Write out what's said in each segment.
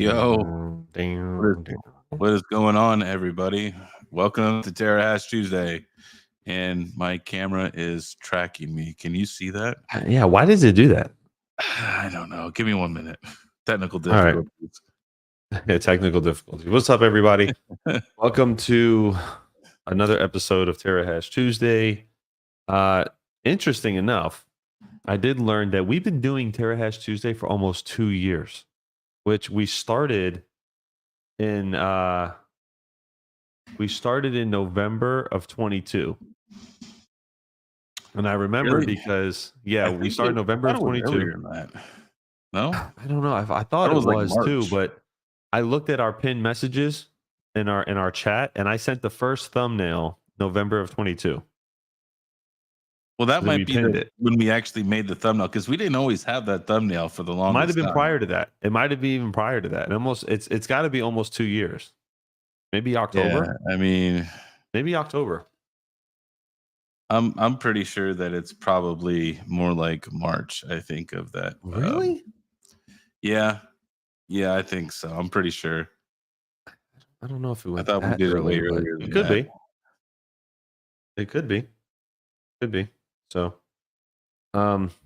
Yo, what is going on, everybody? Welcome to Terrahash Tuesday. And my camera is tracking me. Can you see that? Yeah, why does it do that? I don't know. Give me 1 minute. Technical All right. difficulties. Yeah, technical difficulties. What's up, everybody? Welcome to another episode of Terrahash Tuesday. Interesting enough, I did learn that we've been doing Terrahash Tuesday for almost 2 years, which we started in November of 22. And I remember Really? because we started November of 22. No, I don't know. I thought it was like too, but I looked at our pinned messages in our chat, and I sent the first thumbnail November of 22. Well, that might be when we actually made the thumbnail, because we didn't always have that thumbnail for the longest. Might have been prior to that. It might have been even prior to that. And it's got to be almost 2 years. Maybe October. Yeah, I mean, maybe October. I'm pretty sure that it's probably more like March. I think of that. Really? Yeah, I think so. I'm pretty sure. I don't know if it went. I thought we did it way earlier. It could be. It could be. Could be. So,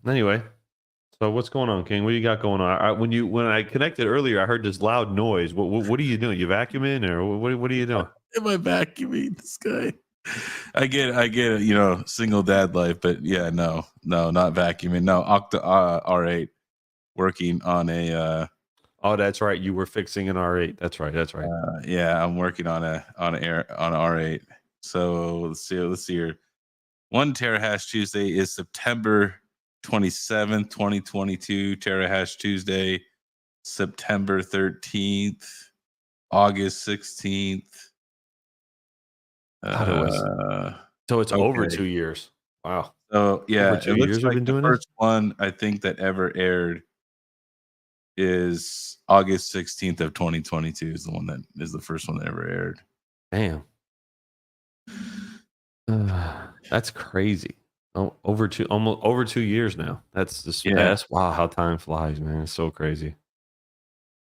anyway. So what's going on, King? What do you got going on? When I connected earlier, I heard this loud noise. What are you doing? You vacuuming or what are you doing? Am I vacuuming? This guy. I get it, single dad life, but yeah, no, not vacuuming. No, R8 working on a oh, that's right. You were fixing an R8. That's right. Yeah, I'm working on an R8. So let's see here. 1 Terrahash Tuesday is September 27th, 2022. Terrahash Tuesday, September 13th, August 16th. So it's over 2 years. Wow. So yeah, over 2 years like we've been doing the first one I think that ever aired is August 16th of 2022 is the one that is the first one that ever aired. Damn. That's crazy. Almost over 2 years now. That's just wow, how time flies, man. It's so crazy.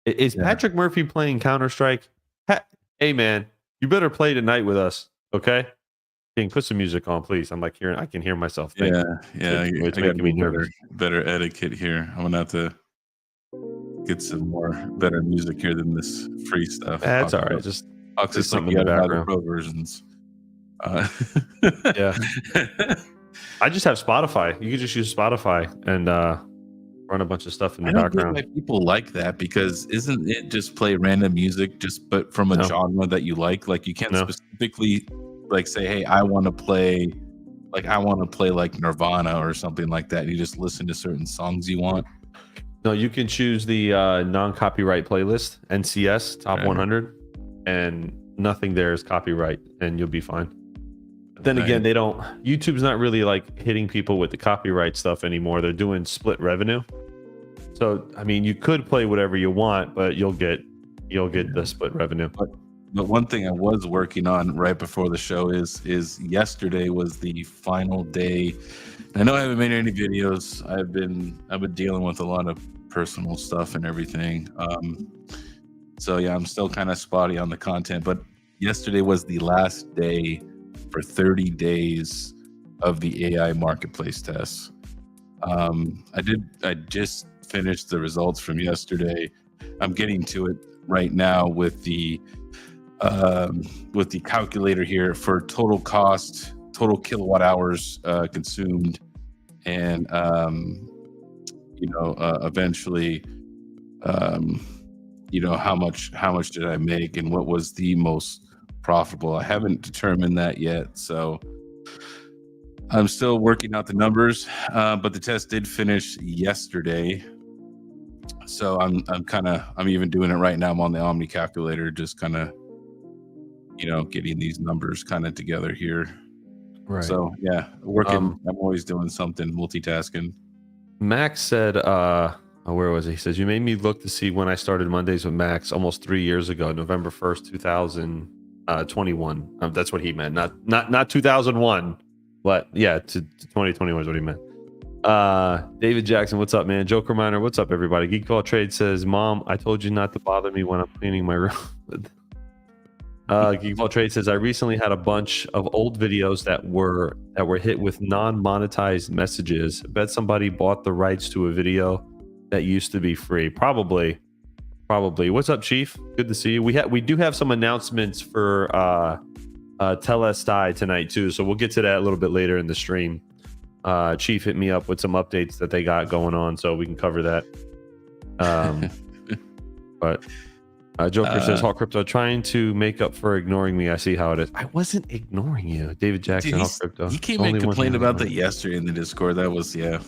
Is Patrick Murphy playing Counter-Strike? Hey man, you better play tonight with us, okay? King, put some music on, please. I can hear myself thinking. It's making me nervous. Better etiquette here. I'm gonna have to get some better music here than this free stuff. That's all right. Just something in the background. Pro versions. Yeah. I just have Spotify. You can just use Spotify and run a bunch of stuff in the background. I don't get why people like that, because isn't it just play random music but from a genre that you like? Like you can't specifically like say, hey, I want to play like Nirvana or something like that. You just listen to certain songs you want. No, you can choose the non-copyright playlist, NCS Top 100, and nothing there is copyright, and you'll be fine. But then again, YouTube's not really like hitting people with the copyright stuff anymore. They're doing split revenue. So, I mean, you could play whatever you want, but you'll get the split revenue. But one thing I was working on right before the show is yesterday was the final day. I know I haven't made any videos. I've been dealing with a lot of personal stuff and everything. So yeah, I'm still kind of spotty on the content, but yesterday was the last day for 30 days of the AI marketplace tests. I just finished the results from yesterday. I'm getting to it right now with the calculator here for total cost, total kilowatt hours consumed, and eventually how much did I make and what was the most profitable. I haven't determined that yet, so I'm still working out the numbers, but the test did finish yesterday. So I'm even doing it right now. I'm on the Omni calculator, just kind of getting these numbers kind of together here. Right. So yeah, working. I'm always doing something, multitasking. Max said, where was he? He says, you made me look to see when I started Mondays with Max almost 3 years ago, November 1st, 2021. That's what he meant. Not 2001, but yeah, to 2021 is what he meant. David Jackson, what's up, man? Joker Miner, what's up, everybody? Geek Ball Trade says, Mom, I told you not to bother me when I'm cleaning my room. Geek Ball Trade says, I recently had a bunch of old videos that were hit with non-monetized messages. I bet somebody bought the rights to a video that used to be free. Probably. What's up, Chief? Good to see you. We do have some announcements for Telestai tonight too, so we'll get to that a little bit later in the stream. Chief hit me up with some updates that they got going on, so we can cover that. But Joker says, Hawk Crypto, trying to make up for ignoring me. I see how it is. I wasn't ignoring you. David Jackson, dude, Hawk Crypto. He came and complained about that yesterday in the Discord. That was, yeah.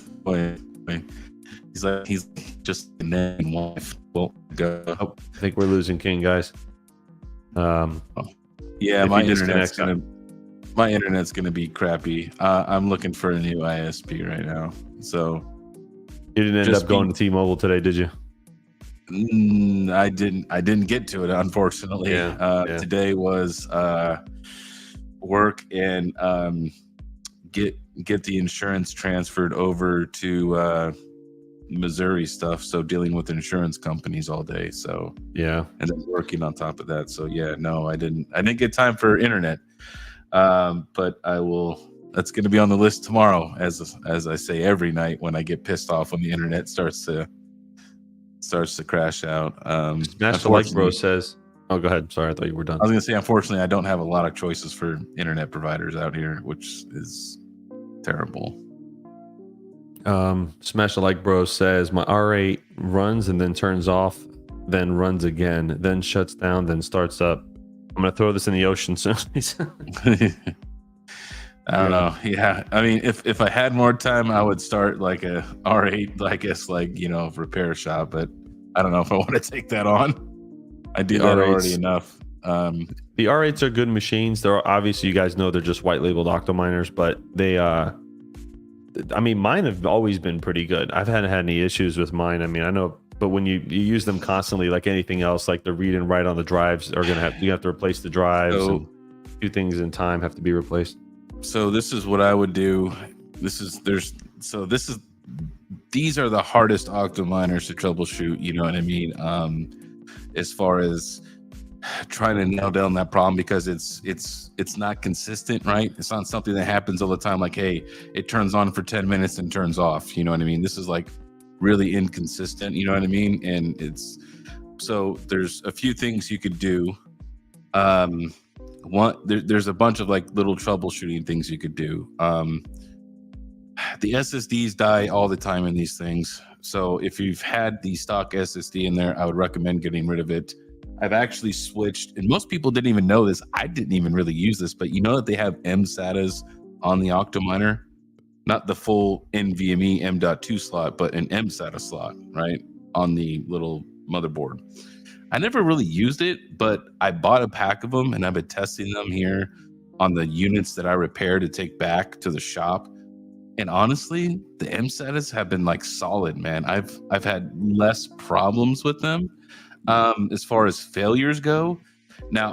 He's like, he's just a name wife. Well, go. Oh, I think we're losing King, guys. Yeah, my internet's gonna be crappy. I'm looking for a new ISP right now. So you didn't end up going to T-Mobile today, did you? I didn't get to it, unfortunately. Today was work and get the insurance transferred over to Missouri stuff, so dealing with insurance companies all day. So yeah, and then working on top of that. So yeah, no, I didn't get time for internet. But I will. That's going to be on the list tomorrow, as I say every night when I get pissed off when the internet starts to crash out. Smash the like, bro says. Oh, go ahead. Sorry, I thought you were done. I was going to say, unfortunately, I don't have a lot of choices for internet providers out here, which is terrible. Smash the like, bro says my R8 runs and then turns off, then runs again, then shuts down, then starts up. I'm gonna throw this in the ocean soon. I don't know. Yeah, I mean, if I had more time, I would start like a R8, I guess, like, you know, repair shop. But I don't know if I want to take that on. I do that already enough. The R8s are good machines. They're obviously, you guys know, they're just white labeled Octominers, but they I mean, mine have always been pretty good. I've hadn't had any issues with mine. I mean, I know, but when you use them constantly, like anything else, like the read and write on the drives are you have to replace the drives, and a few things in time have to be replaced. So this is what I would do. These are the hardest Octominers to troubleshoot. You know what I mean? As far as trying to nail down that problem, because it's not consistent, right? It's not something that happens all the time. Like, hey, it turns on for 10 minutes and turns off. You know what I mean? This is like really inconsistent. You know what I mean? And there's a few things you could do. There's a bunch of like little troubleshooting things you could do. The SSDs die all the time in these things. So if you've had the stock SSD in there, I would recommend getting rid of it. I've actually switched, and most people didn't even know this. I didn't even really use this, but you know that they have mSATAs on the Octominer, not the full NVMe M.2 slot, but an mSATA slot, right, on the little motherboard. I never really used it, but I bought a pack of them, and I've been testing them here on the units that I repair to take back to the shop. And honestly, the mSATAs have been like solid, man. I've had less problems with them. As far as failures go, now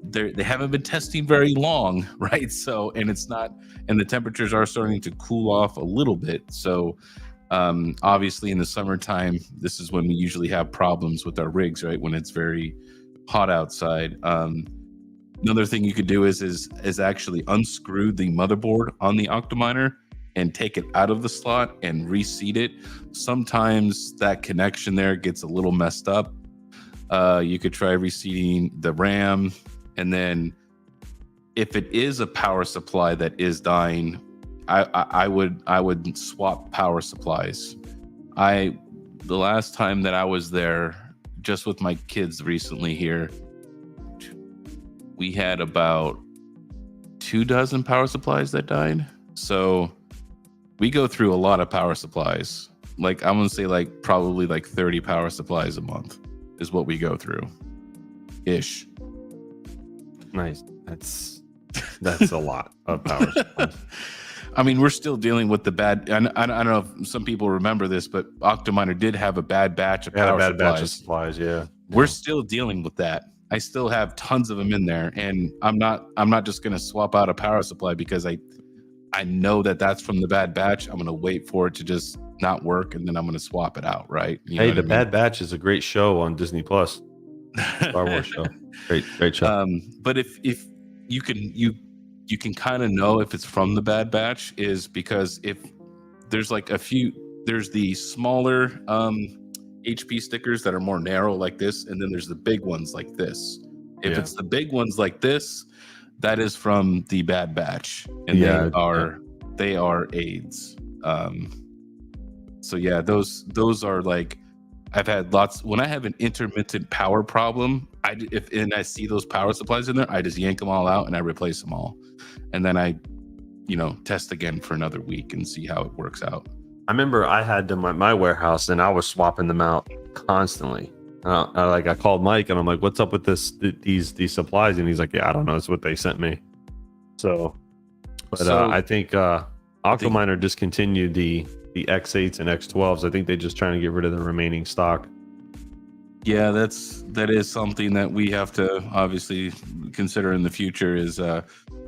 they haven't been testing very long, right? So, and the temperatures are starting to cool off a little bit. So, obviously in the summertime, this is when we usually have problems with our rigs, right? When it's very hot outside. Another thing you could do is actually unscrew the motherboard on the Octominer and take it out of the slot and reseat it. Sometimes that connection there gets a little messed up. You could try reseating the RAM, and then if it is a power supply that is dying, I would swap power supplies. The last time that I was there, just with my kids recently here, we had about 24 power supplies that died. So we go through a lot of power supplies. Like, I'm gonna say like probably like 30 power supplies a month is what we go through ish. Nice. That's a lot of power supplies. I mean, we're still dealing with the bad. I don't know if some people remember this, but Octominer did have a bad batch of power supplies. Batch of supplies, yeah. We're still dealing with that. I still have tons of them in there, and I'm not just going to swap out a power supply because I know that that's from the Bad Batch. I'm gonna wait for it to just not work, and then I'm gonna swap it out, right? You know Hey, what The I mean? Bad Batch is a great show on Disney Plus. Star Wars show. Great show. But if you can kind of know if it's from the Bad Batch is because if there's like there's the smaller HP stickers that are more narrow like this, and then there's the big ones like this. If it's the big ones like this, that is from the Bad Batch, and they are AIDS. So yeah, those are like, I've had lots. When I have an intermittent power problem, and I see those power supplies in there, I just yank them all out and I replace them all, and then I, test again for another week and see how it works out. I remember I had them at my warehouse and I was swapping them out constantly. I called Mike and I'm like, "What's up with these supplies?" And he's like, "Yeah, I don't know. It's what they sent me." So, but I think Octominer discontinued the X8s and X12s. I think they're just trying to get rid of the remaining stock. Yeah, that is something that we have to obviously consider in the future is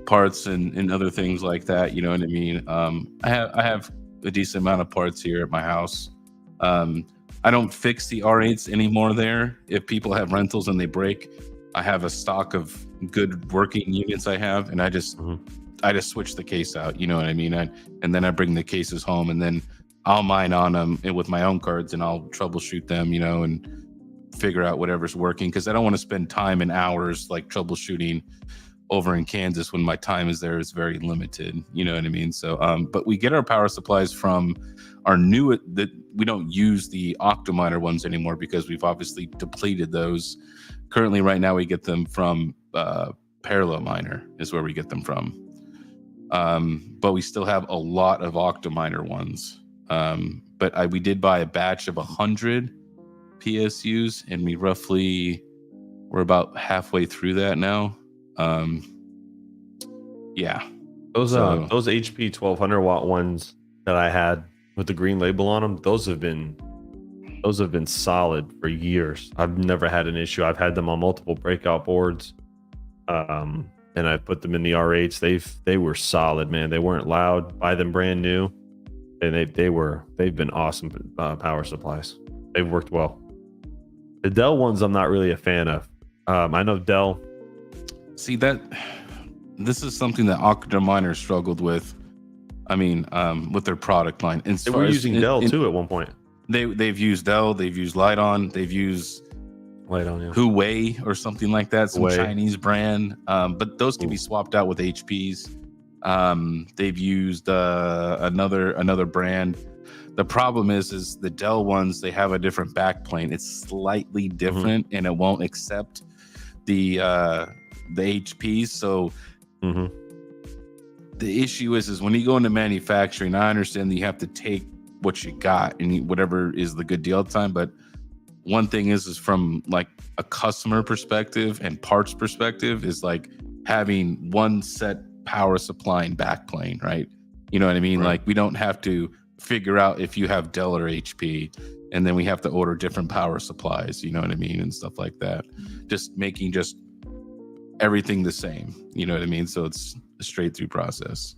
parts and other things like that. You know what I mean? I have a decent amount of parts here at my house. I don't fix the R8s anymore there. If people have rentals and they break, I have a stock of good working units I have, and I just switch the case out. You know what I mean? And then I bring the cases home, and then I'll mine on them with my own cards, and I'll troubleshoot them, and figure out whatever's working, because I don't want to spend time and hours like troubleshooting over in Kansas when my time is very limited. You know what I mean? So, but we get our power supplies from our that we don't use the Octominer ones anymore because we've obviously depleted those. Currently, right now, we get them from Parallel Miner is where we get them from. But we still have a lot of Octominer ones. But we did buy a batch of 100 PSUs, and we're about halfway through that now. Yeah. Those HP 1200 watt ones that I had with the green label on them, those have been solid for years. I've never had an issue. I've had them on multiple breakout boards. And I put them in the R8s. They were solid, man. They weren't loud. Buy them brand new. And they've been awesome power supplies. They've worked well. The Dell ones I'm not really a fan of. I know Dell. See, this is something that Octominer struggled with. I mean, with their product line. And they were using Dell too at one point. They've used Dell, they've used Lite-On, they've used Huawei or something like that, some Chinese brand. But those can be swapped out with HPs. They've used another brand. The problem is the Dell ones, they have a different backplane. It's slightly different, and it won't accept the HPs. So the issue is when you go into manufacturing, I understand that you have to take what you got and whatever is the good deal at the time. But one thing is from like a customer perspective and parts perspective is like having one set power supply and backplane, right? You know what I mean? Right. Like we don't have to figure out if you have Dell or HP, and then we have to order different power supplies, you know what I mean? And stuff like that. Just making everything the same, you know what I mean? So it's a straight through process.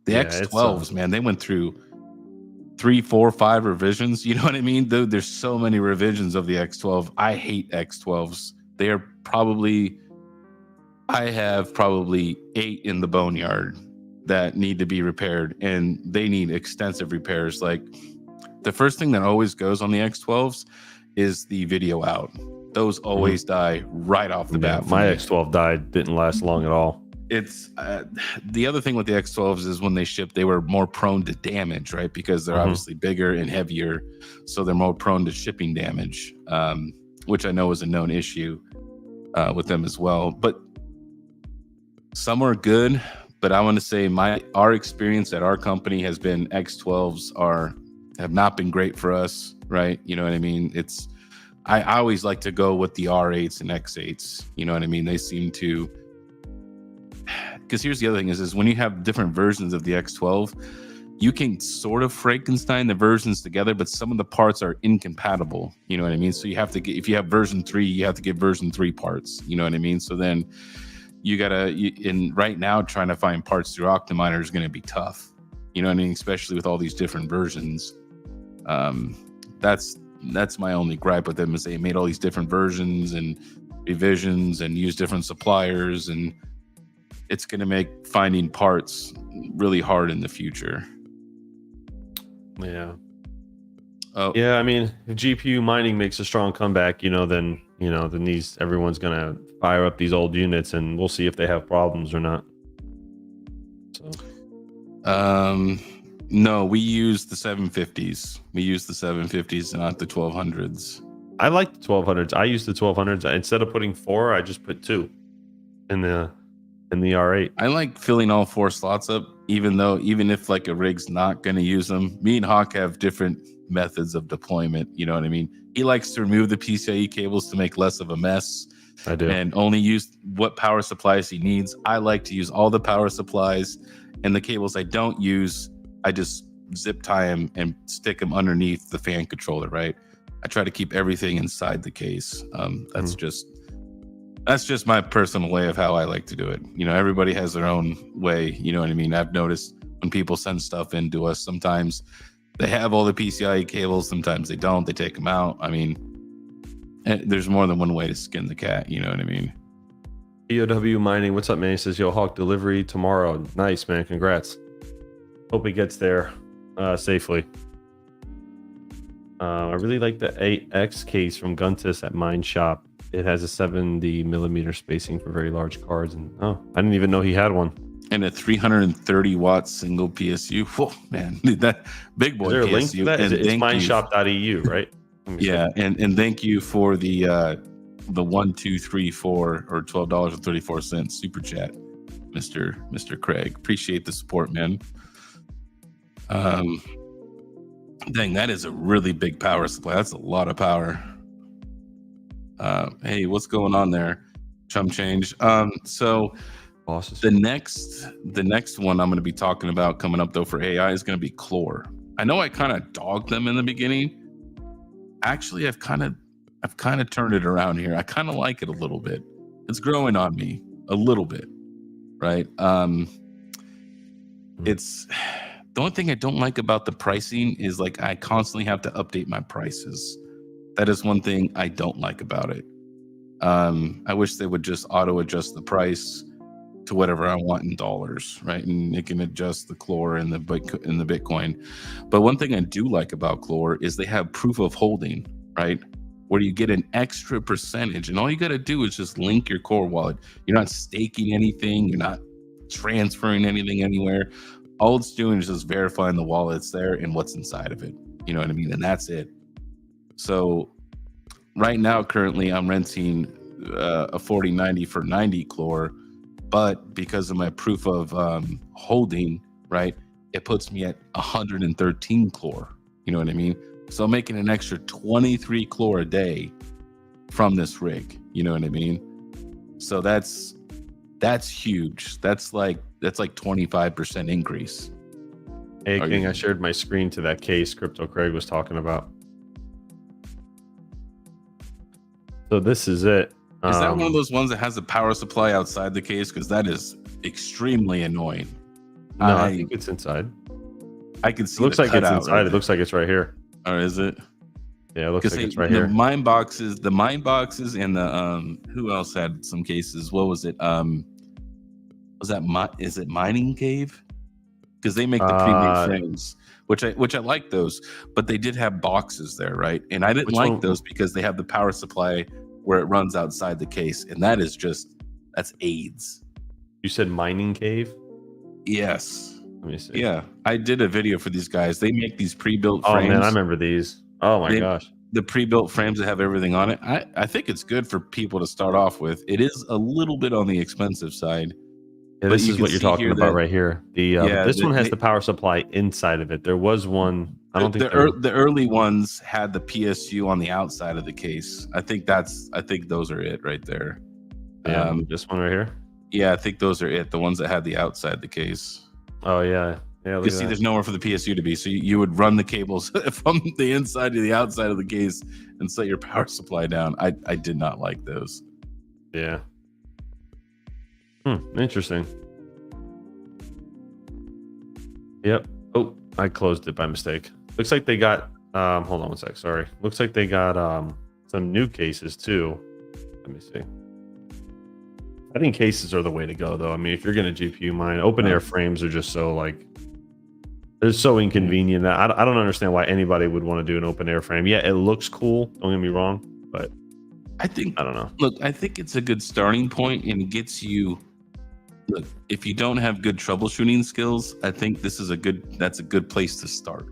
The X12s, man, they went through 3, 4, 5 revisions. You know what I mean? There's so many revisions of the X12. I hate X12s. I have probably 8 in the boneyard that need to be repaired, and they need extensive repairs. Like the first thing that always goes on the X12s is the video out. Those always die right off the bat. My X12 died, didn't last long at all. It's the other thing with the X12s is when they shipped, they were more prone to damage, right? Because they're obviously bigger and heavier, so they're more prone to shipping damage, which I know is a known issue with them as well. But some are good, but I want to say our experience at our company has been X12s have not been great for us, right? You know what I mean? I always like to go with the R8s and X8s. You know what I mean? They seem to. Because here's the other thing is when you have different versions of the X12, you can sort of Frankenstein the versions together, but some of the parts are incompatible. You know what I mean? So you have to if you have version 3, you have to get version 3 parts. You know what I mean? So then in right now trying to find parts through Octominer is going to be tough. You know what I mean? Especially with all these different versions. That's my only gripe with them, is they made all these different versions and revisions and use different suppliers, and it's going to make finding parts really hard in the future. Yeah. Oh yeah, I mean, if GPU mining makes a strong comeback, then everyone's gonna fire up these old units, and we'll see if they have problems or not. So, no, we use the 750s. We use the 750s, not the 1200s. I like the 1200s. I use the 1200s. Instead of putting 4, I just put 2 in the R8. I like filling all 4 slots up, even if like a rig's not going to use them. Me and Hawk have different methods of deployment. You know what I mean? He likes to remove the PCIe cables to make less of a mess. I do. And only use what power supplies he needs. I like to use all the power supplies, and the cables I don't use, I just zip tie them and stick them underneath the fan controller, right? I try to keep everything inside the case. That's just my personal way of how I like to do it. Everybody has their own way. You know what I mean? I've noticed when people send stuff in to us, sometimes they have all the PCIe cables, sometimes they don't. They take them out. I mean, there's more than one way to skin the cat. You know what I mean? EOW Mining, what's up, man? He says, yo, Hawk, delivery tomorrow. Nice, man. Congrats. Hope he gets there safely. I really like the AX case from Guntis at Mine Shop. It has a 70 millimeter spacing for very large cards. And I didn't even know he had one. And a 330 watt single PSU. Whoa, man, that big boy. Is there a PSU. link to that? It's mineshop.eu, right? Yeah, and thank you for the 1, 2, 3, 4 or $12.34 super chat, Mr. Craig. Appreciate the support, man. Dang, that is a really big power supply. That's a lot of power. Hey, what's going on there? Chump change. So bosses. The next one I'm going to be talking about coming up though for AI is going to be Chlor. I know I kind of dogged them in the beginning. Actually, I've kind of turned it around here. I kind of like it a little bit. It's growing on me a little bit, right? It's the only thing I don't like about the pricing is like I constantly have to update my prices. That is one thing I don't like about it. I wish they would just auto adjust the price to whatever I want in dollars, right? And it can adjust the Chlor and the Bitcoin. But one thing I do like about Chlor is they have proof of holding, right? Where you get an extra percentage, and all you got to do is just link your core wallet. You're not staking anything. You're not transferring anything anywhere. All it's doing is just verifying the wallet's there and what's inside of it. You know what I mean? And that's it. So right now, currently, I'm renting a 4090 for 90 Chlor, but because of my proof of holding, right, it puts me at 113 Chlor. You know what I mean? So I'm making an extra 23 Chlor a day from this rig. You know what I mean? So that's huge. That's like 25% increase. Hey, King, I shared my screen to that case Crypto Craig was talking about. So this is it. Is that one of those ones that has a power supply outside the case? Because that is extremely annoying. No, I think it's inside. I can see. It looks like it's inside. Right, it looks like it's right here. Or is it? Yeah, it looks like it's right here. The mine boxes, and the who else had some cases? What was it? Was that is it Mining Cave? Because they make the pre-made frames, which I like those, but they did have boxes there, right? And I didn't like those because they have the power supply where it runs outside the case, and that's AIDS. You said Mining Cave? Yes. Let me see. Yeah, I did a video for these guys. They make these pre-built frames. Oh man, I remember these. Oh my gosh. The pre-built frames that have everything on it. I think it's good for people to start off with. It is a little bit on the expensive side. Yeah, this is what you're talking about right here. This one has the power supply inside of it. There was one. I don't think the early ones had the PSU on the outside of the case. I think those are it right there. Yeah, this one right here. Yeah, I think those are it. The ones that had the outside of the case. Oh yeah. Yeah, you see, there's nowhere for the PSU to be, so you would run the cables from the inside to the outside of the case and set your power supply down. I did not like those. Yeah. Interesting. Yep. Oh, I closed it by mistake. Looks like they got hold on one sec, sorry. Looks like they got some new cases too. Let me see. I think cases are the way to go though. I mean, if you're gonna GPU mine, open air frames are just so like they're so inconvenient that I don't understand why anybody would want to do an open air frame. Yeah, it looks cool, don't get me wrong, but I think I don't know. Look, I think it's a good starting point and gets you. Look, if you don't have good troubleshooting skills, I think that's a good place to start,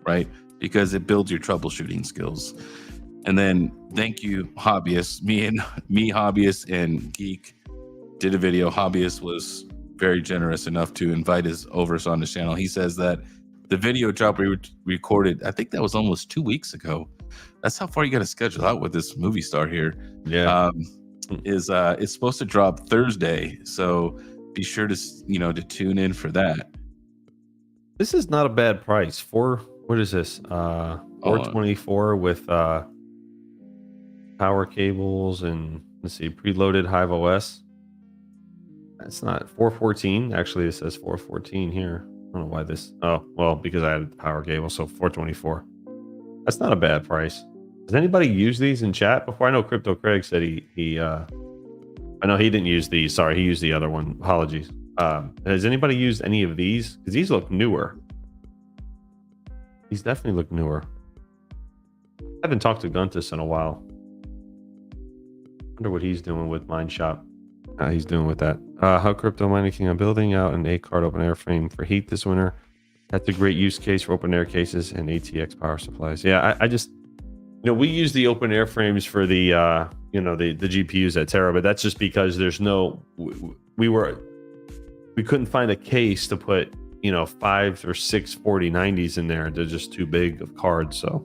right? Because it builds your troubleshooting skills. And then thank you, hobbyists. Me, hobbyist, and geek did a video. Hobbyist was very generous enough to invite us over on his channel. He says that the video drop we recorded, I think that was almost 2 weeks ago. That's how far you got to schedule out with this movie star here. Yeah. It's supposed to drop Thursday, so be sure to to tune in for that. This is not a bad price. What is this? 424 with power cables and let's see, preloaded Hive OS. That's not 414. Actually, it says 414 here. I don't know why this. Oh, well, because I had power cable, so 424. That's not a bad price. Does anybody use these in chat before? I know Crypto Craig said he I know he didn't use these. Sorry, he used the other one. Apologies. Has anybody used any of these? Because these look newer. These definitely look newer. I haven't talked to Guntus in a while. Wonder what he's doing with Mine Shop. He's doing with that. How crypto mining king? I'm building out an 8-card open air frame for heat this winter. That's a great use case for open air cases and ATX power supplies. Yeah, I just, we use the open air frames for the, the GPUs at Terra, but that's just because there's no, we couldn't find a case to put, 5 or 6 4090s in there. They're just too big of cards. So,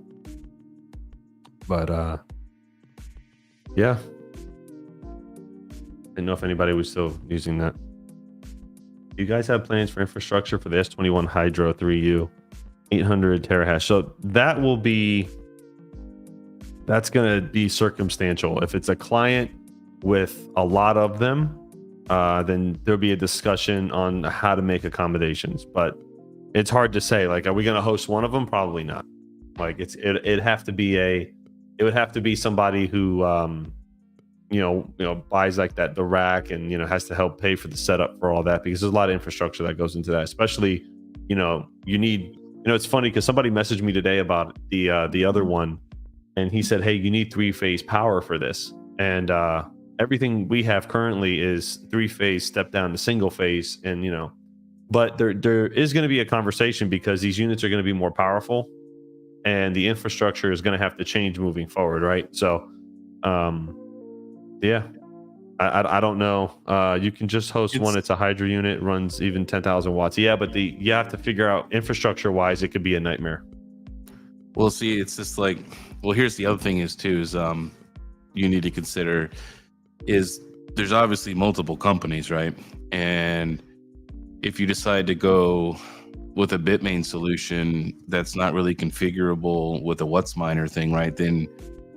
but yeah. Didn't know if anybody was still using that. Do you guys have plans for infrastructure for the S21 Hydro 3U 800 terahash? So that's going to be circumstantial. If it's a client with a lot of them, then there'll be a discussion on how to make accommodations. But it's hard to say. Like, are we going to host one of them? Probably not. Like, it'd have to be somebody who buys like the rack and has to help pay for the setup for all that, because there's a lot of infrastructure that goes into that. Especially, you need, it's funny because somebody messaged me today about the other one, and he said, hey, you need 3-phase power for this, and everything we have currently is 3-phase step down to single phase, and but there is going to be a conversation because these units are going to be more powerful, and the infrastructure is going to have to change moving forward, right? So yeah, I don't know. You can just host one. It's a Hydra unit, runs even 10,000 watts. Yeah, but you have to figure out infrastructure wise, it could be a nightmare. Well, see, it's just like, here's the other thing is you need to consider is there's obviously multiple companies, right? And if you decide to go with a Bitmain solution that's not really configurable with a WhatsMiner thing, right? Then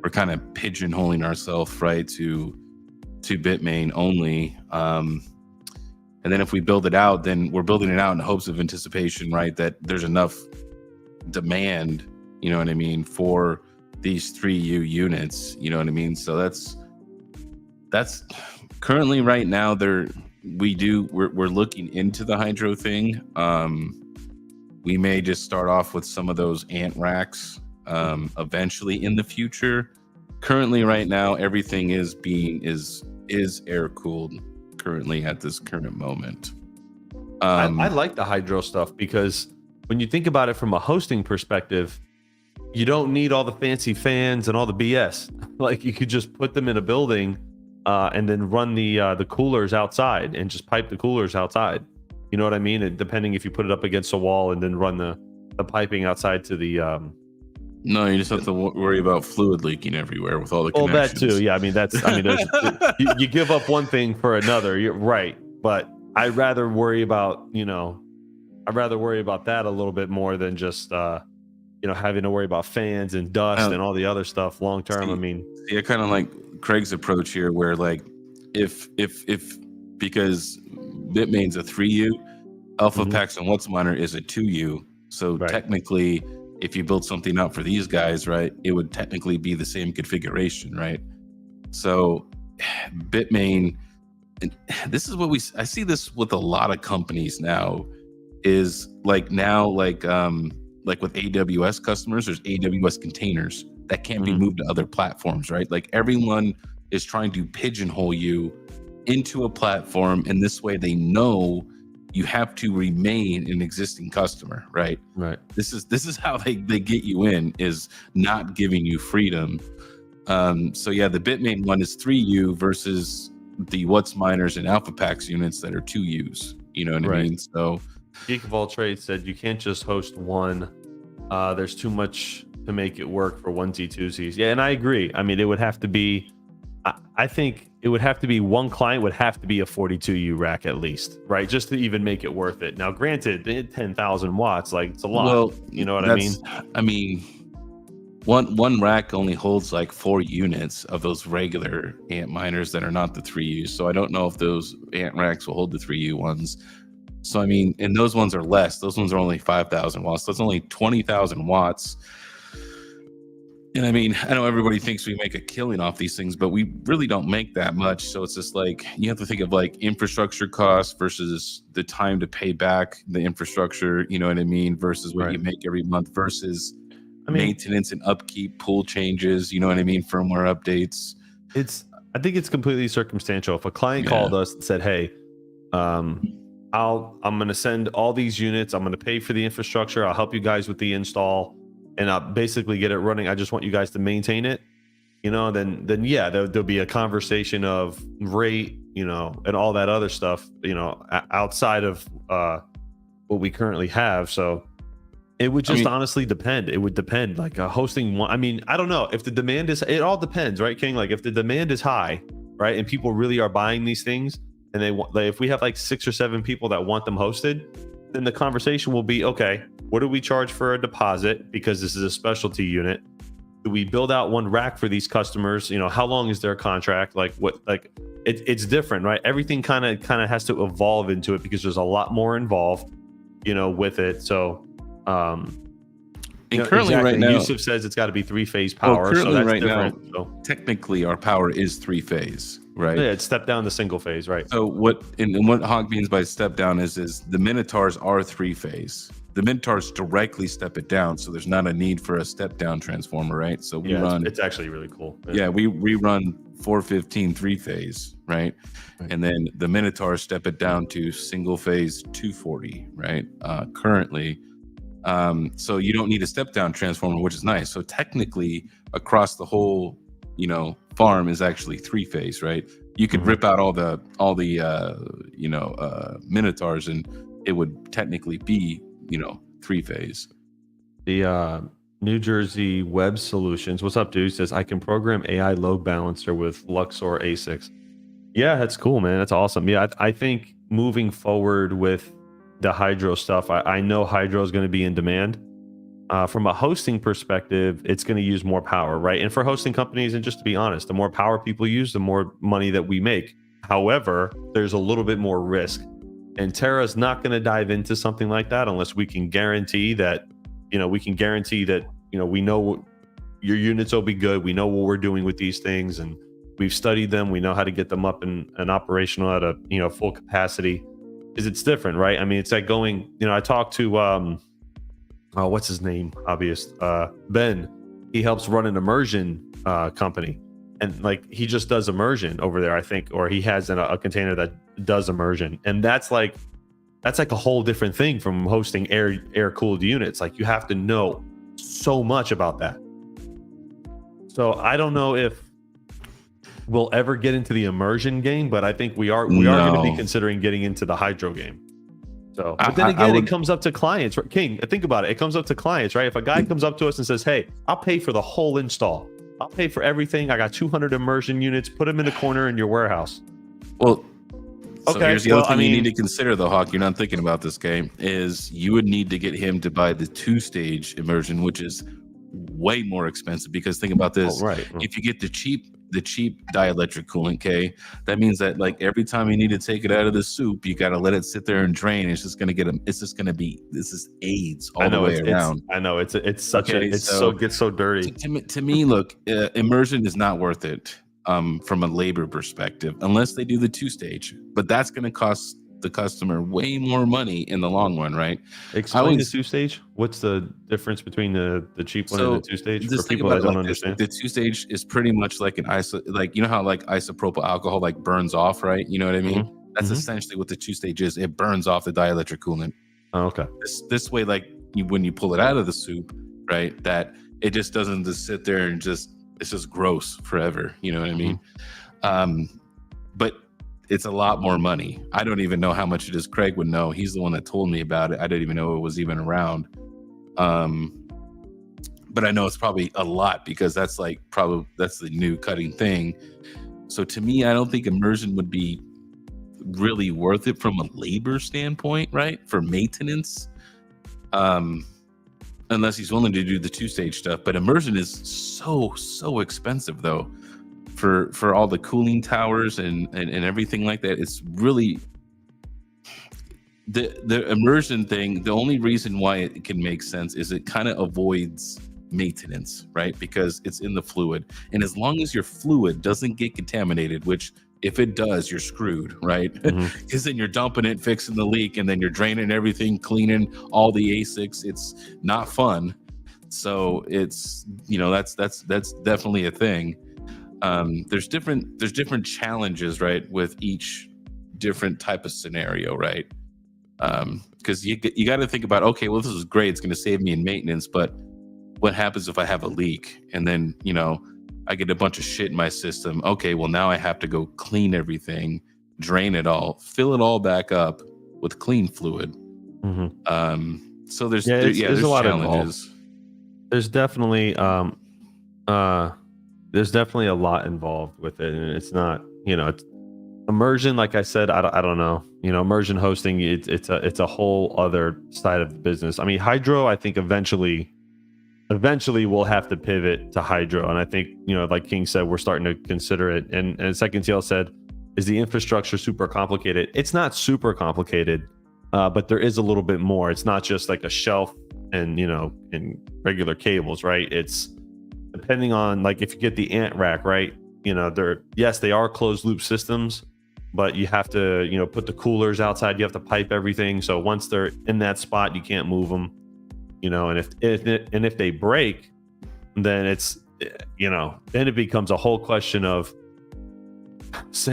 we're kind of pigeonholing ourselves, right, to Bitmain only. And then if we build it out, then we're building it out in hopes of anticipation, right, that there's enough demand, you know what I mean, for these 3U units, you know what I mean? So that's currently right now we're looking into the Hydro thing. We may just start off with some of those ant racks eventually in the future. Currently right now everything is air cooled currently at this current moment. I like the Hydro stuff because when you think about it from a hosting perspective, you don't need all the fancy fans and all the BS. Like, you could just put them in a building and then run the coolers outside and just pipe the coolers outside. You know what I mean? And depending if you put it up against a wall and then run the piping outside to the no, you just have to worry about fluid leaking everywhere with all the connections. That too. Yeah, you give up one thing for another. You're right, but I'd rather worry about that a little bit more than just having to worry about fans and dust and all the other stuff long term. I kind of like Craig's approach here, where like if because Bitmain's a 3U, AlphaPax and Whatsminer is a 2U. So technically, if you build something out for these guys, right, it would technically be the same configuration, right? So Bitmain, and this is what I see this with a lot of companies now, is like now, like with AWS customers, there's AWS containers that can't be moved to other platforms, right? Like everyone is trying to pigeonhole you into a platform, and this way they know you have to remain an existing customer, right? Right. This is how they get you in, is not giving you freedom. So yeah, the Bitmain one is 3U versus the Whatsminers and AlphaPax units that are 2Us. You know what I mean? So Geek of All Trades said you can't just host one. There's too much to make it work for onesie twosies. Yeah, and I agree. I mean, it would have to be, I think it would have to be, one client would have to be a 42U rack at least, right? Just to even make it worth it. Now, granted, 10,000 watts, like it's a lot. Well, you know what I mean? I mean, one rack only holds like 4 units of those regular ant miners that are not the 3Us. So I don't know if those ant racks will hold the 3U ones. So I mean, and those ones are less. Those ones are only 5,000 watts. That's only 20,000 watts. And I mean, I know everybody thinks we make a killing off these things, but we really don't make that much. So it's just like, you have to think of like infrastructure costs versus the time to pay back the infrastructure, you know what I mean? Versus what you make every month versus maintenance and upkeep, pool changes, you know what I mean? Firmware updates. I think it's completely circumstantial. If a client called us and said, hey, I'm going to send all these units. I'm going to pay for the infrastructure. I'll help you guys with the install, and I'll basically get it running. I just want you guys to maintain it. You know, then yeah, there'll be a conversation of rate, you know, and all that other stuff, you know, outside of what we currently have. So it would just honestly depend. It would depend. Like hosting one. I mean, I don't know if the demand is. It all depends, right, King? Like if the demand is high, right, and people really are buying these things. And they want, like, if we have like 6 or 7 people that want them hosted, then the conversation will be, okay, what do we charge for a deposit? Because this is a specialty unit. Do we build out one rack for these customers? You know, how long is their contract? Like what, like it's different, right? Everything kind of has to evolve into it because there's a lot more involved, you know, with it. So, and currently right now, Yusuf says it's got to be 3-phase power. Well, currently so that's right different. now, technically our power is 3-phase. Right. Yeah, it's step down to single phase, right? So what Hawk means by step down is the Minotaurs are 3-phase. The Minotaurs directly step it down, so there's not a need for a step down transformer, right? So we run. It's actually really cool. Yeah, we run 415 3-phase, right? And then the Minotaurs step it down to single phase 240, right? Currently, so you don't need a step down transformer, which is nice. So technically, across the whole, you know, farm is actually 3-phase, right? You could rip out all the Minotaurs and it would technically be, you know, 3-phase. The New Jersey Web Solutions, what's up, dude? Says I can program AI load balancer with Luxor ASICs. Yeah, that's cool, man. That's awesome. Yeah, I think moving forward with the hydro stuff, I know hydro is going to be in demand. From a hosting perspective, it's going to use more power, right? And for hosting companies, and just to be honest, the more power people use, the more money that we make. However, there's a little bit more risk. And Terra's not going to dive into something like that unless we can guarantee that, you know, we know your units will be good. We know what we're doing with these things, and we've studied them. We know how to get them up and operational at a, you know, full capacity. Because it's different, right? I mean, it's like going, you know, I talked to what's his name? Obvious. Ben. He helps run an immersion company, and like he just does immersion over there, I think, or he has a container that does immersion, and that's like a whole different thing from hosting air cooled units. Like you have to know so much about that. So I don't know if we'll ever get into the immersion game, but I think we are going to be considering getting into the hydro game. So, but then again, it comes up to clients. King, think about it. It comes up to clients, right? If a guy comes up to us and says, hey, I'll pay for the whole install. I'll pay for everything. I got 200 immersion units. Put them in the corner in your warehouse. Well, so here's the other thing you need to consider, though, Hawk. You're not thinking about this game. Is you would need to get him to buy the 2-stage immersion, which is way more expensive. Because think about this: if you get the cheap the cheap dielectric coolant, K, that means that like every time you need to take it out of the soup, you got to let it sit there and drain. It's just going to get them. It's just going to be, this is AIDS all the way around. I know it's such Okay, gets so dirty. To me, look, immersion is not worth it from a labor perspective, unless they do the 2-stage, but that's going to cost the customer way more money in the long run, right? Explain the 2-stage. What's the difference between the cheap one and the 2-stage for people that don't understand? The 2-stage is pretty much like an like you know how like isopropyl alcohol like burns off, right? You know what I mean? Mm-hmm. That's essentially what the 2-stage is. It burns off the dielectric coolant. Oh, okay. This way, like when you pull it out of the soup, right? That it just doesn't just sit there and it's just gross forever. You know what I mean? But it's a lot more money. I don't even know how much it is. Craig would know. He's the one that told me about it. I didn't even know it was even around. But I know it's probably a lot because that's the new cutting thing. So to me, I don't think immersion would be really worth it from a labor standpoint, right? For maintenance. Unless he's willing to do the 2-stage stuff. But immersion is so expensive though. For all the cooling towers and everything like that. It's really the immersion thing. The only reason why it can make sense is it kind of avoids maintenance, right? Because it's in the fluid, and as long as your fluid doesn't get contaminated, which if it does, you're screwed, right? Because then you're dumping it, fixing the leak, and then you're draining everything, cleaning all the ASICs. It's not fun. So it's, that's definitely a thing. There's different challenges, right, with each different type of scenario, right? Because you got to think about, okay, well, this is great, it's going to save me in maintenance, but what happens if I have a leak and then I get a bunch of shit in my system? Okay, well, now I have to go clean everything, drain it all, fill it all back up with clean fluid. So there's a lot of challenges. There's definitely a lot involved with it, and it's not, it's immersion. Like I said, I don't know, immersion hosting. It's a whole other side of the business. I mean, hydro, I think eventually we'll have to pivot to hydro, and I think like KiiNG said, we're starting to consider it. And Second TL said, is the infrastructure super complicated? It's not super complicated, but there is a little bit more. It's not just like a shelf and and regular cables, right? It's depending on, like, if you get the ant rack, right, they are closed loop systems, but you have to put the coolers outside, you have to pipe everything, so once they're in that spot, you can't move them, and if they break, then it's then it becomes a whole question of,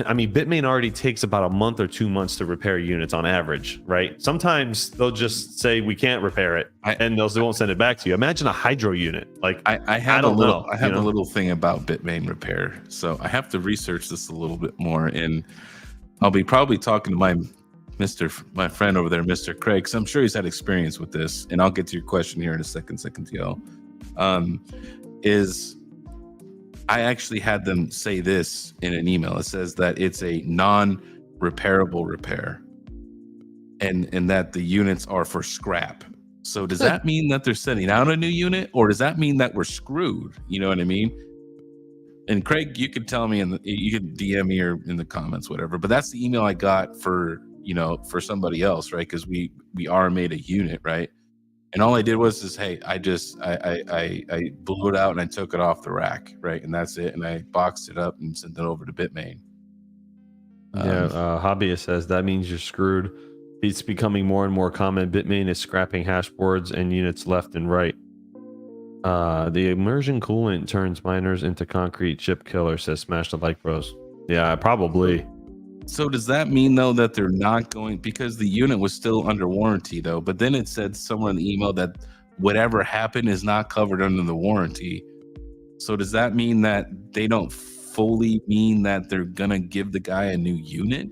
I mean, Bitmain already takes about a month or 2 months to repair units on average, right? Sometimes they'll just say we can't repair it, and they won't send it back to you. Imagine a hydro unit. Like I have a little thing about Bitmain repair, so I have to research this a little bit more, and I'll be probably talking to my friend over there, Mr. Craig, because I'm sure he's had experience with this, and I'll get to your question here in a second, TL. I actually had them say this in an email. It says that it's a non-repairable repair, and that the units are for scrap. So does that mean that they're sending out a new unit, or does that mean that we're screwed? You know what I mean? And Craig, you could tell me, you could DM me or in the comments, whatever. But that's the email I got for somebody else, right? Because we are made a unit, right? And all I did was hey, I blew it out and I took it off the rack, right? And that's it. And I boxed it up and sent it over to Bitmain. Hobbyist says that means you're screwed. It's becoming more and more common. Bitmain is scrapping hash boards and units left and right. The immersion coolant turns miners into concrete chip killer, says Smash the Like Bros. Yeah, probably. So does that mean though that they're not going, because the unit was still under warranty though, but then it said somewhere in the email that whatever happened is not covered under the warranty. So does that mean that they don't fully mean that they're gonna give the guy a new unit?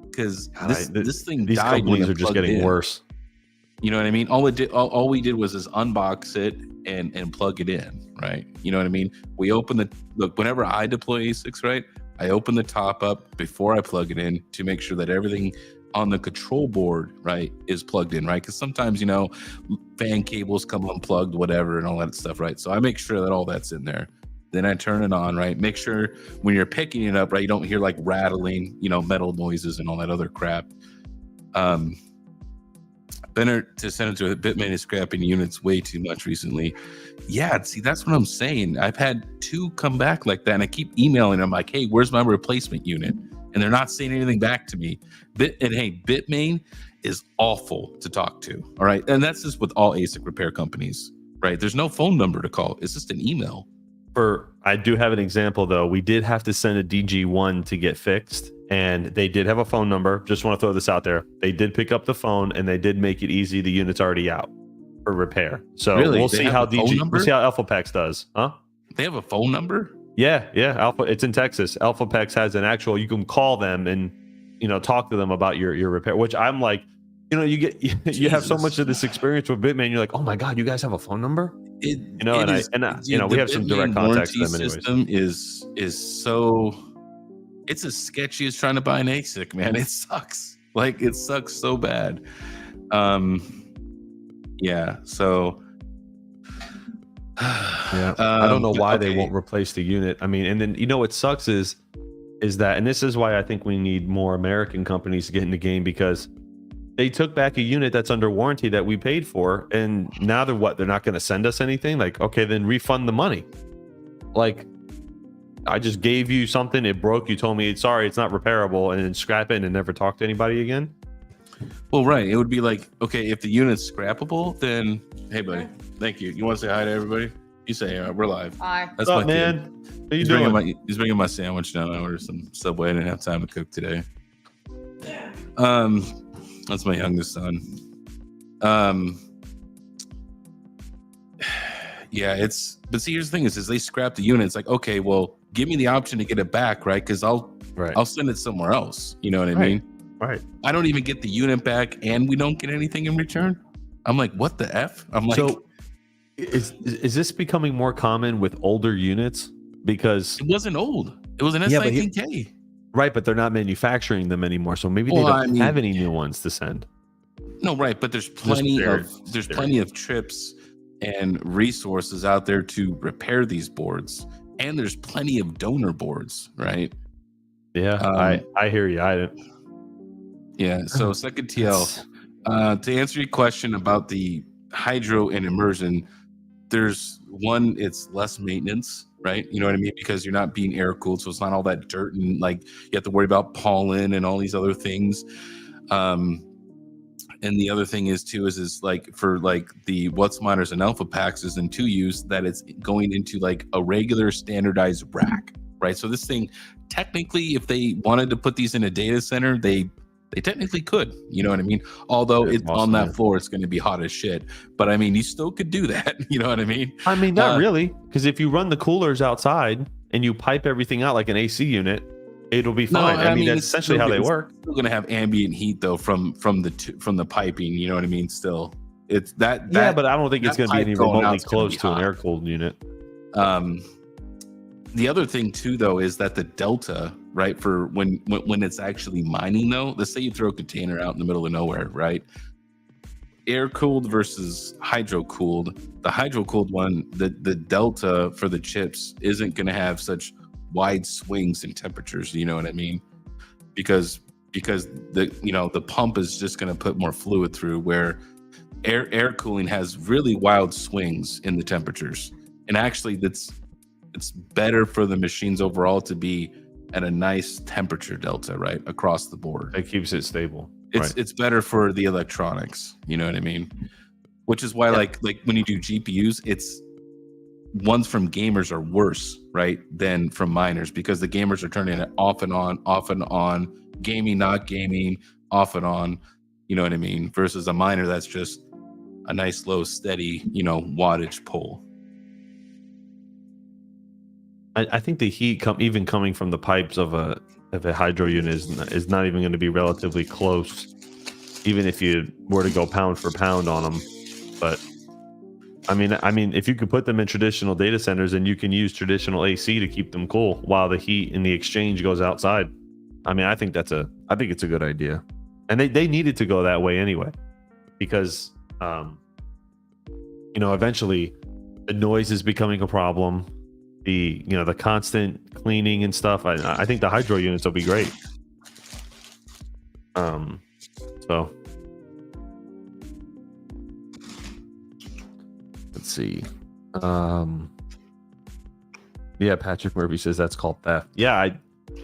Because this thing, these died companies are just getting worse. You know what I mean? All we did was unbox it and plug it in, right? You know what I mean? We open whenever I deploy ASICs, right? I open the top up before I plug it in to make sure that everything on the control board, right, is plugged in, right? Because sometimes, fan cables come unplugged, whatever, and all that stuff, right? So I make sure that all that's in there. Then I turn it on, right? Make sure when you're picking it up, right, you don't hear like rattling, metal noises and all that other crap. Better to send it to a Bitmain is scrapping units way too much recently. Yeah, see, that's what I'm saying. I've had 2 come back like that, and I keep emailing them like, hey, where's my replacement unit? And they're not saying anything back to me. Bitmain is awful to talk to. All right. And that's just with all ASIC repair companies, right? There's no phone number to call. It's just an email. I do have an example though. We did have to send a DG1 to get fixed, and they did have a phone number. Just want to throw this out there. They did pick up the phone, and they did make it easy. The unit's already out for repair. So really? We'll see how AlphaPex does. Huh? They have a phone number? Yeah. It's in Texas. AlphaPex has an actual. You can call them and talk to them about your repair. Which I'm like, you have so much of this experience with Bitmain. You're like, oh my god, you guys have a phone number? We have some direct contacts with them anyways. System is so, it's as sketchy as trying to buy an ASIC, man. It sucks. Like, it sucks so bad. Yeah. So. Yeah. I don't know why they won't replace the unit. I mean, and then what sucks is that, and this is why I think we need more American companies to get in the game, because they took back a unit that's under warranty that we paid for, and now they're not going to send us anything. Like, okay, then refund the money. Like, I just gave you something, it broke, you told me sorry, it's not repairable, and then scrap it and never talk to anybody again. Well, right, it would be like, okay, if the unit's scrappable, then hey buddy, thank you. You want to say hi to everybody? You say we're live. Hi. That's What's up, my man? kid. How you doing? He's bringing my sandwich down. I ordered some Subway. I didn't have time to cook today. That's my youngest son. Yeah, but see, here's the thing is they scrap the unit. It's like, okay, well, give me the option to get it back, right? Because I'll send it somewhere else. You know what I mean? Right. I don't even get the unit back, and we don't get anything in return. I'm like, what the F? I'm like, so is this becoming more common with older units? Because it wasn't old. It was an S19K. Right, but they're not manufacturing them anymore, so maybe they don't have any new ones to send. No, right, but there's plenty of trips and resources out there to repair these boards, and there's plenty of donor boards, right? Yeah, I hear you. Yeah. So second TL, to answer your question about the hydro and immersion, there's one, it's less maintenance. Right, you know what I mean, because you're not being air cooled, so it's not all that dirt, and like you have to worry about pollen and all these other things. And the other thing is too is like for like the Whatsminers and alpha packs is in 2 use that it's going into like a regular standardized rack, right? So this thing, technically, if they wanted to put these in a data center, they technically could, you know what I mean? Although it's on that floor, it's going to be hot as shit. But I mean, you still could do that. You know what I mean? I mean, not really, because if you run the coolers outside and you pipe everything out like an AC unit, it'll be fine. I mean, that's essentially how they work. It's still going to have ambient heat though from the piping. You know what I mean? Still, it's that. Yeah, but I don't think it's going to be any remotely close to an air cooled unit. The other thing too, though, is that the delta, right, for when it's actually mining, though, let's say you throw a container out in the middle of nowhere, right? Air cooled versus hydro cooled. The hydro cooled one, the delta for the chips isn't going to have such wide swings in temperatures. You know what I mean? Because the pump is just going to put more fluid through, where air cooling has really wild swings in the temperatures, and actually it's better for the machines overall to be at a nice temperature delta, right, across the board. It keeps it stable. It's better for the electronics, you know what I mean? Which is why like when you do GPUs, it's ones from gamers are worse, right, than from miners, because the gamers are turning it off and on, gaming, not gaming, off and on, you know what I mean? Versus a miner that's just a nice low steady, wattage pull. I think the heat even coming from the pipes of a hydro unit is not even going to be relatively close, even if you were to go pound for pound on them. But I mean, if you could put them in traditional data centers, and you can use traditional AC to keep them cool while the heat in the exchange goes outside. I mean, I think it's a good idea, and they needed to go that way anyway, because eventually the noise is becoming a problem. the the constant cleaning and stuff. I think the hydro units will be great. So let's see. Yeah, Patrick Murphy says that's called theft. Yeah, I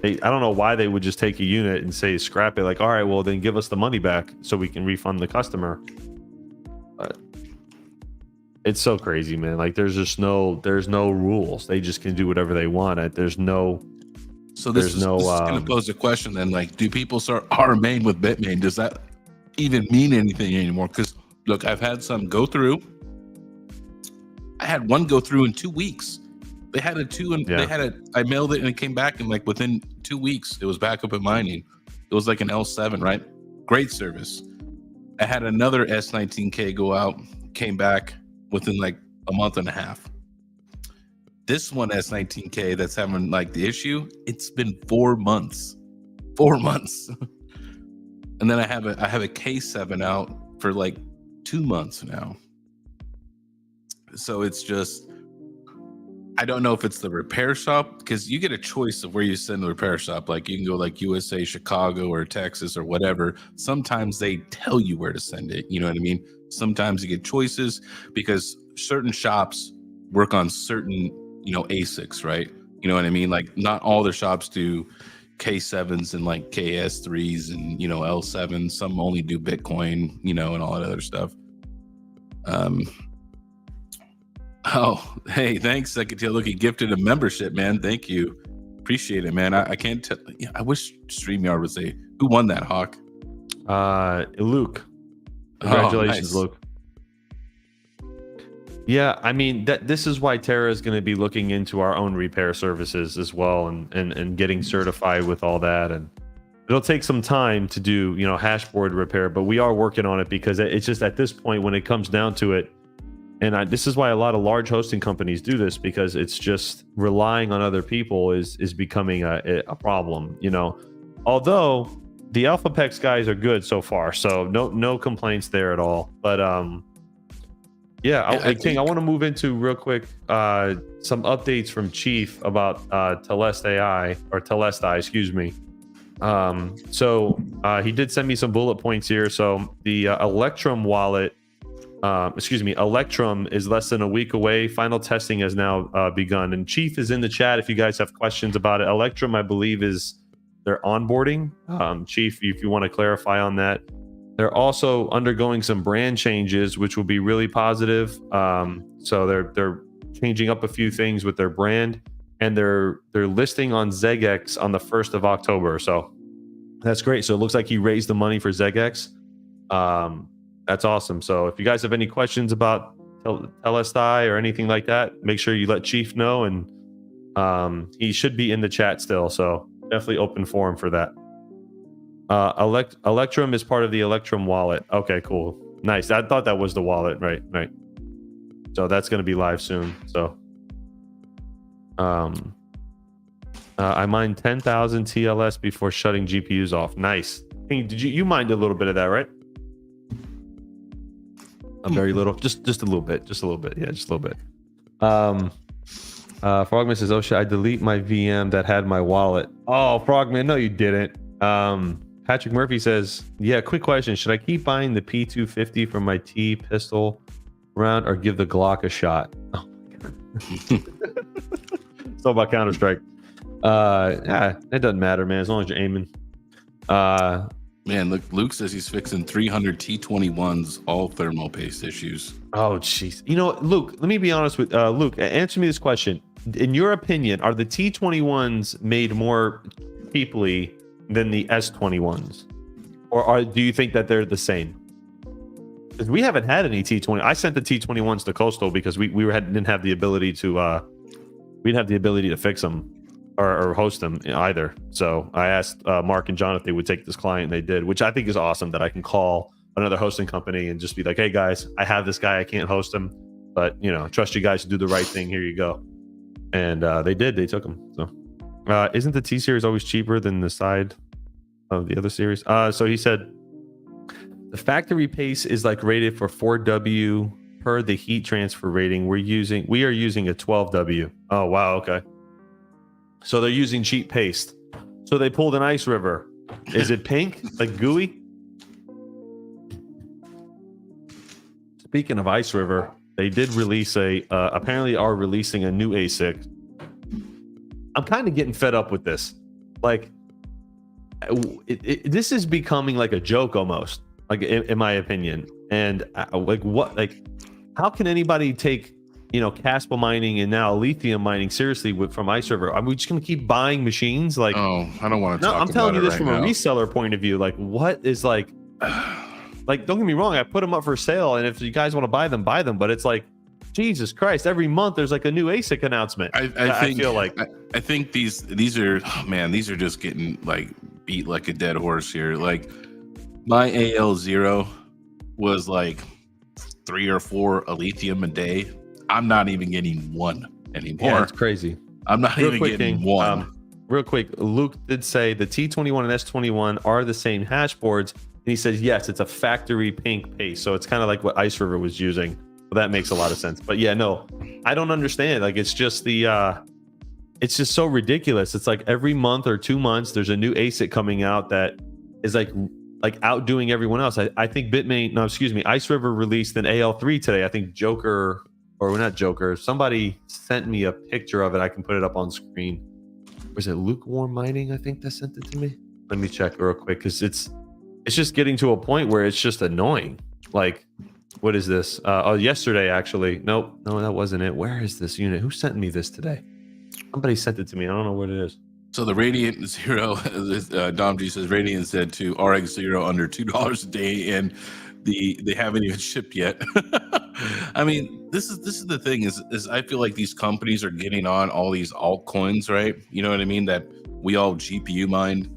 don't know why they would just take a unit and say scrap it. Like, all right, well then give us the money back so we can refund the customer. But it's so crazy, man. Like there's no rules. They just can do whatever they want. There's no. So this is going to pose a question then. Like, do people remain with Bitmain? Does that even mean anything anymore? Because look, I've had some go through. I had one go through in 2 weeks. They had I mailed it and it came back, and like within 2 weeks it was back up and mining. It was like an L7, right? Great service. I had another S19K go out, came back within like a month and a half. This one S19K that's having like the issue, it's been 4 months. 4 months. And then I have a K7 out for like 2 months now. So it's just, I don't know if it's the repair shop, because you get a choice of where you send the repair shop. Like you can go like USA, Chicago, or Texas, or whatever. Sometimes they tell you where to send it. You know what I mean? Sometimes you get choices because certain shops work on certain, ASICs, right? You know what I mean? Like not all their shops do K7s and like KS3s and, L7s. Some only do Bitcoin, and all that other stuff. Oh, hey, thanks, Secretary. Look, he gifted a membership, man. Thank you. Appreciate it, man. I can't tell. Yeah, I wish StreamYard would say, who won that, Hawk? Luke. Congratulations, nice. Luke. Yeah, I mean, this is why Terra is going to be looking into our own repair services as well and getting certified with all that. And it'll take some time to do, hashboard repair, but we are working on it because it's just at this point when it comes down to it. And this is why a lot of large hosting companies do this, because it's just relying on other people is becoming a problem, although the AlphaPex guys are good so far. So no complaints there at all. But KiiNG, I want to move into real quick some updates from Chief about Telestai, excuse me. So he did send me some bullet points here. So the Electrum wallet, Electrum is less than a week away. Final testing has now begun, and Chief is in the chat if you guys have questions about it. Electrum, I believe, is their onboarding. Chief, if you want to clarify on that. They're also undergoing some brand changes, which will be really positive. So they're changing up a few things with their brand, and they're listing on ZegX on the 1st of October. So that's great. So it looks like he raised the money for ZegX. That's awesome. So if you guys have any questions about Telestai or anything like that, make sure you let Chief know, and he should be in the chat still. So definitely open forum for that. Electrum is part of the Electrum wallet. Okay, cool. Nice. I thought that was the wallet. Right. So that's going to be live soon. So I mined 10,000 TLS before shutting GPUs off. Nice. Hey, did you mined a little bit of that, right? A very little, just a little bit, yeah, just a little bit. Frogman says, "Oh shit, I delete my VM that had my wallet." Oh, Frogman, no, you didn't. Patrick Murphy says, "Yeah, quick question: should I keep buying the P250 from my T pistol round, or give the Glock a shot?" Oh my god, it's all about Counter Strike. Yeah, it doesn't matter, man, as long as you're aiming. Man, look, Luke says he's fixing 300 T21s, all thermal paste issues. Oh, jeez. Luke, let me be honest with Luke. Answer me this question. In your opinion, are the T21s made more cheaply than the S21s? Or do you think that they're the same? Because we haven't had any T20. I sent the T21s to Coastal because we didn't have the ability to fix them. Or host them either. So I asked Mark and John if they would take this client, and they did, which I think is awesome, that I can call another hosting company and just be like, "Hey guys, I have this guy, I can't host him, but trust you guys to do the right thing. Here you go." And they did. They took him. So isn't the T series always cheaper than the side of the other series? So he said the factory pace is like rated for 4W per the heat transfer rating. We are using a 12W. Oh wow, okay. So they're using cheap paste. So they pulled an Ice River. Is it pink, like gooey? Speaking of Ice River, they did release apparently are releasing a new ASIC. I'm kind of getting fed up with this. Like, this is becoming like a joke almost, like in my opinion. And how can anybody take, Caspa mining and now lithium mining seriously from Ice River? Are we just going to keep buying machines? Like, oh, I don't want to. I'm telling you this from a reseller point of view. Like, what is like, don't get me wrong. I put them up for sale, and if you guys want to buy them, buy them. But it's like, Jesus Christ! Every month there's like a new ASIC announcement. I feel like I think these are, man, these are just getting like beat like a dead horse here. Like my AL0 was like 3 or 4 lithium a day. I'm not even getting one anymore. Yeah, it's crazy. I'm not even getting one. Real quick, Luke did say the T21 and S21 are the same hash boards, and he says yes, it's a factory pink paste, so it's kind of like what Ice River was using. Well, that makes a lot of sense. But yeah, no, I don't understand. Like, it's just it's just so ridiculous. It's like every month or 2 months, there's a new ASIC coming out that is like outdoing everyone else. I think Ice River released an AL3 today. I think Joker, or not Joker, somebody sent me a picture of it. I can put it up on screen. Was it Lukewarm Mining? I think that sent it to me. Let me check real quick, because it's just getting to a point where it's just annoying. Like, what is this? Yesterday, actually. No, that wasn't it. Where is this unit? Who sent me this today? Somebody sent it to me. I don't know what it is. So the Radiant Zero, Dom G says Radiant said to RX Zero under $2 a day, and they haven't even shipped yet. I mean, this is the thing is I feel like these companies are getting on all these altcoins, right? You know what I mean? That we all GPU mined,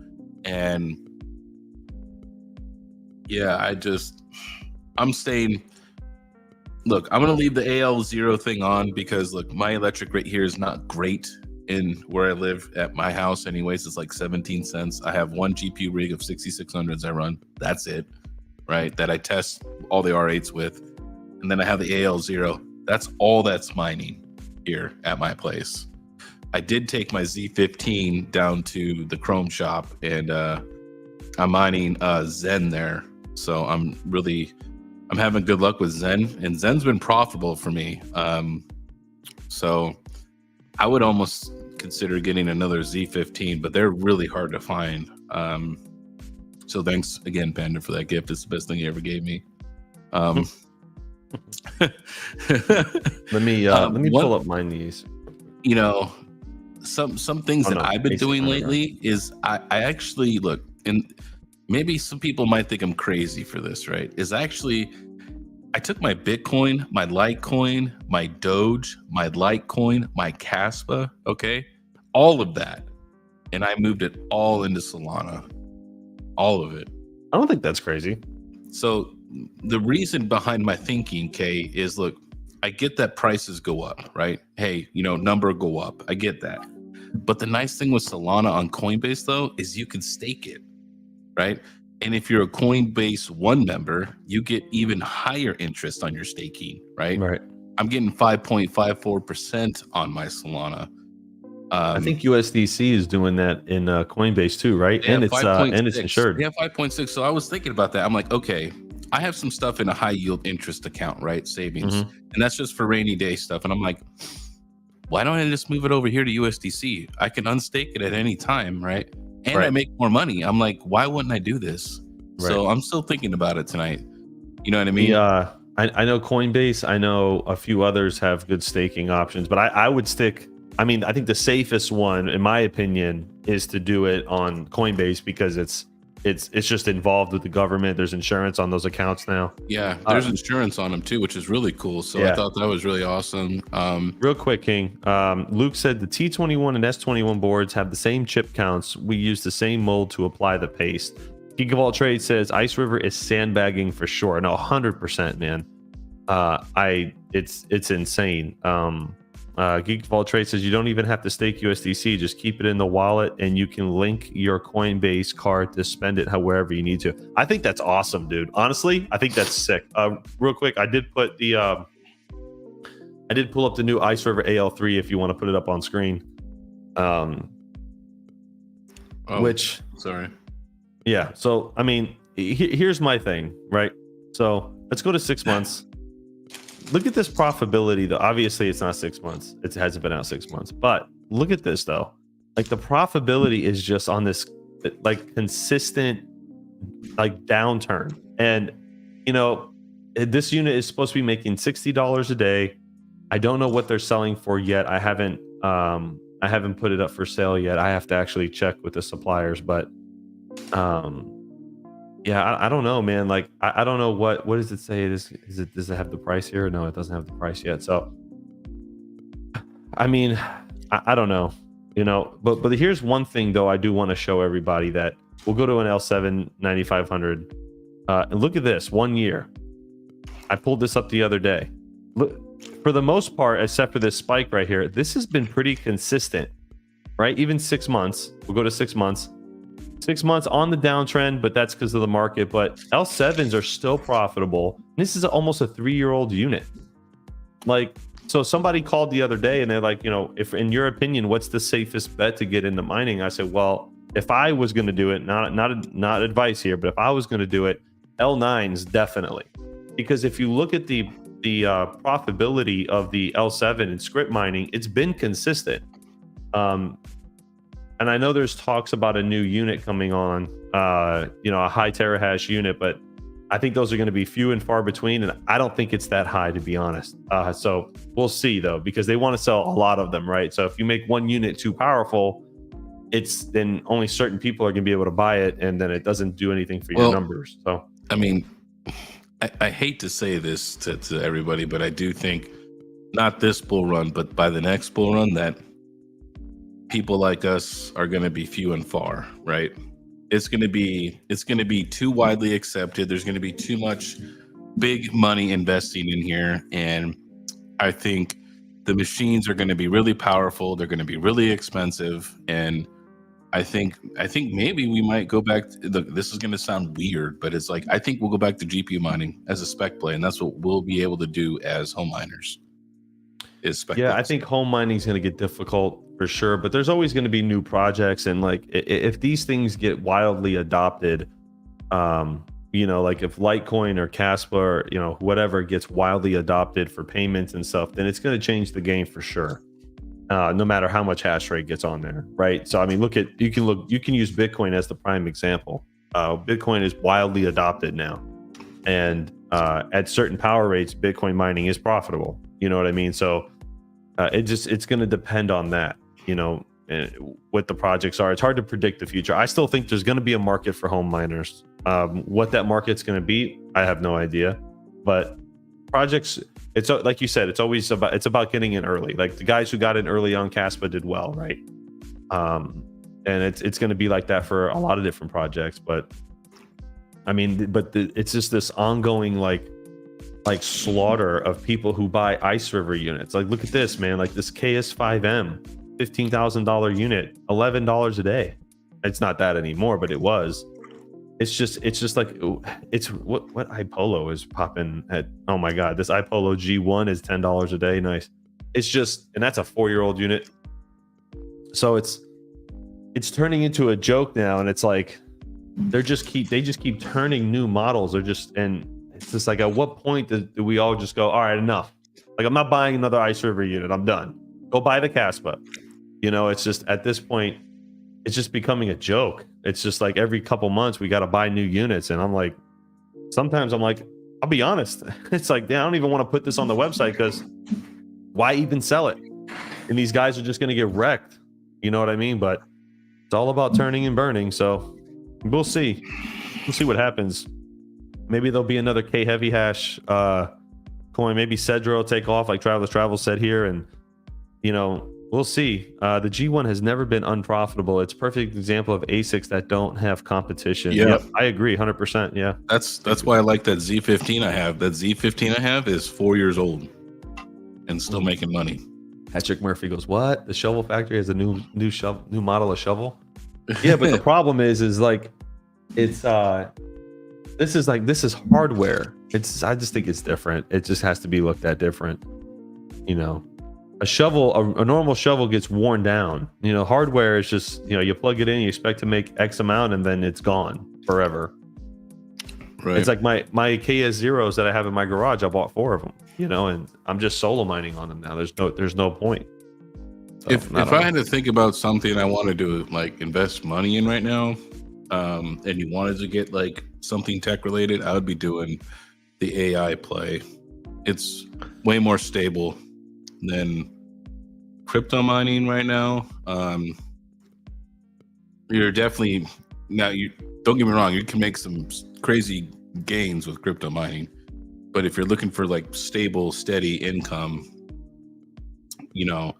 and yeah, I'm saying, look, I'm going to leave the AL0 thing on because, look, my electric rate here is not great in where I live at my house anyways. It's like 17 cents. I have one GPU rig of 6600s I run. That's it, right? That I test all the R8s with. And then I have the AL0. That's all that's mining here at my place. I did take my Z15 down to the Chrome shop, and I'm mining Zen there. So I'm having good luck with Zen, and Zen's been profitable for me. So I would almost consider getting another Z15, but they're really hard to find. So thanks again, Panda, for that gift. It's the best thing you ever gave me. Let me pull up my knees. Some things that I've been doing lately is I actually look, and maybe some people might think I'm crazy for this, right? I took my Bitcoin, my Litecoin, my Doge, my Litecoin, my Caspa, okay? All of that. And I moved it all into Solana. All of it. I don't think that's crazy. So the reason behind my thinking, Kay, is look, I get that prices go up, right? Hey, number go up. I get that. But the nice thing with Solana on Coinbase, though, is you can stake it, right? And if you're a Coinbase One member, you get even higher interest on your staking, right? Right. I'm getting 5.54% on my Solana. I think USDC is doing that in Coinbase too, right? And it's insured. Yeah, 5.6. So I was thinking about that. I'm like, okay, I have some stuff in a high yield interest account, right? Savings. Mm-hmm. And that's just for rainy day stuff. And I'm like, why don't I just move it over here to USDC? I can unstake it at any time, right? And I make more money. I'm like, why wouldn't I do this? Right. So I'm still thinking about it tonight. You know what I mean? Yeah, I know Coinbase. I know a few others have good staking options, but I would stick. I mean, I think the safest one, in my opinion, is to do it on Coinbase because it's just involved with the government. There's insurance on those accounts now. Yeah, there's insurance on them too, which is really cool. So yeah. I thought that was really awesome. Real quick, King. Luke said the T21 and S21 boards have the same chip counts. We use the same mold to apply the paste. Geek of All Trades says Ice River is sandbagging for sure. No, 100%, man. It's insane. Geek of All Trades says you don't even have to stake USDC. Just keep it in the wallet, and you can link your Coinbase card to spend it however you need to. I think that's awesome, dude. Honestly, I think that's sick. Real quick, I did put the I did pull up the new iServer AL3 if you want to put it up on screen. Which, sorry. Yeah. So, I mean, here's my thing, right? So let's go to 6 months. Look at this profitability, though. Obviously, it's not 6 months. It hasn't been out 6 months. But look at this, though. Like, the profitability is just on this, like, consistent, like, downturn. And, you know, this unit is supposed to be making $60 a day. I don't know what they're selling for yet. I haven't put it up for sale yet. I have to actually check with the suppliers, but yeah, I don't know, man. Like, I don't know what does it say? Does it have the price here? No, it doesn't have the price yet. So, I mean, I don't know, you know. But here's one thing though. I do want to show everybody that we'll go to an L7 9500 and look at this 1 year. I pulled this up the other day. Look, for the most part, except for this spike right here, this has been pretty consistent, right? Even 6 months. We'll go to 6 months. 6 months on the downtrend, but that's because of the market. But L7s are still profitable. This is almost a 3-year-old unit. Like, so somebody called the other day and they're like, you know, if in your opinion, what's the safest bet to get into mining? I said, well, if I was going to do it, not advice here, but if I was going to do it, L9s definitely. Because if you look at the profitability of the L7 in script mining, it's been consistent. And I know there's talks about a new unit coming on, you know, a high terahash unit, but I think those are going to be few and far between, and I don't think it's that high, to be honest. So we'll see, though, because they want to sell a lot of them, right? So if you make one unit too powerful, then only certain people are going to be able to buy it, and then it doesn't do anything for your numbers. So I mean, I hate to say this to everybody, but I do think not this bull run, but by the next bull run, that people like us are going to be few and far, right? It's going to be too widely accepted. There's going to be too much big money investing in here, and I think the machines are going to be really powerful. They're going to be really expensive, and I think maybe we might go back to, look, this is going to sound weird, but it's like, I think we'll go back to GPU mining as a spec play, and that's what we'll be able to do as home miners. Is spec plays. I think home mining is going to get difficult for sure, but there's always going to be new projects, and like if these things get wildly adopted, you know, like if Litecoin or Caspa or, you know, whatever gets wildly adopted for payments and stuff, then it's going to change the game for sure. No matter how much hash rate gets on there, right? So I mean, you can use Bitcoin as the prime example. Bitcoin is wildly adopted now, and at certain power rates, Bitcoin mining is profitable. You know what I mean? So it's going to depend on that, you know, what the projects are. It's hard to predict the future. I still think there's going to be a market for home miners. What that market's going to be, I have no idea. But projects, it's like you said, it's about getting in early. Like the guys who got in early on Caspa did well, right? And it's going to be like that for a lot of different projects. But I mean, it's just this ongoing like slaughter of people who buy iServer units. Like, look at this, man. Like this KS5M, $15,000 unit, $11 a day. It's not that anymore, but it was. It's just like, it's what iPolo is popping at. Oh my God, this iPolo G1 is $10 a day. Nice. It's just, and that's a 4-year-old unit. So it's turning into a joke now, and it's like they just keep turning new models. And it's just like, at what point do we all just go, all right, enough? Like, I'm not buying another iServer unit. I'm done. Go buy the Caspa. You know, it's just at this point, it's just becoming a joke. It's just like every couple months we got to buy new units, and I'm like, sometimes I'm like, I'll be honest, it's like, I don't even want to put this on the website because why even sell it? And these guys are just going to get wrecked. You know what I mean? But it's all about turning and burning. So we'll see. We'll see what happens. Maybe there'll be another K heavy hash coin. Maybe Cedro will take off like Travelers Travel said here, and you know, we'll see. The G1 has never been unprofitable. It's a perfect example of ASICs that don't have competition. Yeah. Yep, I agree 100%. Yeah. That's why I like that Z15 I have. That Z15 I have is 4 years old and still making money. Patrick Murphy goes, what? The Shovel Factory has a new model of shovel? Yeah, but the problem is like, it's this is hardware. I just think it's different. It just has to be looked at different. you know, a shovel, a normal shovel gets worn down. You know, hardware is just, you know, you plug it in, you expect to make X amount, and then it's gone forever. Right. It's like my KS Zeros that I have in my garage. I bought 4 of them, you know, and I'm just solo mining on them now. There's no point. So, if I had to think about something I wanted to like invest money in right now, and you wanted to get like something tech related, I would be doing the AI play. It's way more stable than crypto mining right now. You're definitely now. You don't get me wrong. You can make some crazy gains with crypto mining, but if you're looking for like stable, steady income, you know,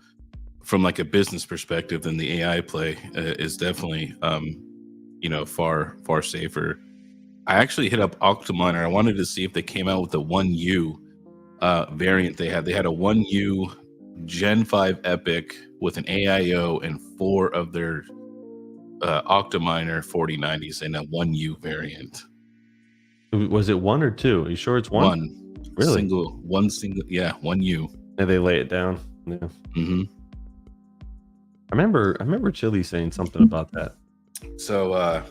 from like a business perspective, then the AI play is definitely, you know, far safer. I actually hit up Octominer. I wanted to see if they came out with the 1U variant they had. They had a 1U Gen 5 Epic with an AIO and 4 of their Octominer 4090s in a 1U variant. Was it 1 or 2? Are you sure it's 1? One. Really? One single, yeah, 1U. And they lay it down. Yeah. Mm-hmm. I remember Chili saying something about that. So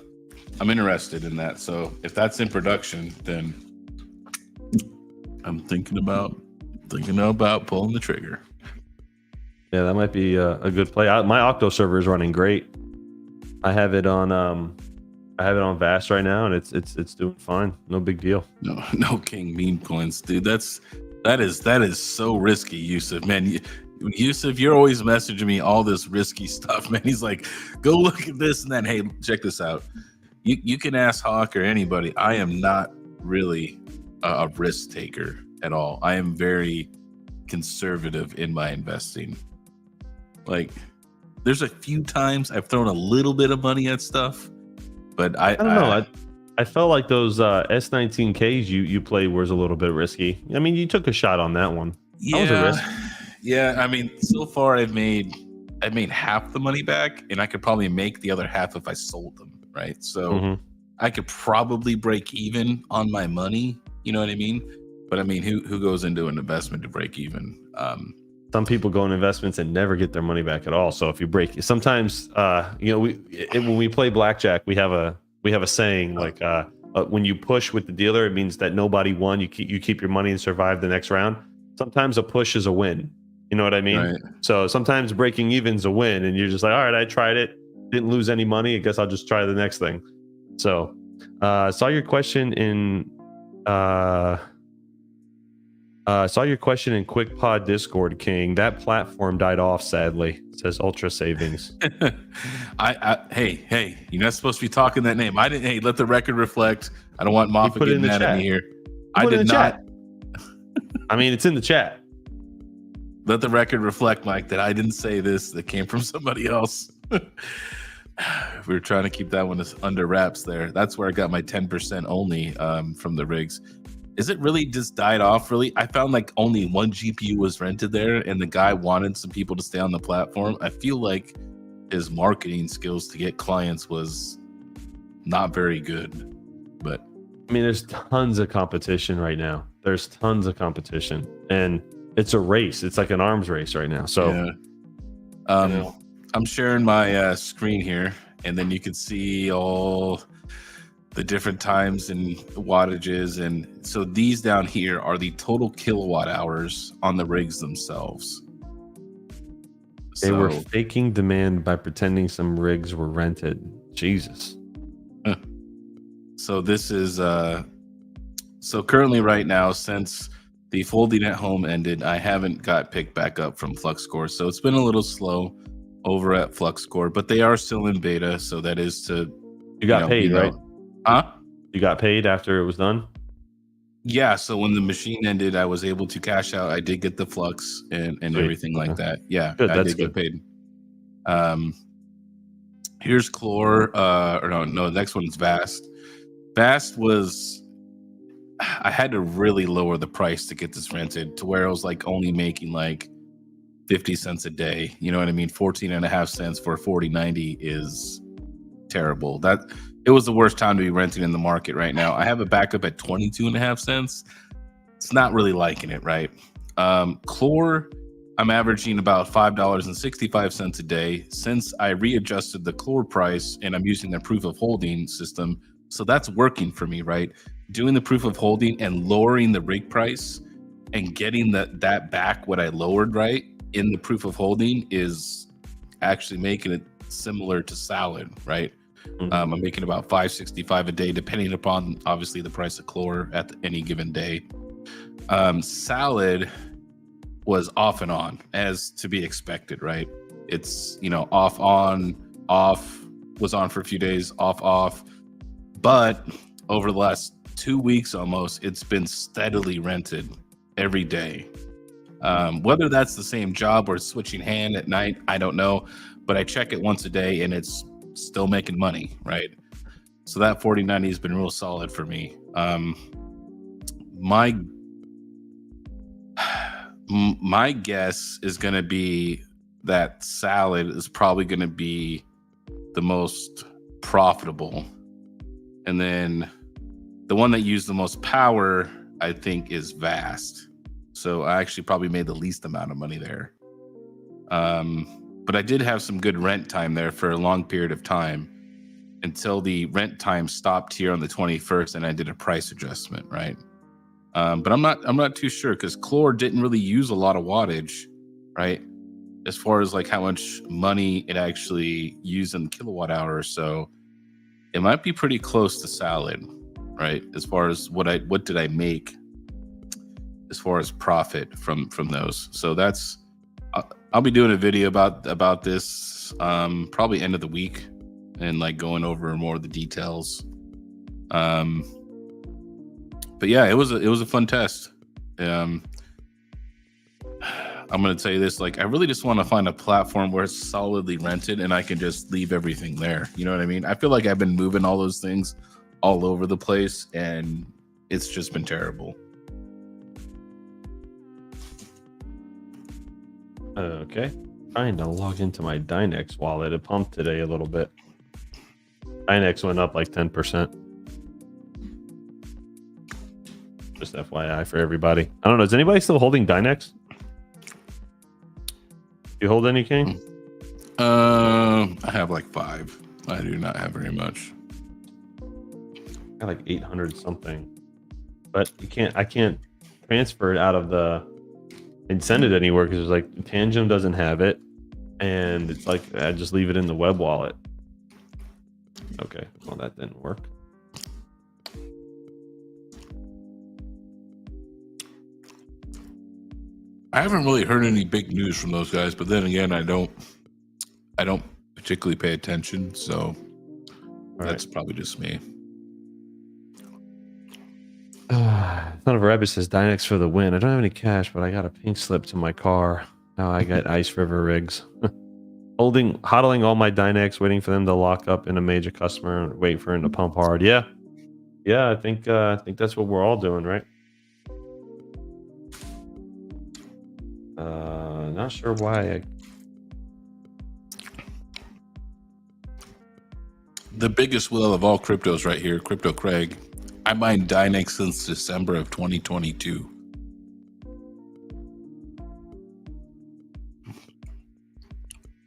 I'm interested in that. So if that's in production, then I'm thinking about pulling the trigger. Yeah, that might be a good play. My Octo server is running great. I have it on Vast right now, and it's doing fine. No big deal. No KiiNG meme coins, dude. That is so risky, Yusuf. Man, Yusuf, you're always messaging me all this risky stuff, man. He's like, go look at this and then, hey, check this out. You can ask Hawk or anybody. I am not really a risk taker at all. I am very conservative in my investing. Like, there's a few times I've thrown a little bit of money at stuff, but I don't know. I felt like those S19Ks you played was a little bit risky. I mean, you took a shot on that one. Yeah, that was a risk. Yeah. I mean, so far I've made half the money back, and I could probably make the other half if I sold them. Right, so I could probably break even on my money. You know what I mean? But I mean, who goes into an investment to break even? Some people go in investments and never get their money back at all. So if you break, sometimes you know, when we play blackjack, we have a saying like when you push with the dealer, it means that nobody won. You keep your money and survive the next round. Sometimes a push is a win. You know what I mean? Right. So sometimes breaking even's a win, and you're just like, all right, I tried it, didn't lose any money. I guess I'll just try the next thing. So saw your question in Quick Pod Discord, KiiNG. That platform died off, sadly. It says Ultra Savings. Hey, you're not supposed to be talking that name. I didn't. Hey, let the record reflect. I don't want Moffat getting mad at me here. I did not. I mean, it's in the chat. Let the record reflect, Mike, that I didn't say this. That came from somebody else. We were trying to keep that one under wraps there. That's where I got my 10% only from the rigs. Is it really just died off? Really? I found like only one GPU was rented there, and the guy wanted some people to stay on the platform. I feel like his marketing skills to get clients was not very good. But I mean, there's tons of competition right now. There's tons of competition, and it's a race. It's like an arms race right now. So, yeah. I'm sharing my screen here, and then you can see all the different times and wattages. And so these down here are the total kilowatt hours on the rigs themselves. They were faking demand by pretending some rigs were rented. Jesus. So this is so currently right now, since the folding at home ended, I haven't got picked back up from FluxCore. So it's been a little slow over at FluxCore, but they are still in beta. So that is to you got paid, right? Huh? You got paid after it was done? Yeah. So when the machine ended, I was able to cash out. I did get the flux and everything like that. Yeah, good. I did get paid. Here's Chlor. Or no, the next one's Vast. Vast was, I had to really lower the price to get this rented to where I was like only making like 50 cents a day. You know what I mean? 14.5 cents for a 4090 is terrible. That it was the worst time to be renting in the market right now. I have a backup at 22.5 cents. It's not really liking it, right? Chlor I'm averaging about $5.65 a day since I readjusted the core price, and I'm using the proof of holding system. So that's working for me, right? Doing the proof of holding and lowering the rig price and getting that back, what I lowered, right, in the proof of holding, is actually making it similar to Salad, right? I'm making about $5.65 a day, depending upon obviously the price of chlor at any given day. Salad was off and on, as to be expected, right? It's, off, on, off, was on for a few days, off. But over the last 2 weeks almost, it's been steadily rented every day. Whether that's the same job or switching hand at night, I don't know. But I check it once a day and it's still making money, right? So that 4090 has been real solid for me. My guess is going to be that Salad is probably going to be the most profitable. And then the one that used the most power, I think, is Vast. So I actually probably made the least amount of money there. But I did have some good rent time there for a long period of time until the rent time stopped here on the 21st and I did a price adjustment, right? But I'm not too sure because chlor didn't really use a lot of wattage, right? As far as like how much money it actually used in the kilowatt hour or so, it might be pretty close to Salad, right? As far as what did I make as far as profit from those. So that's, I'll be doing a video about this probably end of the week and like going over more of the details. But yeah, it was a fun test. I'm gonna tell you this, like I really just want to find a platform where it's solidly rented and I can just leave everything there. You know what I mean? I feel like I've been moving all those things all over the place and it's just been terrible. Okay. Trying to log into my Dynex wallet. It pumped today a little bit. Dynex went up like 10%. Just FYI for everybody. I don't know. Is anybody still holding Dynex? You hold any, KiiNG? I have like 5. I do not have very much. I got like 800 something, but I can't transfer it out of the and send it anywhere because it's like Tangem doesn't have it, and it's like I just leave it in the web wallet. Okay, well that didn't work. I haven't really heard any big news from those guys, but then again, I don't particularly pay attention, so that's probably just me. Son of a Rabbit says Dynex for the win. I don't have any cash, but I got a pink slip to my car. Now I got Ice River rigs. Hodling all my Dynex, waiting for them to lock up in a major customer and wait for him to pump hard. Yeah, I think that's what we're all doing, right? Not sure why. The biggest whale of all cryptos right here, Crypto Craig. I mined Dynex since December of 2022.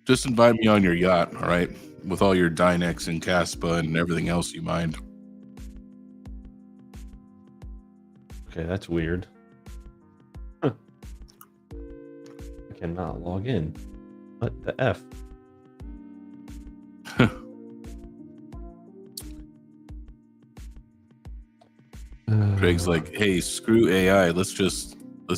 Just invite me on your yacht, all right? With all your Dynex and Caspa and everything else you mined. Okay, that's weird. Huh. I cannot log in. What the F? Craig's like, hey, screw AI. Let's just ape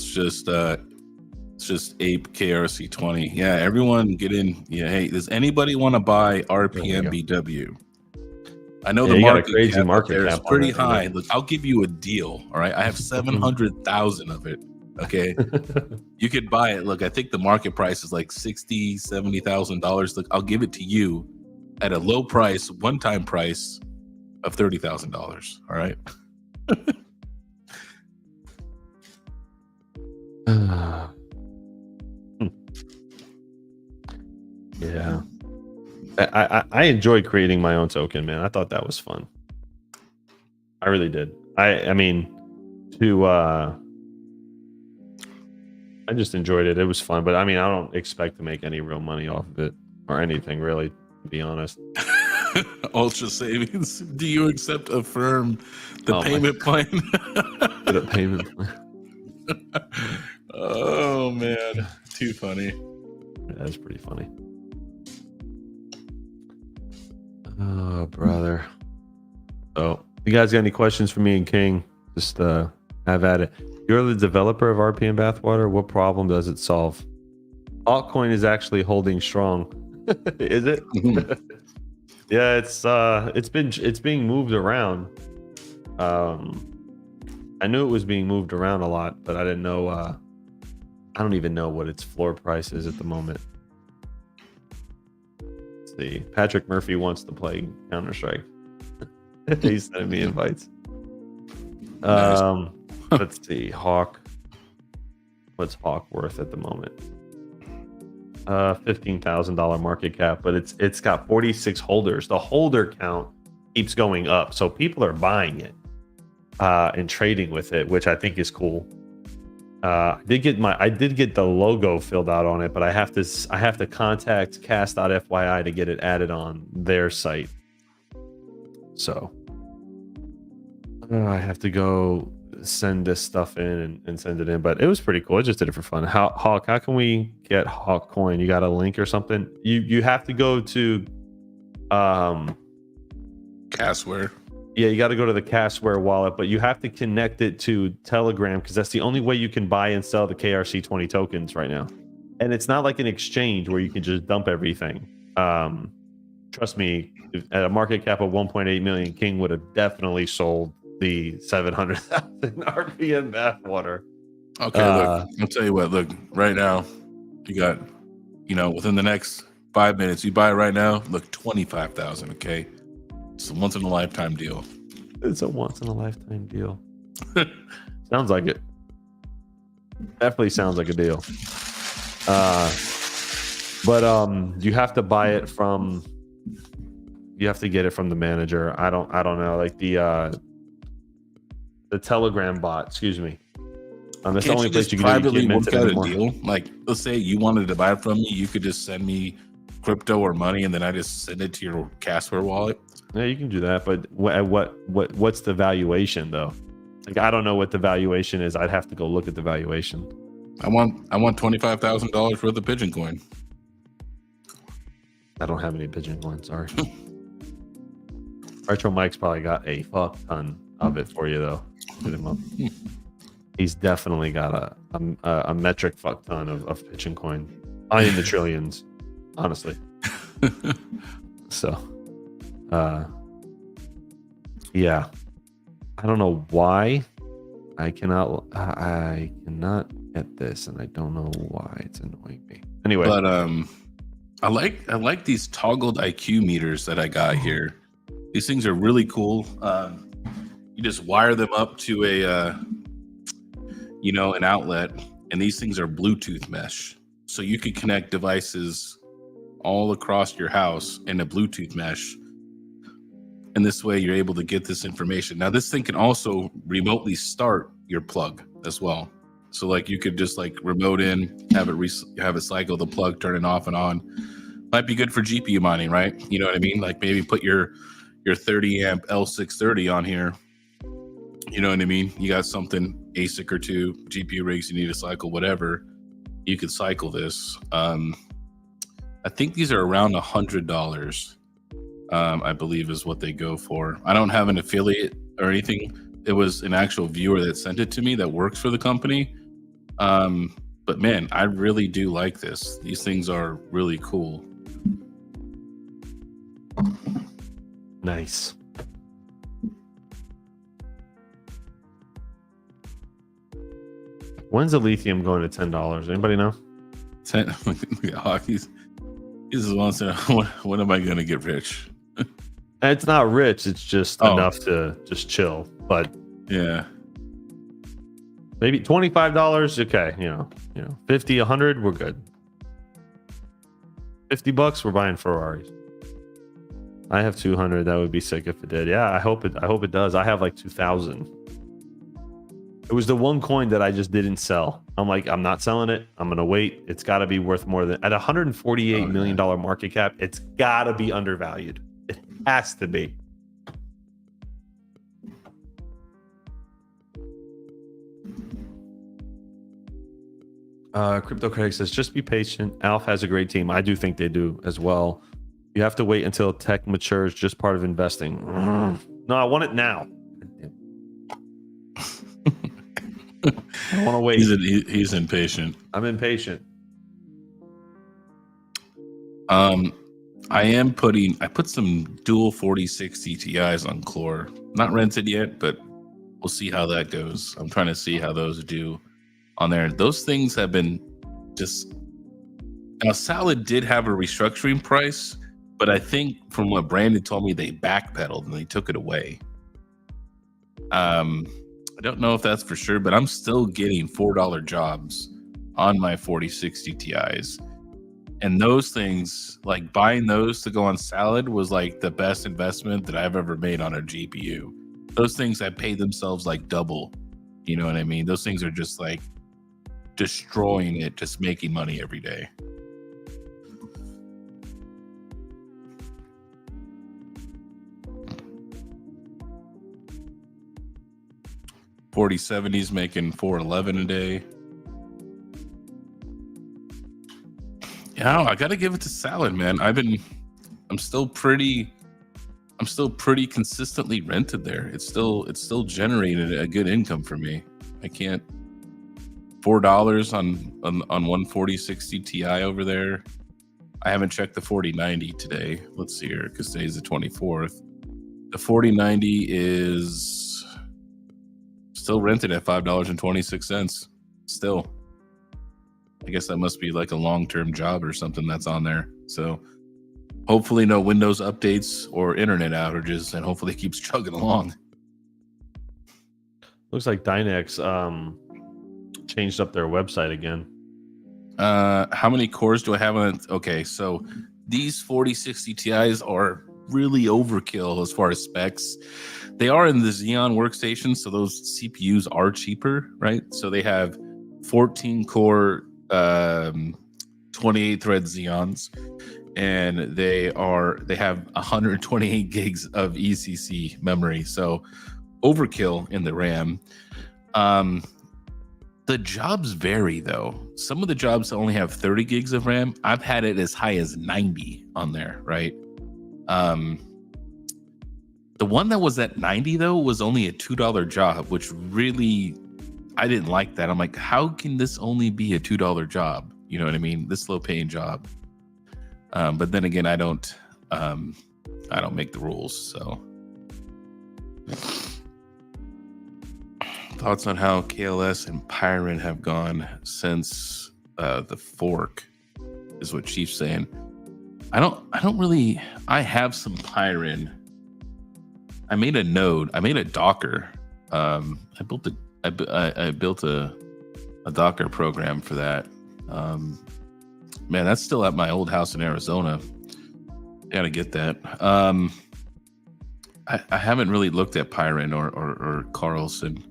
KRC20. Yeah, everyone get in. Yeah, hey, does anybody want to buy RPMBW? I know the market cap there is pretty high. Look, I'll give you a deal. All right, I have 700,000 of it. Okay, you could buy it. Look, I think the market price is like $60,000-$70,000. Look, I'll give it to you at a low price, one-time price of $30,000. All right. Yeah, I enjoy creating my own token, man. I thought that was fun. I really did. I mean, to I just enjoyed it. It was fun, but I mean, I don't expect to make any real money off of it or anything really, to be honest. Ultra savings. Do you accept Affirm, the Oh my payment plan? The payment plan. Oh man, too funny. That's pretty funny. Oh, brother. So, you guys got any questions for me and King? Just have at it. You're the developer of RPM Bathwater. What problem does it solve? Altcoin is actually holding strong. Is it? Yeah, it's being moved around. I knew it was being moved around a lot, but I didn't know. I don't even know what its floor price is at the moment. Let's see. Patrick Murphy wants to play Counter-Strike. He's sending me invites. Nice. Let's see. Hawk. What's Hawk worth at the moment? $15,000 market cap, but it's got 46 holders. The holder count keeps going up, so people are buying it and trading with it, which I think is cool. I did get the logo filled out on it, but I have to contact cast.fyi to get it added on their site. So I have to go send this stuff in and send it in, but it was pretty cool. I just did it for fun. Hawk, how can we get Hawk coin? You got a link or something? You have to go to Castware. Yeah, you got to go to the Castware wallet, but you have to connect it to Telegram because that's the only way you can buy and sell the KRC20 tokens right now. And it's not like an exchange where you can just dump everything. Trust me, at a market cap of 1.8 million, King would have definitely sold the 700,000 RPM bathwater. Okay, look, I'll tell you what. Look, right now, you got, within the next 5 minutes, you buy it right now. Look, 25,000. Okay, it's a once in a lifetime deal. It's a once in a lifetime deal. Sounds like it. Definitely sounds like a deal. But you have to buy it from. You have to get it from the manager. I don't know, like the Telegram bot. Excuse me. That's the only place you can privately work out a deal. Like, let's say you wanted to buy it from me, you could just send me crypto or money, and then I just send it to your Castware wallet. Yeah, you can do that, but what's the valuation though? Like, I don't know what the valuation is. I'd have to go look at the valuation. I want $25,000 worth of pigeon coin. I don't have any pigeon coin. Sorry. Retro Mike's probably got a fuck ton of it for you though. Hit him up. He's definitely got a metric fuck ton of pigeon coin. I in the trillions, honestly. So, yeah, I don't know why I cannot get this, and I don't know why it's annoying me. Anyway, but I like these toggled IQ meters that I got here. These things are really cool. You just wire them up to an outlet, and these things are Bluetooth mesh, so you could connect devices all across your house in a Bluetooth mesh, and this way you're able to get this information. Now this thing can also remotely start your plug as well, so like you could just like remote in, have it cycle the plug, turn it off and on. Might be good for GPU mining, right? You know what I mean? Like maybe put your 30 amp L630 on here. You know what I mean? You got something, ASIC or two, GPU rigs you need to cycle, whatever. You could cycle this. I think these are around $100. I believe is what they go for. I don't have an affiliate or anything. It was an actual viewer that sent it to me that works for the company. But man, I really do like this. These things are really cool. nice. When's the lithium going to $10? Anybody know? 10. He's once in when am I going to get rich? It's not rich. It's just enough to just chill. But yeah, maybe $25. Okay, 50, 100. We're good. $50. We're buying Ferraris. I have 200. That would be sick if it did. Yeah, I hope it does. I have like 2,000. It was the one coin that I just didn't sell. I'm like, I'm not selling it. I'm gonna wait. It's got to be worth more than at $148 million market cap. It's got to be undervalued. It has to be. Crypto Craig says, just be patient. Alf has a great team. I do think they do as well. You have to wait until tech matures, just part of investing. No, I want it now. I want to wait. He's impatient. I'm impatient. I put some dual 4060 Ti's on Clore. Not rented yet, but we'll see how that goes. I'm trying to see how those do on there. Those things have been just... Now, Salad did have a restructuring price, but I think from what Brandon told me, they backpedaled and they took it away. I don't know if that's for sure, but I'm still getting $4 jobs on my 4060 Ti's. And those things, like buying those to go on Salad, was like the best investment that I've ever made on a GPU. Those things that pay themselves like double. You know what I mean? Those things are just like destroying it, just making money every day. $4070's making $411 a day. Yeah, I gotta give it to Salad, man. I'm still pretty consistently rented there. It's still generated a good income for me. I can't... $4 on 14060 Ti over there. I haven't checked the 4090 today. Let's see here, because today's the 24th. The 4090 is still rented at $5.26. Still. I guess that must be like a long-term job or something that's on there. So hopefully no Windows updates or internet outages, and hopefully it keeps chugging along. Looks like Dynex changed up their website again. How many cores do I have on it? Okay, so these 4060 Ti's are really overkill as far as specs. They are in the Xeon workstation, so those CPUs are cheaper, right? So they have 14 core 28 thread Xeons, and they have 128 gigs of ECC memory. So overkill in the RAM. The jobs vary though. Some of the jobs only have 30 gigs of RAM. I've had it as high as 90 on there, right? The one that was at 90 though was only a $2 job, which really, I didn't like that. I'm like, how can this only be a $2 job? You know what I mean? This low paying job. But then again, I don't make the rules. So thoughts on how KLS and Pyron have gone since the fork is what Chief's saying. I have some Pyron. I made a node. I made a Docker. I built a Docker program for that. Man, that's still at my old house in Arizona. Gotta get that. I haven't really looked at Pyron or Carlson.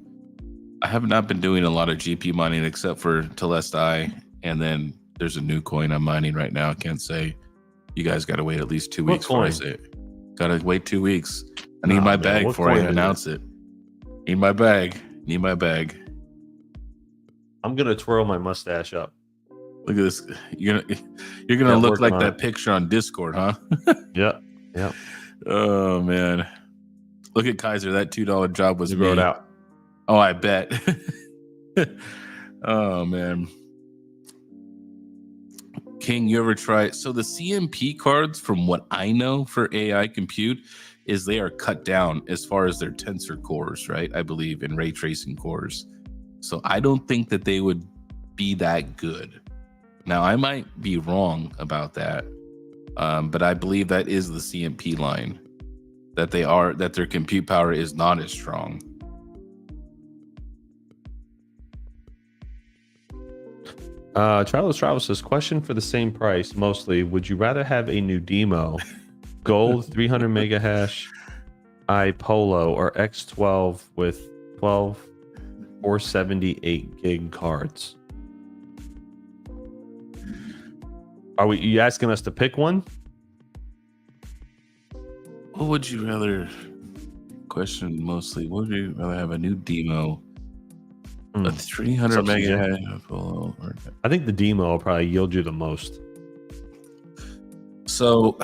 I have not been doing a lot of GP mining except for Telestai, and then there's a new coin I'm mining right now. I can't say. You guys got to wait at least 2 weeks before I say it. Got to wait 2 weeks. I need my bag before I announce it. Need my bag. I'm gonna twirl my mustache up. Look at this. You're gonna look like that picture on Discord, huh? Yeah. Oh man, look at Kaiser. That $2 job was wrote out. Oh, I bet. Oh man, KiiNG, you ever try? So the CMP cards, from what I know for AI compute, is they are cut down as far as their tensor cores, right? I believe in ray tracing cores. So I don't think that they would be that good. Now I might be wrong about that, but I believe that is the CMP line, that their compute power is not as strong. Travis says, question for the same price mostly, would you rather have a new demo gold 300 mega hash iPolo or X12 with 12 478 gig cards. Are you asking us to pick one? What would you rather? Question mostly. Would you rather have a new demo, a 300 megahertz, or I think the demo will probably yield you the most. So,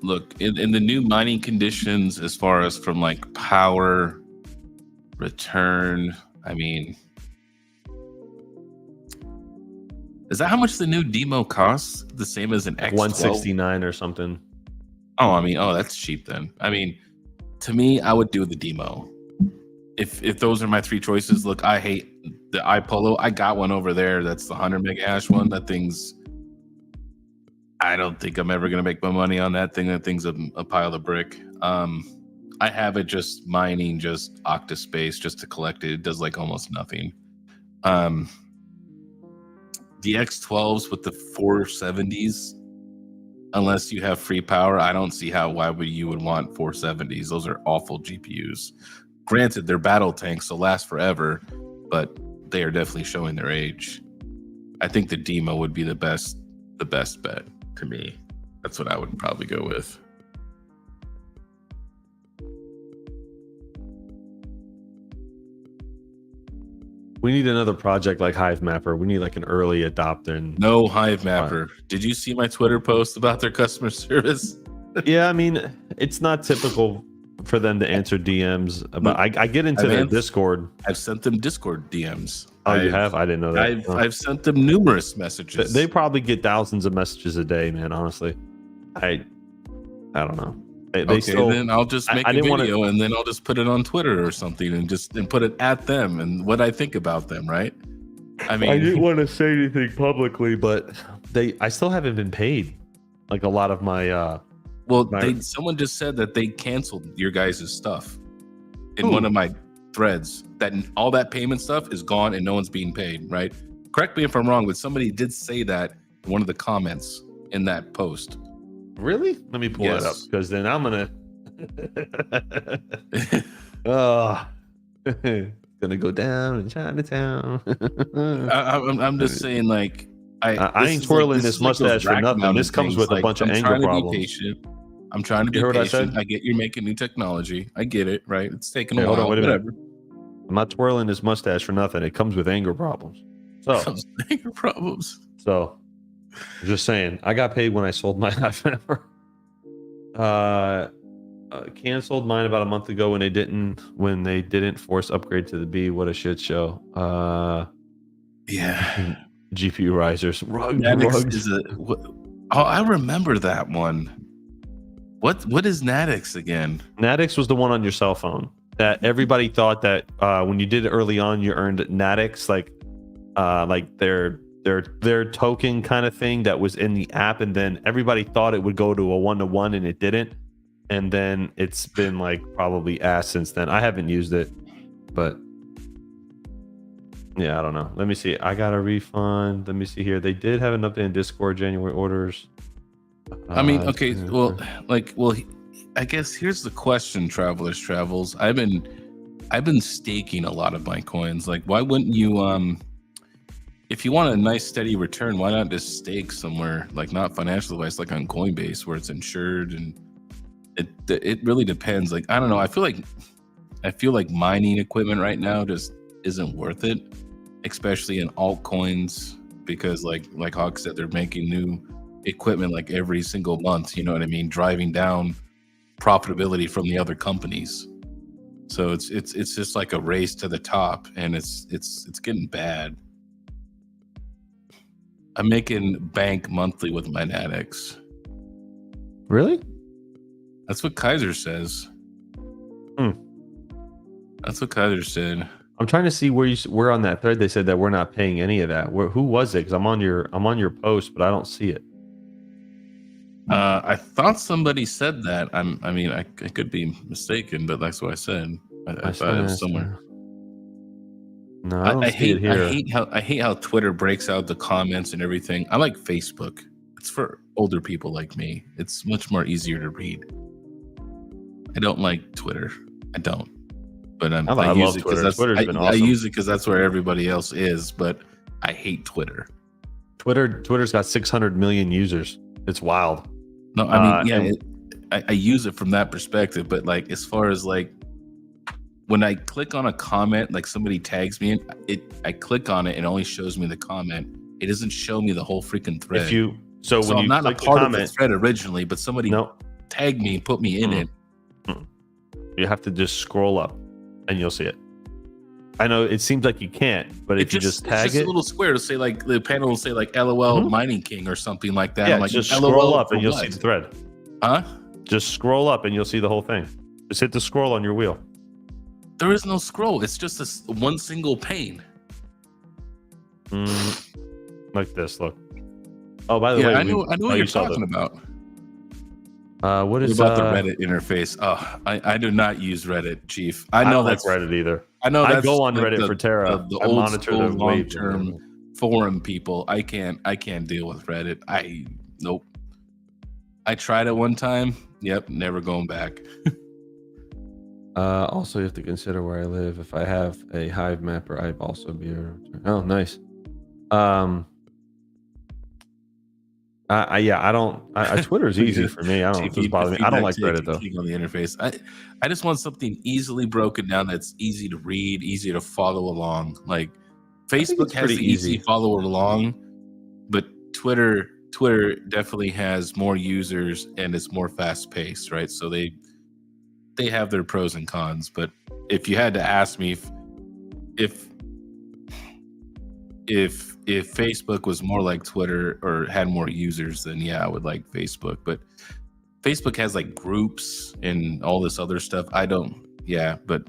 look, in the new mining conditions, as far as from like power, return, I mean, is that how much the new demo costs? The same as an X12? 169 or something. Oh, I mean, that's cheap then. I mean, to me, I would do the demo. If those are my three choices, look, I hate the iPolo. I got one over there. That's the 100 mega hash one. That thing's, I don't think I'm ever gonna make my money on that thing. That thing's a pile of brick. I have it just mining just octaspace just to collect it. It does like almost nothing. The X12s with the 470s, unless you have free power, I don't see why you would want 470s. Those are awful GPUs. Granted, they're battle tanks, so last forever, but they are definitely showing their age. I think the demo would be the best bet to me. That's what I would probably go with. We need another project like Hive Mapper. We need like an early adopter. And no Hive Mapper. Did you see my Twitter post about their customer service? Yeah, I mean, it's not typical for them to answer DMs. But I get into their Discord. I've sent them Discord DMs. Oh, you have? I didn't know that. I've sent them numerous messages. They probably get thousands of messages a day, man. Honestly, I don't know. They still, then I'll just make a video and then I'll just put it on Twitter or something and put it at them and what I think about them, right? I mean, I didn't want to say anything publicly, but I still haven't been paid. Like a lot of my someone just said that they canceled your guys' stuff in one of my threads. That all that payment stuff is gone and no one's being paid, right? Correct me if I'm wrong, but somebody did say that in one of the comments in that post. Really? Let me pull that up because then I'm gonna gonna go down in Chinatown. I'm just saying, like, I ain't twirling this mustache for nothing. This comes with a bunch of anger problems. I'm trying to be patient. I get you're making new technology. I get it, right? It's taking a while. Hold on, whatever. I'm not twirling this mustache for nothing. It comes with anger problems. So anger problems. So just saying, I got paid when I sold my Hive Mapper. Canceled mine about a month ago when they didn't force upgrade to the B. What a shit show. Yeah. GPU risers. I remember that one. What is Natix again? Natix was the one on your cell phone that everybody thought that when you did it early on, you earned Natix, like their token kind of thing that was in the app, and then everybody thought it would go to a 1-to-1 and it didn't, and then it's been like probably ass since then. I haven't used it, but yeah, I don't know. Let me see. I got a refund. Let me see here. They did have an update in Discord, January orders. I mean, okay, I guess here's the question, Travelers Travels. I've been staking a lot of my coins. Like, why wouldn't you if you want a nice steady return, why not just stake somewhere, like not financial advice, like on Coinbase where it's insured? And it really depends. Like, I don't know. I feel like mining equipment right now just isn't worth it, especially in altcoins, because like Hawk said, they're making new equipment like every single month. You know what I mean? Driving down profitability from the other companies. So it's just like a race to the top, and it's getting bad. I'm making bank monthly with my Natix. Really? That's what Kaiser says. That's what Kaiser said. I'm trying to see where on that thread they said that we're not paying any of that. Who was it? Because I'm on your post, but I don't see it. I thought somebody said that. I could be mistaken, but that's what I said. I thought it was somewhere. No, I don't see it here. I hate how Twitter breaks out the comments and everything. I like Facebook. It's for older people like me. It's much more easier to read. I don't like Twitter. I don't. but I I use love it Twitter. because Twitter's been I awesome. use it because that's where everybody else is. But I hate Twitter. Twitter's got 600 million users. It's wild. No, I mean, and I use it from that perspective. But like, as far as like, when I click on a comment, like somebody tags me in, I click on it and it only shows me the comment. It doesn't show me the whole freaking thread. So when I'm you not a click part the of the comment, thread originally, but somebody tagged me and put me in it. You have to just scroll up and you'll see it. I know it seems like you can't, but if you just tag it's just a little square to say, like, the panel will say like LOL Mining King or something like that. Yeah, I'm like, just LOL scroll up and you'll what? see the thread. Huh? Just scroll up and you'll see the whole thing. Just hit the scroll on your wheel. There is no scroll. It's just one single pane. Like this. Look. Oh, by the way, I know what you're talking about. What is about the Reddit interface? Oh, I do not use Reddit, Chief. I know that's like Reddit either. I know I go on Reddit for Terra. The I old monitor school the long-term forum people. I can't deal with Reddit. Nope. I tried it one time. Yep, never going back. Also, you have to consider where I live. If I have a Hive mapper, I'd also be able to. Oh, nice. I don't. Twitter's easy for me. I don't know if it's bothering me. I don't like Reddit though. On the interface, I just want something easily broken down that's easy to read, easy to follow along. Like Facebook has the easy follow along, but Twitter definitely has more users and it's more fast paced, right? So they have their pros and cons. But if you had to ask me if Facebook was more like Twitter or had more users, then yeah, I would like Facebook. But Facebook has like groups and all this other stuff. I don't. Yeah, but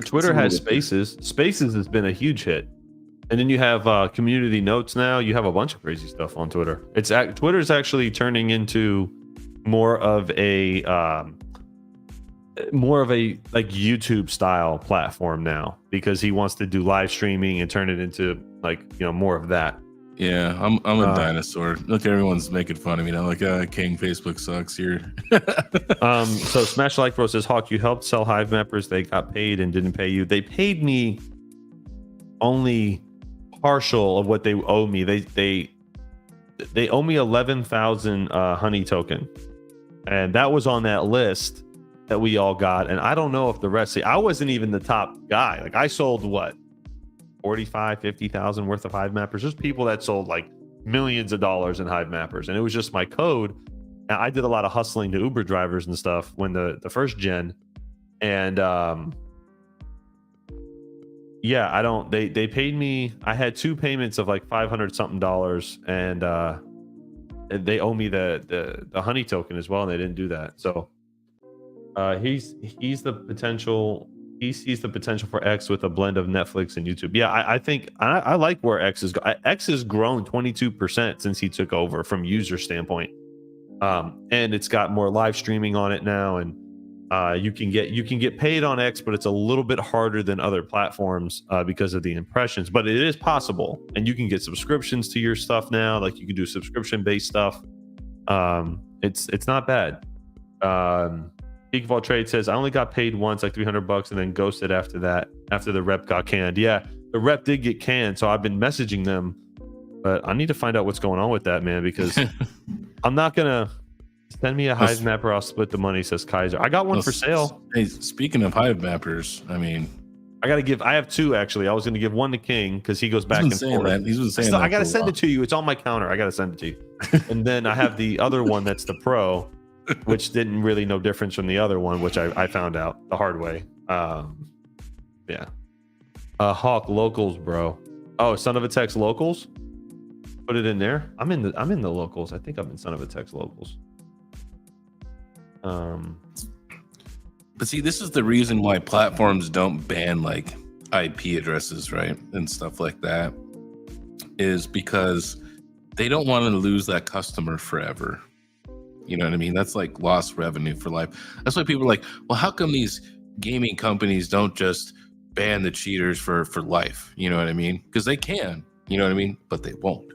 Twitter has Spaces. Spaces has been a huge hit, and then you have community notes now. You have a bunch of crazy stuff on Twitter. Twitter's actually turning into more of a like YouTube style platform now, because he wants to do live streaming and turn it into like, you know, more of that. Yeah, I'm a dinosaur. Look, everyone's making fun of me now. Like, King, Facebook sucks here. So Smash Like Bro says, Hawk, you helped sell Hive mappers. They got paid and didn't pay you. They paid me only partial of what they owe me. They owe me 11,000 honey token, and that was on that list that we all got. And I don't know if the rest, I wasn't even the top guy. Like, I sold what, 45, 50,000 worth of Hive mappers. There's people that sold like millions of dollars in Hive mappers, and it was just my code. And I did a lot of hustling to Uber drivers and stuff when the first gen. And yeah, they paid me. I had 2 payments of like 500 something dollars, and they owe me the honey token as well, and they didn't do that. So he sees the potential for X with a blend of Netflix and YouTube. Yeah, I think I like where X is going. X has grown 22% since he took over from user standpoint, and it's got more live streaming on it now, and you can get paid on X, but it's a little bit harder than other platforms because of the impressions. But it is possible, and you can get subscriptions to your stuff now. Like, you can do subscription based stuff. It's not bad. Peak of All Trade says, I only got paid once, like $300, and then ghosted after that, after the rep got canned. Yeah, the rep did get canned, so I've been messaging them, but I need to find out what's going on with that, man, because I'm not gonna send me a Hive mapper. I'll split the money, says Kaiser. I got one for sale. Hey, speaking of Hive mappers, I mean, I have 2 actually. I was gonna give one to King because he goes back and forth. He's been saying that. I gotta send it to you. It's on my counter. I gotta send it to you. And then I have the other one that's the Pro, which didn't really know difference from the other one, which I found out the hard way. Yeah. Hawk locals, bro. Oh, Son of a Text locals. Put it in there. I'm in the locals. I think I'm in Son of a Text locals. But see, this is the reason why platforms don't ban like IP addresses, right, and stuff like that, is because they don't want to lose that customer forever. You know what I mean? That's like lost revenue for life. That's why people are like, well, how come these gaming companies don't just ban the cheaters for life? You know what I mean? Because they can, you know what I mean? But they won't,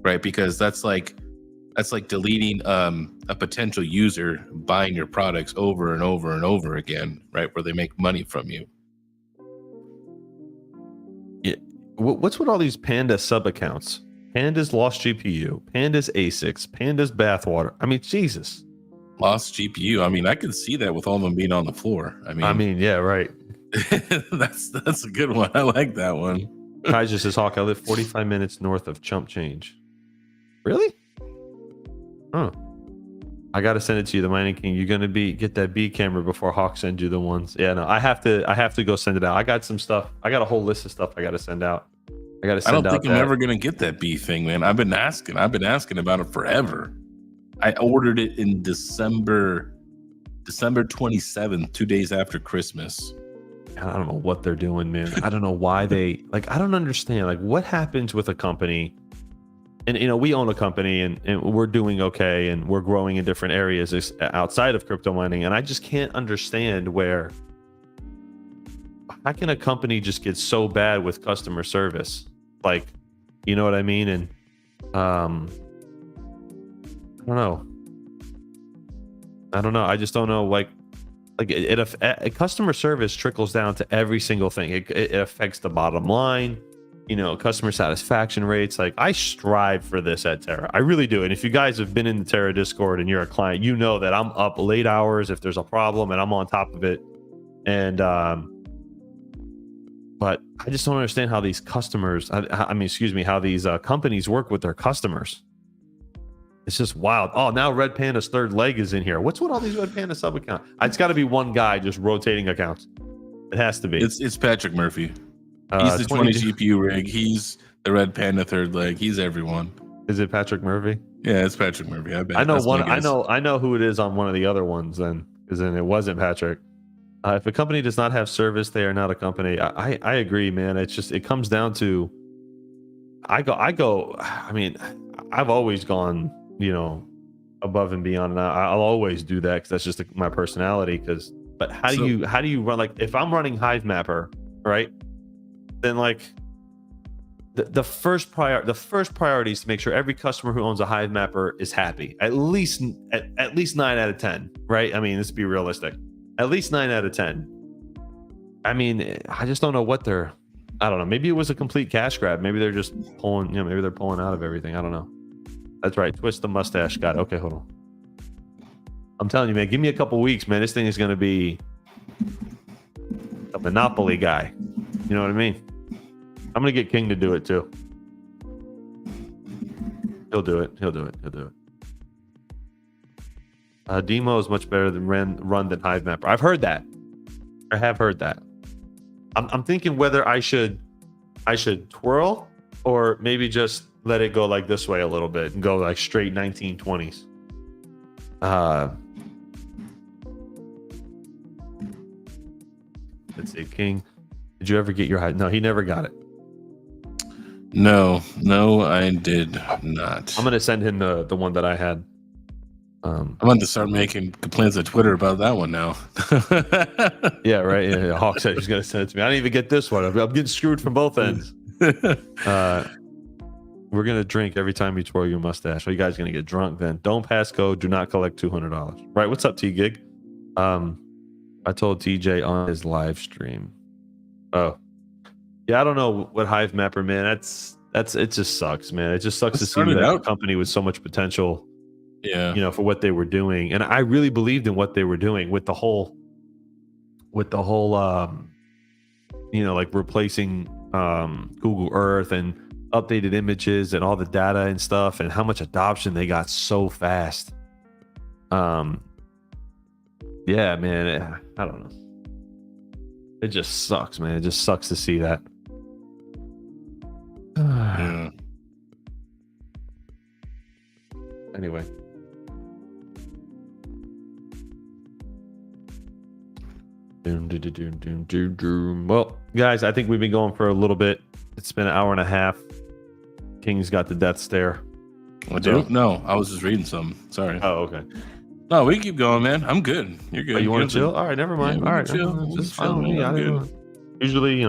right? Because that's like That's like deleting a potential user buying your products over and over and over again, right? Where they make money from you. Yeah. What's with all these Panda sub accounts? Panda's lost GPU, Panda's ASICs, Panda's bathwater. I mean, Jesus. Lost GPU. I mean, I can see that with all of them being on the floor. I mean, Yeah, right. that's a good one. I like that one. Kaiser says, Hawk, I live 45 minutes north of Chump Change. Really? Huh. I gotta send it to you, the Mining King. You're gonna get that B camera before Hawk sends you the ones. Yeah, no, I have to go send it out. I got some stuff. I got a whole list of stuff I gotta send out. I don't think I'm ever gonna get that B thing, man. I've been asking about it forever. I ordered it in December 27th, 2 days after Christmas. I don't know what they're doing, man. I don't know why they I don't understand. Like, what happens with a company? And we own a company and we're doing okay and we're growing in different areas outside of crypto mining. And I just can't understand how can a company just get so bad with customer service? Like, you know what I mean? And I don't know. I just don't know. Like customer service trickles down to every single thing. It affects the bottom line. Customer satisfaction rates. Like, I strive for this at Terra. I really do. And if you guys have been in the Terra Discord and you're a client, you know that I'm up late hours if there's a problem and I'm on top of it. And but I just don't understand how these customers, how these companies work with their customers. It's just wild. Oh, now Red Panda's third leg is in here. What's with all these Red Panda sub accounts? It's got to be one guy just rotating accounts. It has to be. It's Patrick Murphy. He's the 20 GPU rig. He's the Red Panda third leg. He's everyone. Is it Patrick Murphy? Yeah, it's Patrick Murphy. I bet. I know one. I know who it is on one of the other ones. Then, because then it wasn't Patrick. If a company does not have service, they are not a company. I agree, man. It's just, it comes down to. I mean, I've always gone, above and beyond, and I'll always do that because that's just my personality. But how do you run? Like, if I'm running Hive Mapper, right? Then the first priority is to make sure every customer who owns a Hive Mapper is happy. At least 9 out of 10, right? I mean, let's be realistic. At least 9 out of 10. I mean, I just don't know what they're. I don't know. Maybe it was a complete cash grab. Maybe they're just pulling. Maybe they're pulling out of everything. I don't know. That's right. Twist the mustache. Got it. Okay, hold on. I'm telling you, man. Give me a couple weeks, man. This thing is going to be a monopoly guy. You know what I mean? I'm going to get KiiNG to do it too. He'll do it. Demo is much better than run than Hive Mapper. I've heard that. I have heard that. I'm thinking whether I should twirl or maybe just let it go like this way a little bit and go like straight 1920s. Let's see, KiiNG. Did you ever get your Hive? No, he never got it. No, I did not. I'm gonna send him the one that I had. I'm going to start making complaints on Twitter about that one now. Yeah, right. Yeah. Hawk said he's going to send it to me. I didn't even get this one. I'm getting screwed from both ends. We're going to drink every time you twirl your mustache. Are you guys going to get drunk then? Don't pass go. Do not collect $200. Right. What's up, T-Gig? I told TJ on his live stream. Oh. Yeah, I don't know what Hive Mapper, man. It just sucks, man. It just sucks to see that a company with so much potential. Yeah, for what they were doing, and I really believed in what they were doing with the whole, like replacing Google Earth and updated images and all the data and stuff, and how much adoption they got so fast. Yeah, man, I don't know. It just sucks, man. It just sucks to see that. Yeah. Anyway. Well, guys, I think we've been going for a little bit. It's been an hour and a half. KiiNG's got the death stare. No, I was just reading some. Sorry. Oh, okay. No, we can keep going, man. I'm good. You're good. Oh, you want to chill? All right, never mind. Yeah, all right, chill. Just fine with me. Usually,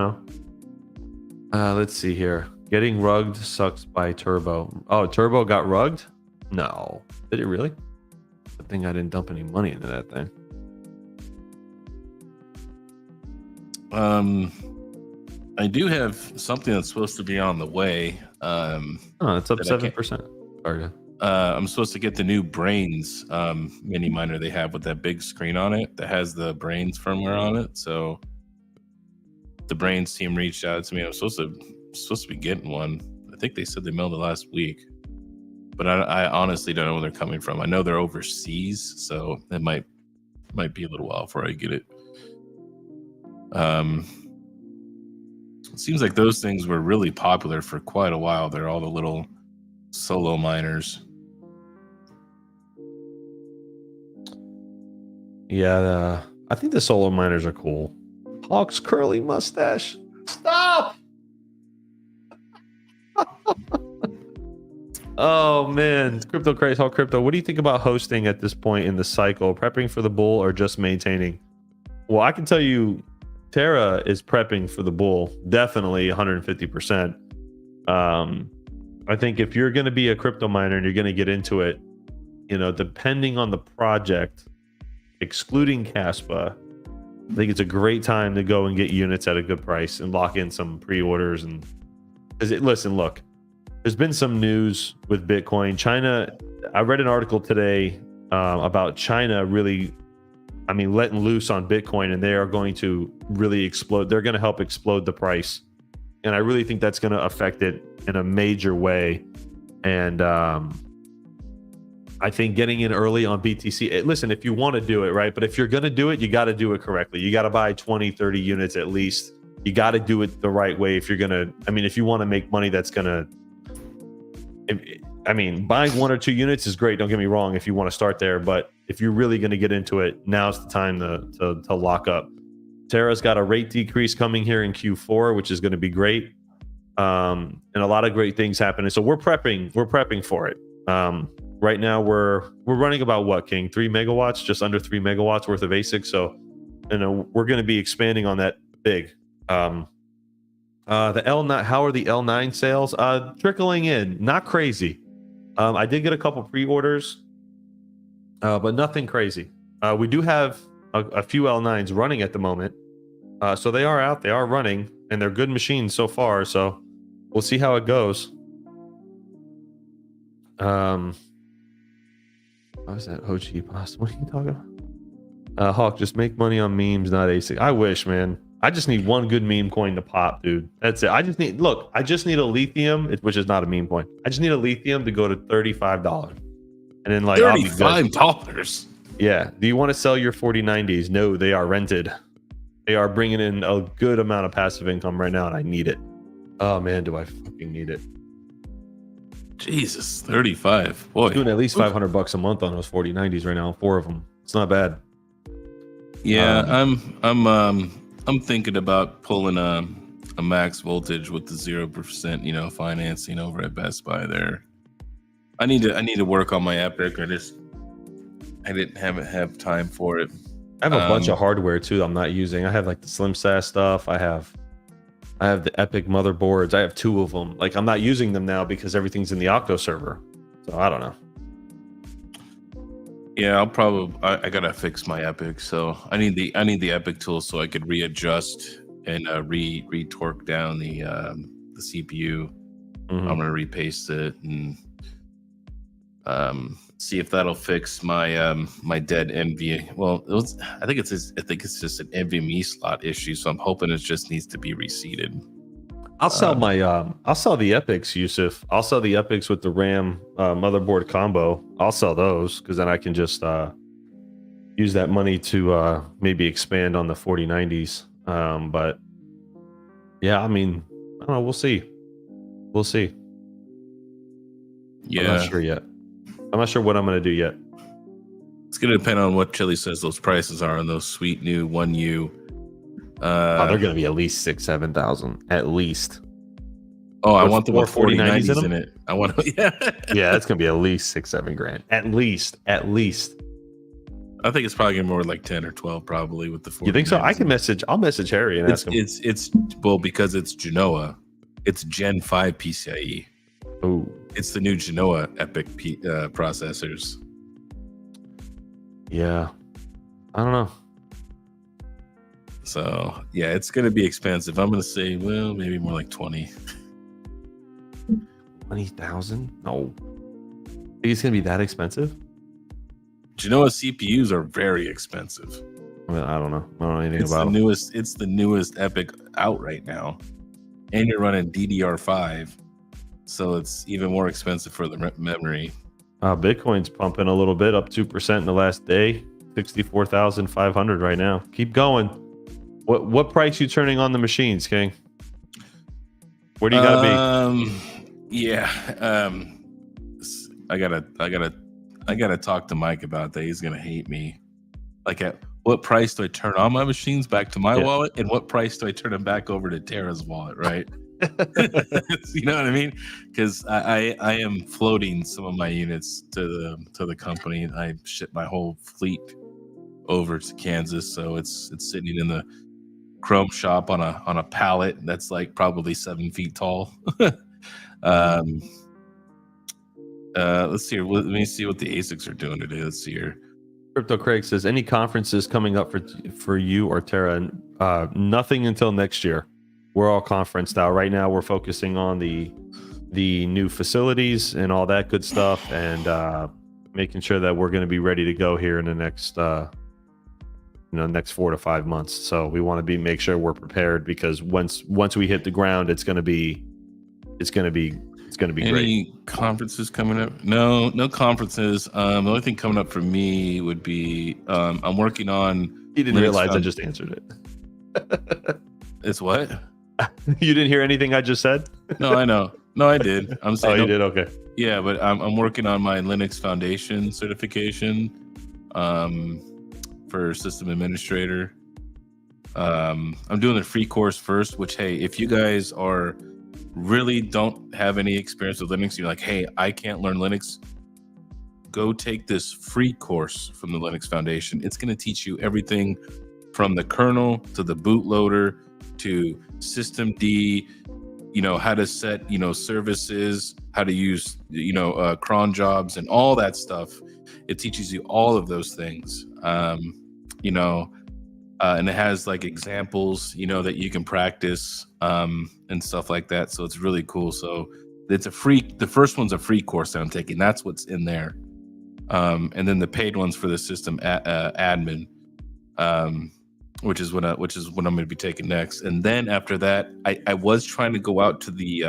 let's see here. Getting rugged sucks by Turbo. Oh, Turbo got rugged? No, did it really? I think I didn't dump any money into that thing. I do have something that's supposed to be on the way. It's up 7%. I'm supposed to get the new Brains mini miner they have with that big screen on it that has the Brains firmware on it. So the Brains team reached out to me. I'm supposed to be getting one. I think they said they mailed it last week, but I honestly don't know where they're coming from. I know they're overseas, so it might be a little while before I get it. It seems like those things were really popular for quite a while. They're all the little solo miners. Yeah, I think the solo miners are cool. Hawk's curly mustache. Stop! Oh man, Crypto Craze, Hawk Crypto. What do you think about hosting at this point in the cycle? Prepping for the bull or just maintaining? Well, I can tell you, Terra is prepping for the bull, definitely 150%. I think if you're going to be a crypto miner and you're going to get into it, depending on the project, excluding Caspa, I think it's a great time to go and get units at a good price and lock in some pre-orders. And look, there's been some news with Bitcoin. China, I read an article today about China really, letting loose on Bitcoin, and they are going to really explode. They're going to help explode the price. And I really think that's going to affect it in a major way. And I think getting in early on BTC, listen, if you want to do it, right? But if you're going to do it, you got to do it correctly. You got to buy 20, 30 units at least. You got to do it the right way if you're going to, if you want to make money that's going to, buying 1 or 2 units is great. Don't get me wrong if you want to start there. But if you're really going to get into it, now's the time to lock up. Terra's got a rate decrease coming here in Q4, which is going to be great. And a lot of great things happening. So we're prepping for it. Right now we're running about what, King? 3 megawatts, just under 3 megawatts worth of ASIC. So, we're going to be expanding on that big. The L9, how are the L9 sales? Trickling in, not crazy. I did get a couple pre-orders, but nothing crazy. We do have a few L9s running at the moment. So they are out, they are running, and they're good machines so far. So we'll see how it goes. What was that? OG Pasta? What are you talking about? Hawk, just make money on memes, not ASIC. I wish, man. I just need one good meme coin to pop, dude. That's it. I just need a lithium, which is not a meme coin. I just need a lithium to go to $35. And then $35? Yeah. Do you want to sell your 4090s? No, they are rented. They are bringing in a good amount of passive income right now, and I need it. Oh man, do I fucking need it. Jesus, 35. Boy. Doing at least $500 a month on those 4090s right now, 4 of them. It's not bad. Yeah, I'm thinking about pulling a max voltage with the 0%, financing over at Best Buy there. I need to work on my Epic. I didn't have time for it. I have a bunch of hardware too I'm not using. I have like the Slim SAS stuff. I have the Epic motherboards. I have 2 of them. Like, I'm not using them now because everything's in the Octo server. So I don't know. Yeah, I gotta fix my Epic. So I need the Epic tool so I could readjust and re-torque down the CPU. Mm-hmm. I'm gonna repaste it and see if that'll fix my my dead NVMe. Well, I think it's just an NVMe slot issue. So I'm hoping it just needs to be reseated. I'll sell I'll sell the Epics, Yusuf. I'll sell the Epics with the RAM motherboard combo. I'll sell those because then I can just use that money to maybe expand on the 4090s. But yeah, I don't know. We'll see. Yeah, I'm not sure yet. I'm not sure what I'm going to do yet. It's going to depend on what Chili says those prices are on those sweet new 1U. They're going to be at least 6,000-7,000 at least. Oh, I want the 4090s in it. I want yeah. Yeah, that's going to be at least 6-7 grand. At least. I think it's probably going to be more like 10 or 12 probably with the 40. You think so? I'll message Harry and ask him. It's because it's Genoa. It's Gen 5 PCIe. Oh. It's the new Genoa Epic processors. Yeah, I don't know. So yeah, it's going to be expensive. I'm going to say, well, maybe more like 20. 20,000? No. Think it's gonna be that expensive? Genoa CPUs are very expensive. I mean, I don't know. I don't know anything It's about the them. newest. It's the newest Epic out right now, and you're running DDR5, so it's even more expensive for the memory. Bitcoin's pumping a little bit, up 2% in the last day. 64,500 right now. Keep going. What price you turning on the machines, King? Where do you gotta be? Yeah. I gotta talk to Mike about that. He's gonna hate me. Like, at what price do I turn on my machines back to my wallet, and what price do I turn them back over to Terra's wallet? Right. You know what I mean? Because I am floating some of my units to the company. I ship my whole fleet over to Kansas, so it's sitting in the Chrome shop on a pallet that's like probably 7 feet tall. Let's see. Let me see what the ASICs are doing today. Let's see here. Crypto Craig says, any conferences coming up for you or Terra? Nothing until next year. We're all conferenced out. Right now we're focusing on the new facilities and all that good stuff, and making sure that we're going to be ready to go here in the next next 4 to 5 months. So we want to make sure we're prepared, because once we hit the ground, it's going to be great. Any conferences coming up? No conferences. The only thing coming up for me would be I'm working on. You didn't realize I just answered it. It's what? You didn't hear anything I just said? No, I know. No, I did. I'm saying. Oh, you did? Okay. Yeah, but I'm working on my Linux Foundation certification for system administrator. I'm doing the free course first, which, hey, if you guys really don't have any experience with Linux, you're like, hey, I can't learn Linux, go take this free course from the Linux Foundation. It's going to teach you everything from the kernel to the bootloader to systemd, how to set, services, how to use, cron jobs and all that stuff. It teaches you all of those things, and it has like examples, that you can practice and stuff like that. So it's really cool. So it's the first one's a free course that I'm taking. That's what's in there. And then the paid ones for the system admin, which is what I'm going to be taking next. And then after that, I was trying to go out to the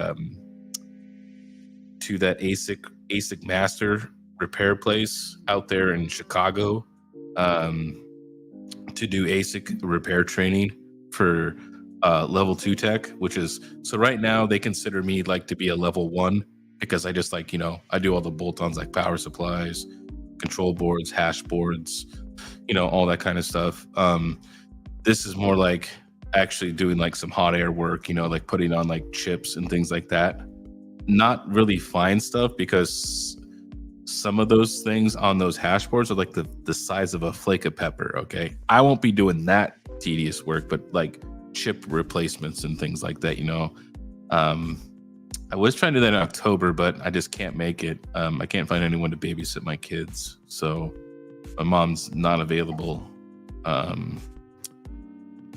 to that ASIC master repair place out there in Chicago, to do ASIC repair training for level 2 tech, which is, so right now they consider me like to be a level 1, because I just like, I do all the bolt-ons like power supplies, control boards, hash boards, all that kind of stuff. This is more like actually doing like some hot air work, like putting on like chips and things like that. Not really fine stuff, because some of those things on those hash boards are like the size of a flake of pepper. Okay, I won't be doing that tedious work, but like chip replacements and things like that. I was trying to do that in October, but I just can't make it. I can't find anyone to babysit my kids, so my mom's not available.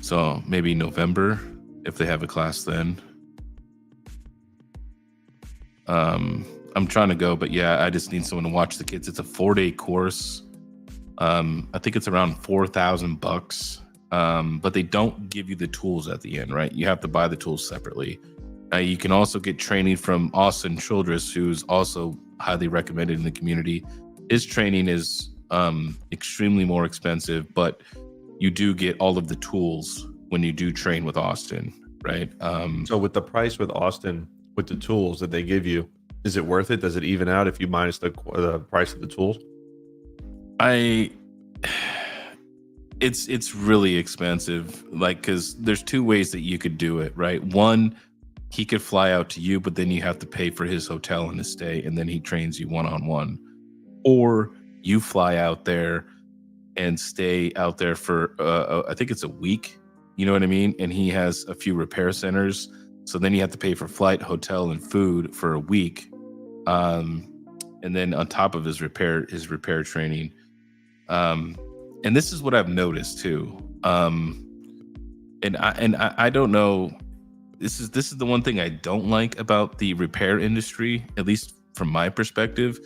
So maybe November, if they have a class then. I'm trying to go, but yeah, I just need someone to watch the kids. It's a 4-day course. I think it's around $4,000. But they don't give you the tools at the end, right? You have to buy the tools separately. You can also get training from Austin Childress, who's also highly recommended in the community. His training is extremely more expensive, but you do get all of the tools when you do train with Austin, right? So with the price with Austin, with the tools that they give you, is it worth it? Does it even out if you minus the price of the tools? It's really expensive, like, because there's 2 ways that you could do it, right? One, he could fly out to you, but then you have to pay for his hotel and his stay, and then he trains you one-on-one. Or you fly out there and stay out there for I think it's a week, you know what I mean? And he has a few repair centers, so then you have to pay for flight, hotel, and food for a week. and then on top of his repair training. And this is what I've noticed too. And I don't know. This is the one thing I don't like about the repair industry, at least from my perspective,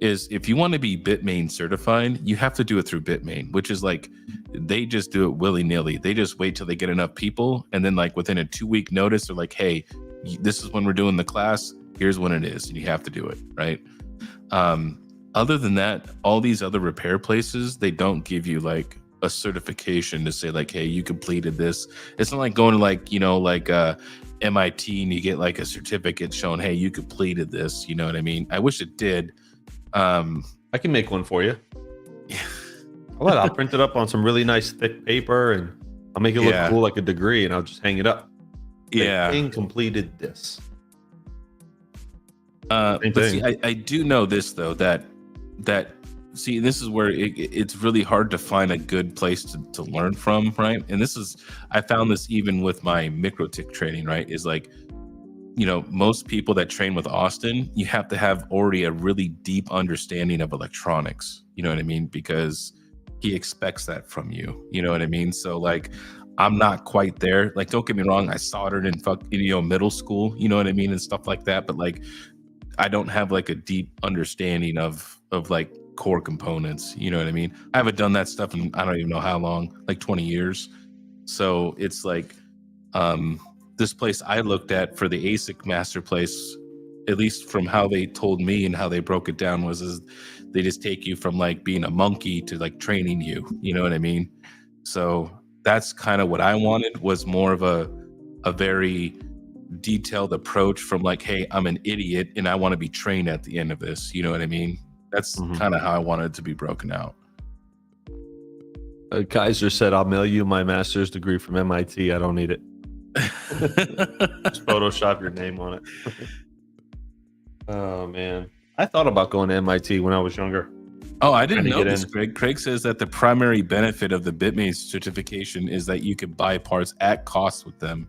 is if you want to be Bitmain certified, you have to do it through Bitmain, which is like they just do it willy-nilly. They just wait till they get enough people, and then like within a 2-week notice, they're like, hey, this is when we're doing the class. Here's when it is, and you have to do it, right? Other than that, all these other repair places, they don't give you like a certification to say like, hey, you completed this. It's not like going to like, like MIT and you get like a certificate showing, hey, you completed this. You know what I mean? I wish it did. I can make one for you. I'll print it up on some really nice thick paper and I'll make it look cool like a degree and I'll just hang it up. KiiNG completed this. But see, I do know this though, that see, this is where it's really hard to find a good place to learn from, right? And I found this even with my microtik training, right? Is like, most people that train with Austin, you have to have already a really deep understanding of electronics. You know what I mean? Because he expects that from you. You know what I mean? So like, I'm not quite there. Like, don't get me wrong, I soldered in middle school, you know what I mean, and stuff like that. But like, I don't have like a deep understanding of like core components. You know what I mean? I haven't done that stuff in I don't even know how long, like 20 years. So it's like, this place I looked at for the ASIC master place, at least from how they told me and how they broke it down, is they just take you from like being a monkey to like training you. You know what I mean? So that's kind of what I wanted, was more of a very detailed approach from like, hey, I'm an idiot and I want to be trained at the end of this. You know what I mean? That's kind of how I wanted it to be broken out. Kaiser said, I'll mail you my master's degree from MIT. I don't need it. Just Photoshop your name on it. Oh man, I thought about going to MIT when I was younger. Oh, I didn't know this, Craig. Craig says that the primary benefit of the Bitmain certification is that you could buy parts at cost with them.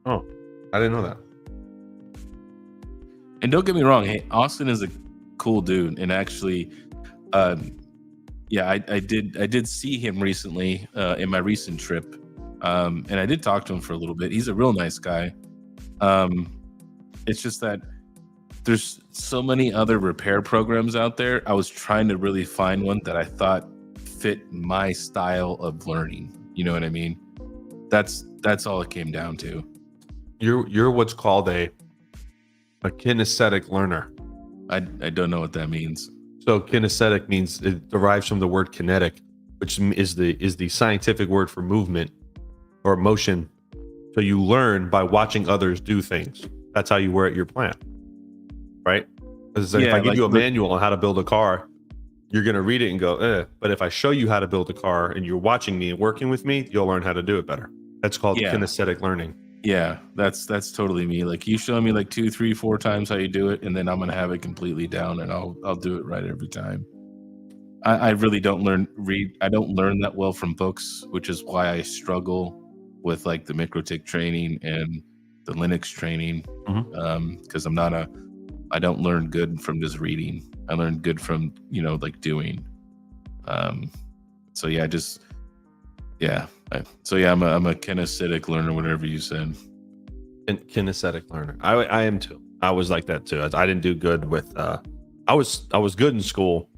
Oh, I didn't know that. And don't get me wrong, hey, Austin is a cool dude, and actually, I did see him recently in my recent trip. And I did talk to him for a little bit. He's a real nice guy. It's just that there's so many other repair programs out there. I was trying to really find one that I thought fit my style of learning. You know what I mean? That's all it came down to. You're what's called a kinesthetic learner. I don't know what that means. So kinesthetic means it derives from the word kinetic, which is the scientific word for movement or motion. So you learn by watching others do things. That's how you wear at your plant, right? Because if I give you a manual on how to build a car, you're going to read it and go, eh. But if I show you how to build a car and you're watching me and working with me, you'll learn how to do it better. That's called kinesthetic learning. Yeah, that's totally me. Like, you show me like 2, 3, 4 times how you do it, and then I'm going to have it completely down, and I'll do it right every time. I really don't read. I don't learn that well from books, which is why I struggle with like the microtik training and the Linux training, because I don't learn good from just reading. I learn good from like doing. I'm a kinesthetic learner, whatever you said. And kinesthetic learner, I am too. I was like that too. I didn't do good with. I was good in school,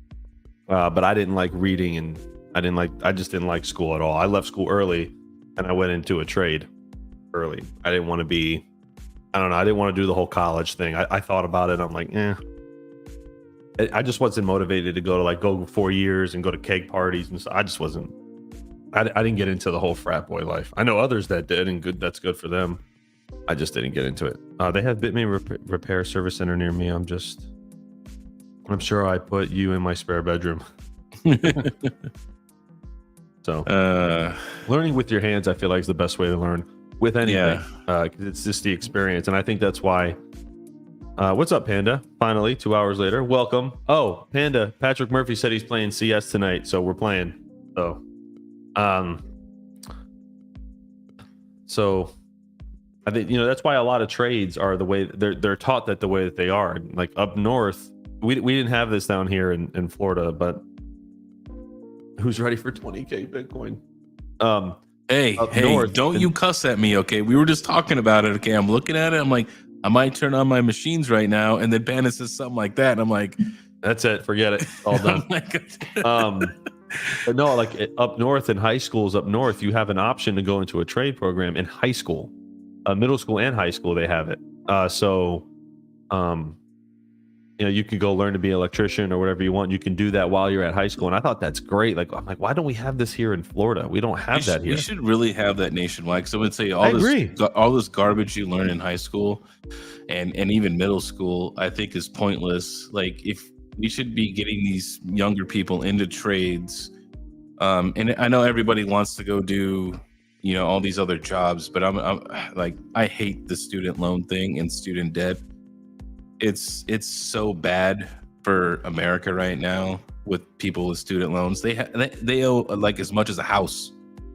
but I didn't like reading, and I just didn't like school at all. I left school early. And I went into a trade early. I didn't want to be, I didn't want to do the whole college thing. I thought about it. I'm like, I just wasn't motivated to go 4 years and go to keg parties. And so I just wasn't, I didn't get into the whole frat boy life. I know others that did, and that's good for them. I just didn't get into it. They have Bitmain repair service center near me. I'm sure I put you in my spare bedroom. So learning with your hands, I feel like, is the best way to learn with anything. Because it's just the experience. And I think that's why. What's up, Panda? Finally, 2 hours later. Welcome. Oh, Panda. Patrick Murphy said he's playing CS tonight, so we're playing. So I think that's why a lot of trades are the way they're taught that the way that they are. Like up north, we didn't have this down here in Florida, but who's ready for 20K Bitcoin? Hey, north, don't you cuss at me, okay? We were just talking about it, okay? I'm looking at it. I'm like, I might turn on my machines right now, and then Bannon says something like that, and I'm like, that's it. Forget it. All done. But no, like up north in high schools up north, you have an option to go into a trade program in high school, middle school and high school. They have it. You can go learn to be an electrician or whatever you want. You can do that while you're at high school. And I thought that's great. Like, I'm like, why don't we have this here in Florida? We don't have that here. We should really have that nationwide. Because I would say all this garbage you learn in high school and even middle school, I think is pointless. Like, if we should be getting these younger people into trades. And I know everybody wants to go do, all these other jobs, but I'm like, I hate the student loan thing and student debt. It's so bad for America right now with people with student loans. They owe like as much as a house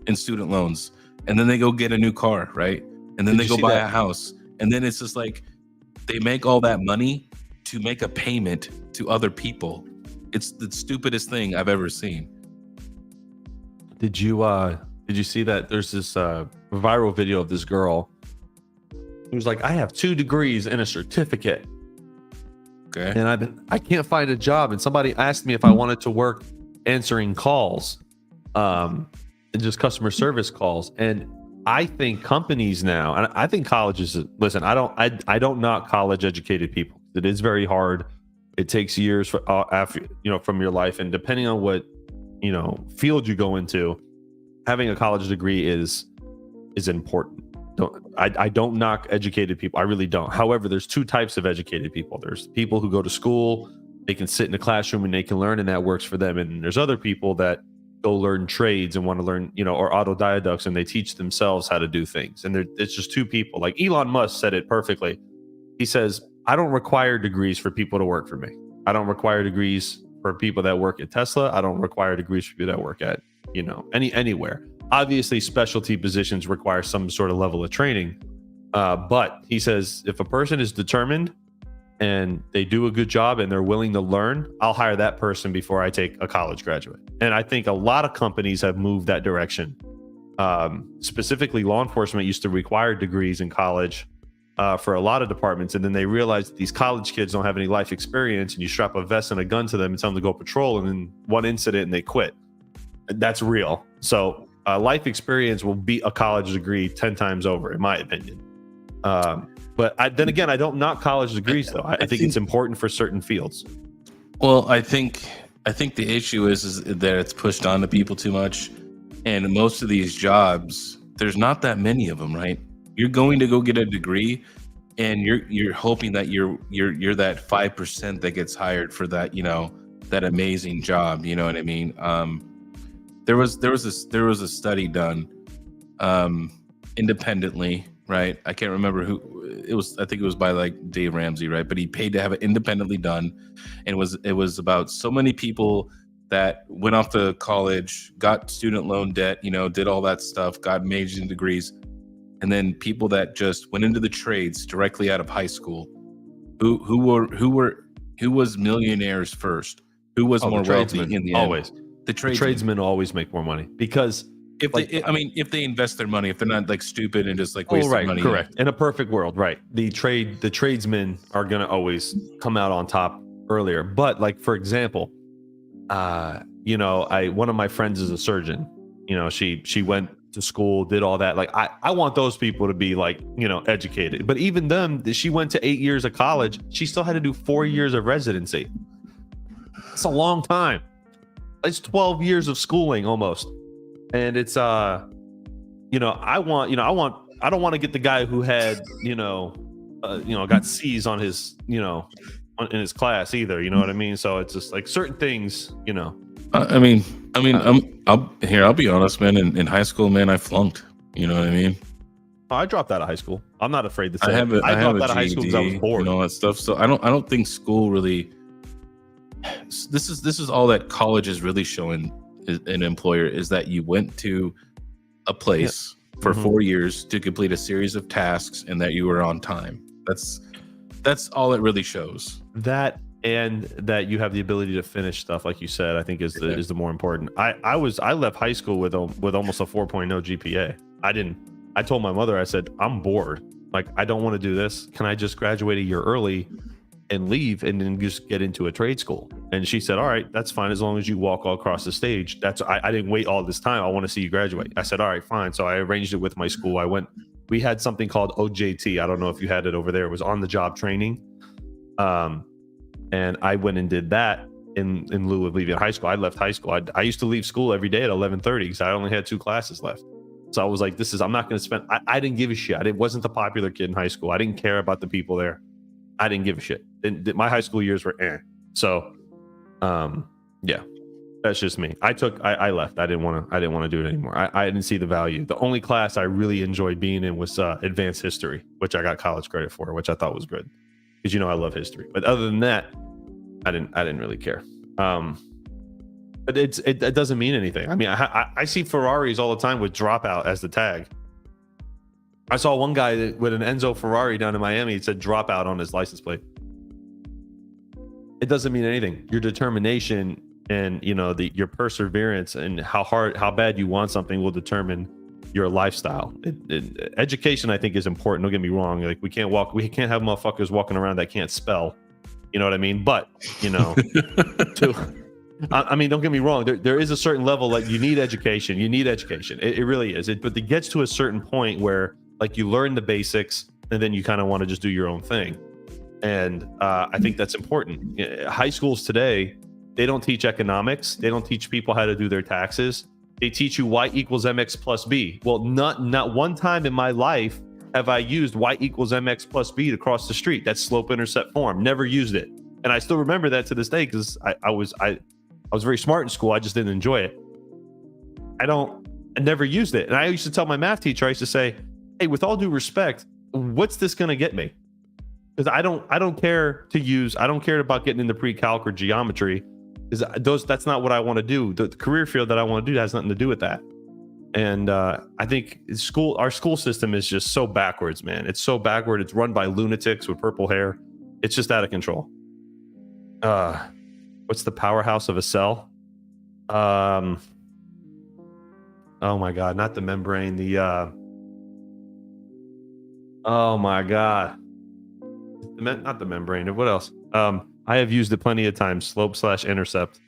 in student loans, and then they go get a new car, right? And then they go buy a house, and then it's just like they make all that money to make a payment to other people. It's the stupidest thing I've ever seen. Did you see that there's this viral video of this girl who's like, I have 2 degrees and a certificate. Okay. And I can't find a job. And somebody asked me if I wanted to work answering calls, and just customer service calls. And I think companies now, and I think colleges, listen, I don't knock college educated people. It is very hard. It takes years after, from your life. And depending on what, field you go into, having a college degree is important. I don't knock educated people. I really don't. However, there's 2 types of educated people. There's people who go to school, they can sit in a classroom and they can learn, and that works for them. And there's other people that go learn trades and want to learn, or autodidacts, and they teach themselves how to do things. And it's just 2 people. Like Elon Musk said it perfectly. He says, I don't require degrees for people to work for me. I don't require degrees for people that work at Tesla. I don't require degrees for people that work at, anywhere. Obviously, specialty positions require some sort of level of training. But he says, if a person is determined and they do a good job and they're willing to learn, I'll hire that person before I take a college graduate. And I think a lot of companies have moved that direction. Specifically, law enforcement used to require degrees in college for a lot of departments. And then they realized that these college kids don't have any life experience, and you strap a vest and a gun to them and tell them to go patrol, and then one incident and they quit. That's real. So life experience will beat a college degree 10 times over, in my opinion. But then again, I don't knock college degrees, though. I think it's important for certain fields. Well, I think the issue is that it's pushed onto people too much, and most of these jobs, there's not that many of them, right? You're going to go get a degree, and you're hoping that you're that 5% that gets hired for that, that amazing job. You know what I mean? There was a study done independently, right? I can't remember who it was. I think it was by like Dave Ramsey, right? But he paid to have it independently done, and it was about so many people that went off to college, got student loan debt, did all that stuff, got major degrees, and then people that just went into the trades directly out of high school, who was millionaires first, who was more wealthy in the end. Always. The tradesmen always make more money because if they invest their money, if they're not like stupid and just like wasting money. Correct. In a perfect world, right? The tradesmen are going to always come out on top earlier. But like, for example, one of my friends is a surgeon. She went to school, did all that. Like, I want those people to be like, educated. But even them, she went to 8 years of college. She still had to do 4 years of residency. It's a long time. It's 12 years of schooling almost. And it's I don't want to get the guy who had got C's on his in his class either, you know what I mean? So it's just like certain things, I'll be honest, man. In high school, man, I flunked, you know what I mean? I dropped out of high school. I'm not afraid to say I dropped out of high school because I was bored and all that stuff. So I don't think school really. This is all that college is really showing an employer, is that you went to a place for 4 years to complete a series of tasks and that you were on time. That's all it really shows. That, and that you have the ability to finish stuff, like you said, I think is the more important. I left high school with almost a 4.0 GPA. I told my mother, I said, I'm bored. Like, I don't want to do this. Can I just graduate a year early and leave and then just get into a trade school? And she said, all right, that's fine, as long as you walk all across the stage. I didn't wait all this time. I want to see you graduate. I said, all right, fine. So I arranged it with my school. We had something called OJT. I don't know if you had it over there. It was on the job training. And I went and did that in lieu of leaving high school. I left high school. I used to leave school every day at 11:30 because I only had 2 classes left. So I was like, I'm not going to spend, I didn't give a shit. I wasn't the popular kid in high school. I didn't care about the people there. I didn't give a shit. My high school years were So, yeah, that's just me. I left. I didn't want to do it anymore. I didn't see the value. The only class I really enjoyed being in was advanced history, which I got college credit for, which I thought was good because, I love history. But other than that, I didn't really care. But it doesn't mean anything. I mean, I see Ferraris all the time with dropout as the tag. I saw one guy with an Enzo Ferrari down in Miami. It said dropout on his license plate. It doesn't mean anything. Your determination and your perseverance and how bad you want something will determine your lifestyle. Education, I think, is important. Don't get me wrong. Like, we can't have motherfuckers walking around that can't spell. You know what I mean? But I mean, don't get me wrong. There is a certain level, like, you need education. It really is. But it gets to a certain point where, like, you learn the basics and then you kind of want to just do your own thing. And I think that's important. High schools today, they don't teach economics. They don't teach people how to do their taxes. They teach you y equals mx plus b. Well, not one time in my life have I used y equals mx plus b to cross the street. That's slope intercept form. Never used it. And I still remember that to this day because I was very smart in school. I just didn't enjoy it. I never used it. And I used to tell my math teacher, I used to say, hey, with all due respect, what's this going to get me? Because I don't care about getting into pre-calc or geometry, because that's not what I want to do. The career field that I want to do has nothing to do with that. And I think our school system is just so backwards, man. It's so backward. It's run by lunatics with purple hair. It's just out of control. What's the powerhouse of a cell? Oh my God, not the membrane. Oh my God. Not the membrane. What else? I have used it plenty of times. Slope/intercept.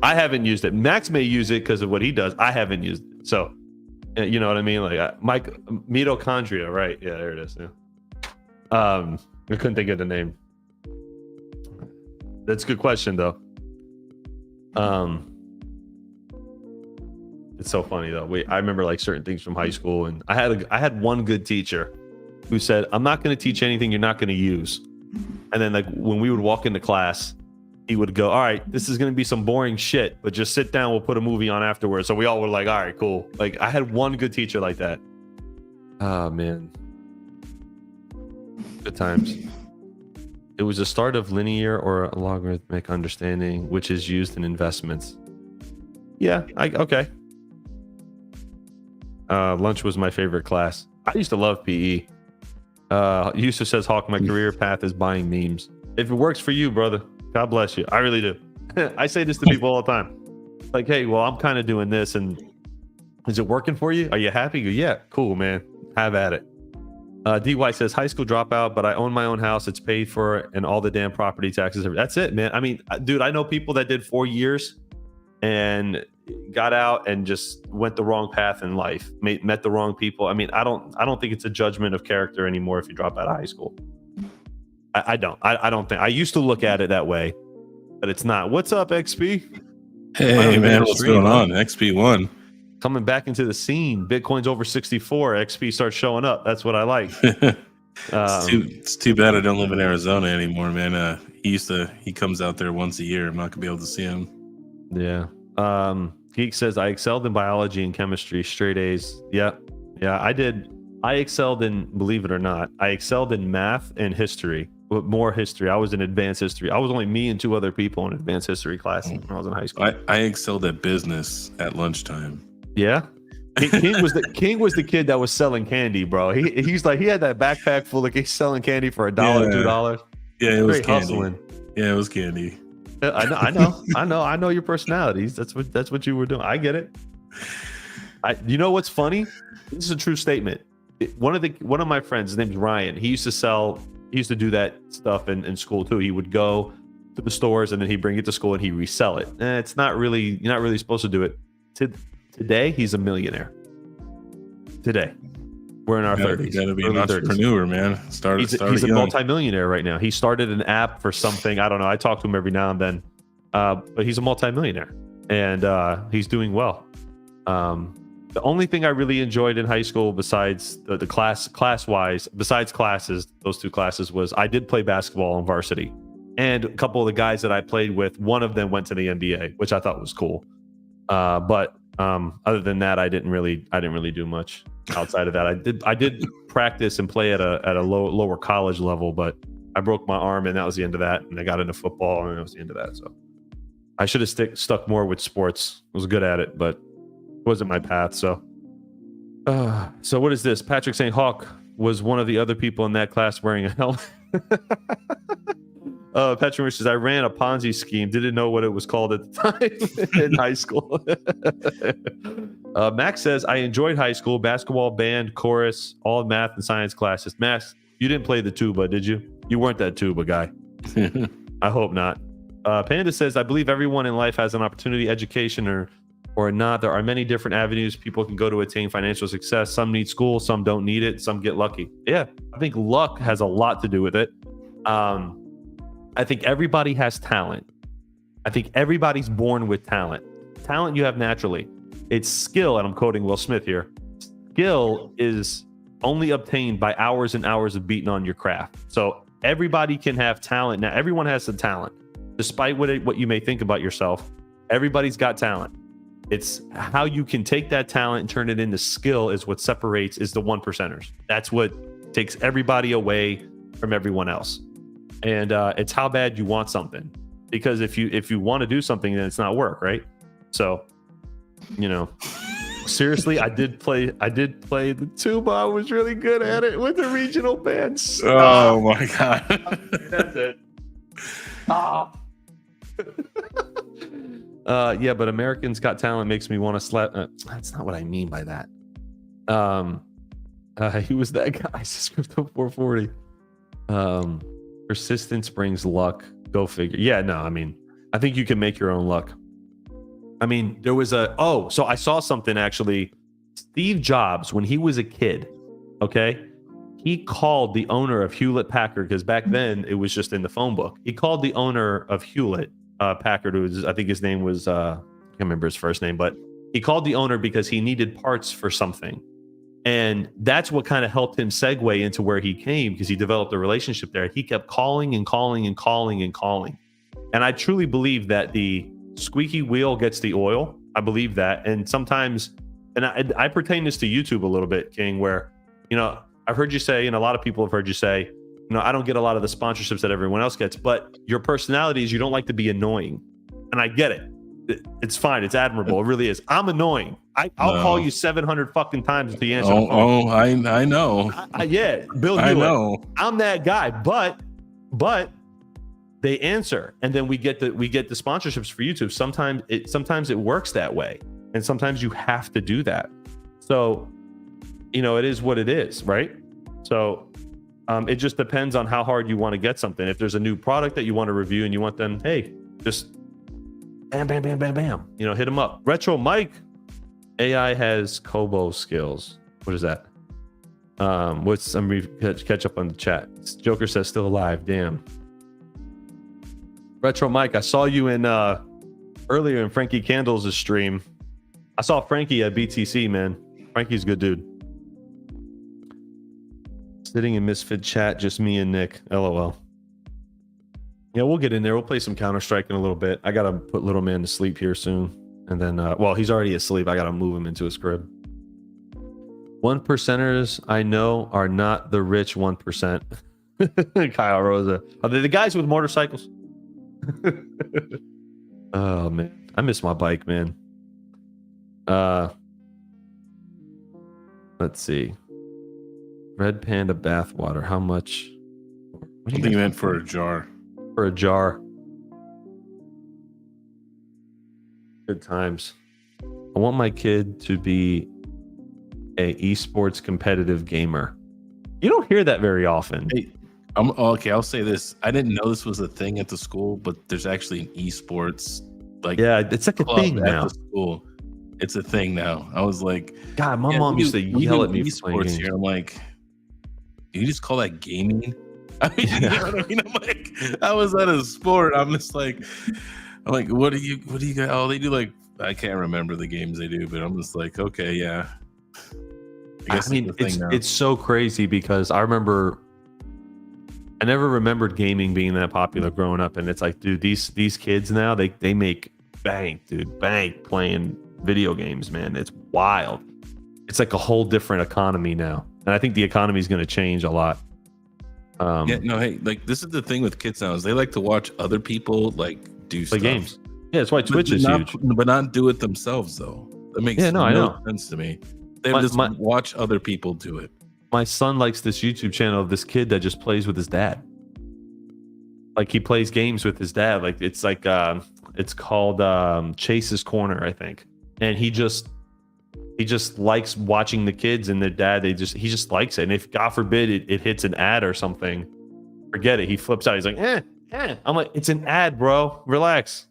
I haven't used it. Max may use it because of what he does. I haven't used it. So, you know what I mean? Like, mitochondria, right? Yeah, there it is. Yeah. I couldn't think of the name. That's a good question, though. It's so funny though. I remember, like, certain things from high school, and I had one good teacher who said, I'm not going to teach anything you're not going to use. And then, like, when we would walk into class, he would go, all right, this is going to be some boring shit, but just sit down. We'll put a movie on afterwards. So we all were like, all right, cool. Like, I had one good teacher like that. Oh, man. Good times. It was the start of linear or logarithmic understanding, which is used in investments. Yeah, okay. Lunch was my favorite class. I used to love PE. Yusuf says, Hawk, my career path is buying memes. If it works for you, brother, God bless you. I really do. I say this to people all the time. Like, hey, well, I'm kind of doing this, and is it working for you? Are you happy? Yeah, cool, man. Have at it. DY says, high school dropout, but I own my own house. It's paid for, and all the damn property taxes. That's it, man. I mean, dude, I know people that did 4 years and got out and just went the wrong path in life, met the wrong people. I mean, I don't think it's a judgment of character anymore if you drop out of high school. I don't think. I used to look at it that way, but it's not. What's up, XP? Hey, man, what's going on? XP1 coming back into the scene. Bitcoin's over 64. XP starts showing up. That's what I like. It's too bad I don't live in Arizona anymore, man. He comes out there once a year. I'm not gonna be able to see him. Yeah. Geek says, I excelled in biology and chemistry, straight A's. Yeah, I did. I excelled in, believe it or not, I excelled in math and history, but more history. I was in advanced history. I was only me and 2 other people in advanced history class when I was in high school. I excelled at business at lunchtime. Yeah? KiiNG was the kid that was selling candy, bro. He's like he had that backpack full of selling candy for $1, $2. Yeah, it was Straight candy. hustling. Yeah, it was candy. I know your personalities. That's what you were doing. I get it. You know what's funny? This is a true statement. One of my friends, his name's Ryan. He used to do that stuff in school too. He would go to the stores and then he'd bring it to school and he'd resell it. It's not really, you're not really supposed to do it. Today, he's a millionaire. Today, we're in our 30s. You gotta be an entrepreneur, 30s. Man. He's a multimillionaire right now. He started an app for something. I don't know. I talk to him every now and then, but he's a multimillionaire and he's doing well. The only thing I really enjoyed in high school, besides the class-wise, besides classes, those 2 classes, was I did play basketball on varsity, and a couple of the guys that I played with, one of them went to the NBA, which I thought was cool. But other than that, I didn't really do much outside of that. I did practice and play at a lower college level, but I broke my arm and that was the end of that. And I got into football and that was the end of that. So I should have stuck more with sports. I was good at it, but it wasn't my path. So what is this? Patrick saying Hawk was one of the other people in that class wearing a helmet. Patrick says, I ran a Ponzi scheme, didn't know what it was called at the time in high school. Max says, I enjoyed high school, basketball, band, chorus, all math and science classes. Max, you didn't play the tuba, did you? You weren't that tuba guy. I hope not. Panda says, I believe everyone in life has an opportunity, education or not. There are many different avenues people can go to attain financial success. Some need school, some don't need it, some get lucky. Yeah, I think luck has a lot to do with it. I think everybody has talent. I think everybody's born with talent. Talent you have naturally. It's skill, and I'm quoting Will Smith here. Skill is only obtained by hours and hours of beating on your craft. So everybody can have talent. Now, everyone has some talent. Despite what you may think about yourself, everybody's got talent. It's how you can take that talent and turn it into skill is what separates is the 1%ers. That's what takes everybody away from everyone else. And it's how bad you want something, because if you want to do something, then it's not work, right? So, seriously, I did play the tuba. I was really good at it with the regional bands. Oh my god, that's it. Yeah, but Americans Got Talent makes me want to slap. That's not what I mean by that. He was that guy. Crypto 440. Persistence brings luck. Go figure. Yeah, no, I mean, I think you can make your own luck. I mean, there was so I saw something actually. Steve Jobs, when he was a kid, okay, he called the owner of Hewlett Packard, because back then it was just in the phone book. He called the owner of Hewlett Packard, I think his name was, I can't remember his first name, but he called the owner because he needed parts for something. And that's what kind of helped him segue into where he came, because he developed a relationship there. He kept calling and calling and calling and calling. And I truly believe that the squeaky wheel gets the oil. I believe that. And sometimes, and I pertain this to YouTube a little bit, King, where, I've heard you say, and a lot of people have heard you say, I don't get a lot of the sponsorships that everyone else gets, but your personality is you don't like to be annoying. And I get it. It's fine. It's admirable. It really is. I'm annoying. I'll call you 700 fucking times until you answer the phone. I know. Yeah, Bill Hewlett. I know. I'm that guy, but they answer, and then we get the sponsorships for YouTube. Sometimes it works that way, and sometimes you have to do that. So, it is what it is, right? So, it just depends on how hard you want to get something. If there's a new product that you want to review and you want them, hey, just bam, bam, bam, bam, bam. Hit them up. Retro Mike, AI has Kobo skills. What is that? Catch up on the chat. Joker says still alive. Damn. Retro Mike, I saw you in earlier in Frankie Candles' stream. I saw Frankie at BTC, man. Frankie's a good dude. Sitting in Misfit chat, just me and Nick. LOL. Yeah, we'll get in there. We'll play some Counter-Strike in a little bit. I got to put little man to sleep here soon. And then, he's already asleep. I got to move him into his crib. 1%ers I know are not the rich 1%. Kyle Rosa. Are they the guys with motorcycles? Oh, man. I miss my bike, man. Let's see. Red Panda bathwater. How much? I think you meant for a jar. For a jar. Good times. I want my kid to be a esports competitive gamer. You don't hear that very often. Hey, okay. I'll say this. I didn't know this was a thing at the school, but there's actually an esports yeah, it's like a thing now. At the school. It's a thing now. I was like, God, my mom used to yell at me for playing games. Here. I'm like, do you just call that gaming? I mean, you know what I mean? I'm like, I was at a sport. I'm like, what do you got? Oh, they do like, I can't remember the games they do, but I'm just like, okay, yeah. I mean, it's so crazy because I never remembered gaming being that popular growing up, and it's like, dude, these kids now they make bank playing video games, man. It's wild. It's like a whole different economy now, and I think the economy is going to change a lot. Hey, like this is the thing with kids now is they like to watch other people like do play stuff. Games. Yeah, that's why Twitch is huge, but not do it themselves though. That makes no sense to me. They just watch other people do it. My son likes this YouTube channel of this kid that just plays with his dad. Like he plays games with his dad. Like it's called Chase's Corner, I think. And he just likes watching the kids and their dad. He just likes it. And if God forbid it hits an ad or something, forget it. He flips out. He's like, I'm like, it's an ad, bro. Relax.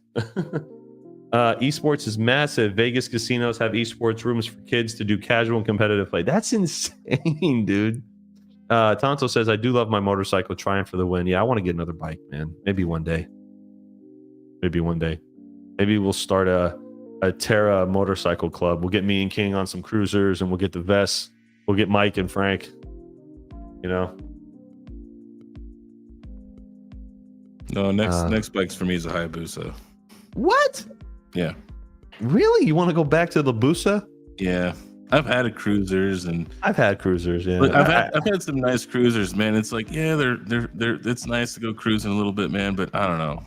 Esports is massive. Vegas casinos have esports rooms for kids to do casual and competitive play. That's insane, dude. Tonto says, I do love my motorcycle, trying for the win. Yeah, I want to get another bike, man. Maybe one day. Maybe we'll start a Terra motorcycle club. We'll get me and KiiNG on some cruisers, and we'll get the vests. We'll get Mike and Frank. You know. No, next bikes for me is a Hayabusa. What? Yeah. Really? You want to go back to the Busa? Yeah. I've had cruisers and I've had cruisers, yeah. I've had some nice cruisers, man. It's like, yeah, they're it's nice to go cruising a little bit, man, but I don't know.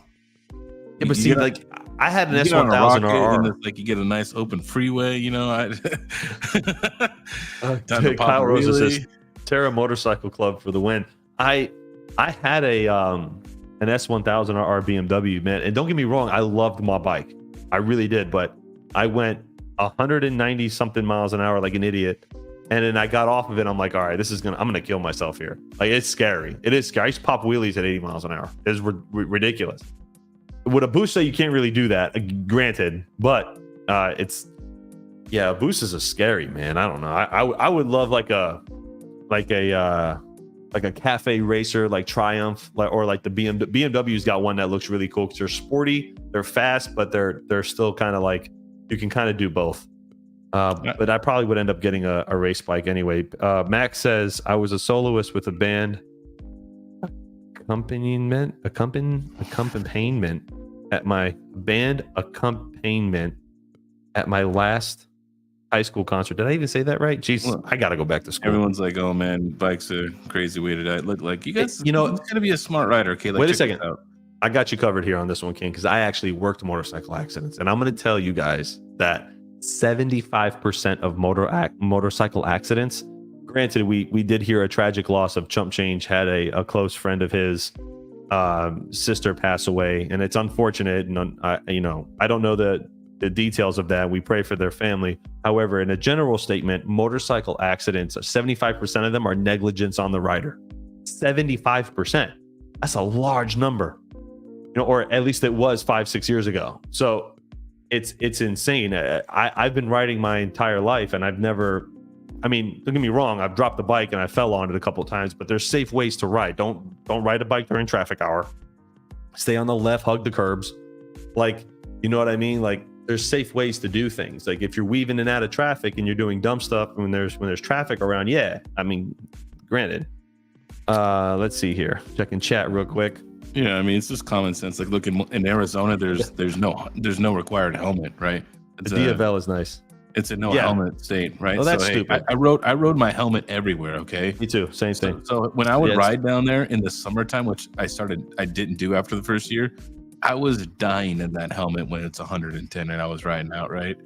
Yeah, but see, like I had an S1000 RR. Like you get a nice open freeway, you know. Kyle Rosa says Terra Motorcycle Club for the win. I had an S1000 RR BMW, man, and don't get me wrong, I loved my bike. I really did, but I went 190 something miles an hour like an idiot, and then I got off of it. I'm like, all right, I'm gonna kill myself here. Like, it's scary. It is scary. I used to pop wheelies at 80 miles an hour. It's ridiculous. With a Busa, you can't really do that, granted, but Busas are scary, man. I don't know. I would love like a cafe racer, like Triumph, or like the BMW's got one that looks really cool because they're sporty, they're fast, but they're still kind of like, you can kind of do both. But I probably would end up getting a race bike anyway. Max says, I was a soloist with a band accompaniment at my last high school concert. Did I even say that right? Jeez, well, I gotta go back to school. Everyone's like, oh man, bikes are a crazy way to die. Look, like you guys, it's gonna be a smart rider. Okay, like, wait a second. I got you covered here on this one, KiiNG, because I actually worked motorcycle accidents, and I'm going to tell you guys that 75% of motorcycle accidents. Granted, we did hear a tragic loss of Chump Change. Had a close friend of his sister pass away, and it's unfortunate. And I don't know the details of that. We pray for their family. However, in a general statement, motorcycle accidents, 75% of them are negligence on the rider. 75%. That's a large number. Or at least it was 5-6 years ago. So it's insane. I've been riding my entire life, and I've never, don't get me wrong, I've dropped the bike and I fell on it a couple of times, but there's safe ways to ride. Don't ride a bike during traffic hour. Stay on the left, hug the curbs. Like, you know what I mean? Like, there's safe ways to do things. Like, if you're weaving in and out of traffic and you're doing dumb stuff when there's traffic around, granted. Let's see here. Checking chat real quick. Yeah, it's just common sense. Like, look, in Arizona, there's no required helmet, right? The DFL is nice. It's a helmet state, right? Oh, that's stupid. I rode my helmet everywhere. Okay, me too. Same thing. So when I would ride down there in the summertime, which I didn't do after the first year, I was dying in that helmet when it's 110 and I was riding out. Right.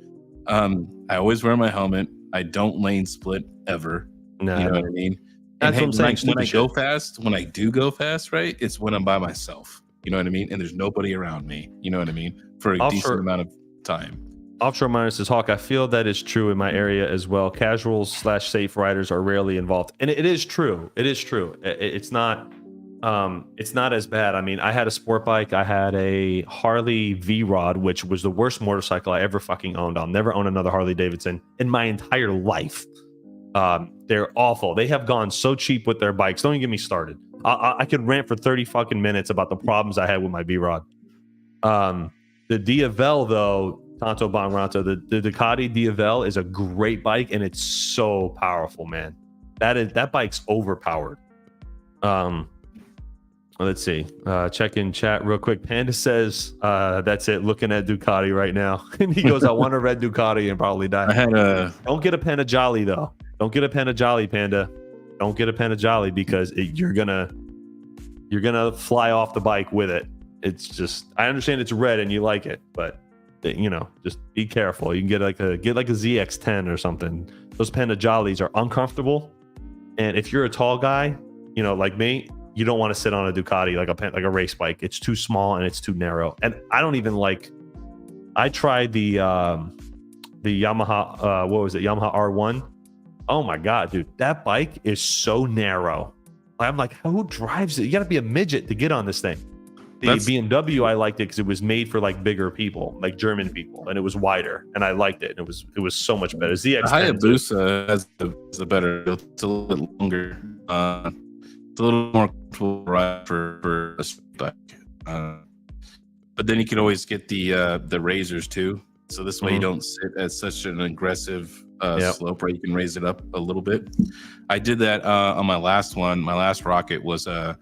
I always wear my helmet. I don't lane split ever. No, You know what I mean? That's what I'm saying. When I go fast, when I do go fast, right? It's when I'm by myself. You know what I mean? And there's nobody around me. You know what I mean? For a decent amount of time. Offshore Miner says, Hawk, I feel that is true in my area as well. Casuals / safe riders are rarely involved. And it is true. It is true. It's not as bad. I mean, I had a sport bike. I had a Harley V-Rod, which was the worst motorcycle I ever fucking owned. I'll never own another Harley Davidson in my entire life. They're awful. They have gone so cheap with their bikes. Don't even get me started. I could rant for 30 fucking minutes about the problems I had with my V-Rod. The Diavel, though, Tanto Bonranto, the Ducati Diavel is a great bike, and it's so powerful, man. That bike's overpowered. Let's see. Check in chat real quick. Panda says, that's it, looking at Ducati right now. And he goes, I want a red Ducati and probably die. Don't get a Panigale, though. Don't get a Panigale, Panda. Don't get a Panigale because you're gonna fly off the bike with it. It's just, I understand it's red and you like it, but just be careful. You can get like a ZX10 or something. Those Panigales are uncomfortable, and if you're a tall guy, like me, you don't want to sit on a Ducati like a race bike. It's too small and it's too narrow. And I don't even like. I tried the Yamaha. What was it? Yamaha R1. Oh my god, dude, that bike is so narrow. I'm like, who drives it? You got to be a midget to get on this thing. The BMW, I liked it because it was made for like bigger people, like German people, and it was wider, and I liked it. And it was so much better. ZX Hayabusa has a better. It's a little bit longer. It's a little more comfortable ride for a bike. But then you can always get the razors too. So this way you don't sit at such an aggressive slope, right? You can raise it up a little bit. I did that on my last one. My last rocket was a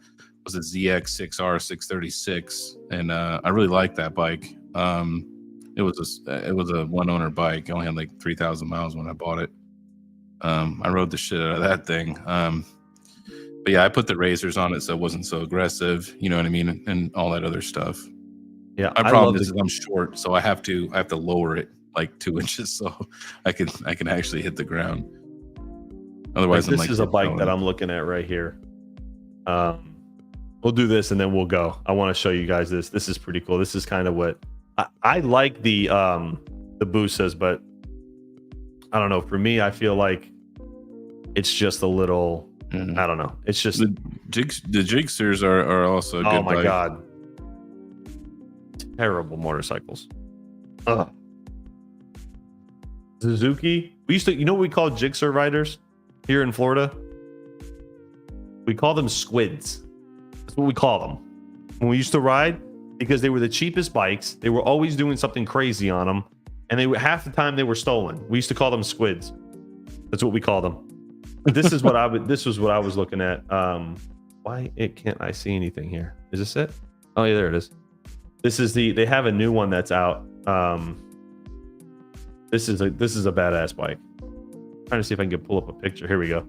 ZX6R 636, and I really liked that bike. It was a one owner bike. I only had like 3,000 miles when I bought it. I rode the shit out of that thing. But yeah, I put the razors on it so it wasn't so aggressive. You know what I mean, and all that other stuff. Yeah, my problem is I'm short, so I have to lower it like 2 inches so I can actually hit the ground. Otherwise, this is a bike that I'm looking at right here. We'll do this and then we'll go. I want to show you guys this. This is pretty cool. This is kind of what I like the Busas, but I don't know. For me, I feel like it's just a little. I don't know. It's just the Jigsters are also a good oh my bike. god, terrible motorcycles. Ugh. Suzuki. We used to, what we call Jigsaw riders here in Florida? We call them squids. That's what we call them when we used to ride, because they were the cheapest bikes. They were always doing something crazy on them, and they were half the time they were stolen. We used to call them squids. That's what we call them. This is what this was what I was looking at. Why can't I see anything here? Is this it? Oh yeah, there it is. This is they have a new one that's out. This is a badass bike. I'm trying to see if I can pull up a picture. Here we go.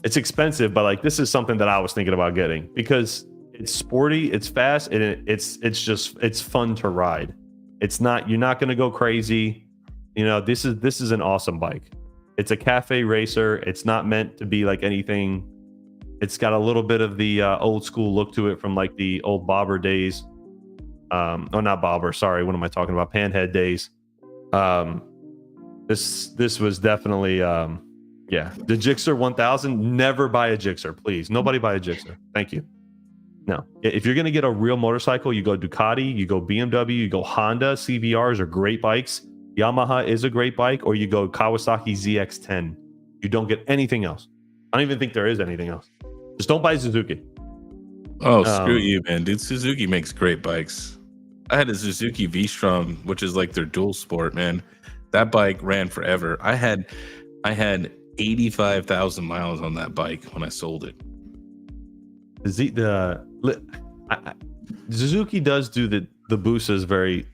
It's expensive, but like this is something that I was thinking about getting because it's sporty, it's fast, and it's fun to ride. You're not going to go crazy. This is an awesome bike. It's a cafe racer. It's not meant to be like anything. It's got a little bit of the old school look to it from like the old bobber days. Not bobber. Sorry, what am I talking about? Panhead days. This was definitely the Gixxer 1000. Never buy a Gixxer, please. Nobody buy a Gixxer. Thank you. No, if you're gonna get a real motorcycle, you go Ducati, you go BMW, you go Honda. CBRs are great bikes. Yamaha is a great bike, or you go Kawasaki ZX10. You don't get anything else. I don't even think there is anything else. Just don't buy Suzuki. Oh, screw you, man. Dude, Suzuki makes great bikes. I had a Suzuki V-Strom, which is like their dual sport, man. That bike ran forever. I had 85,000 miles on that bike when I sold it. Suzuki does do the Busas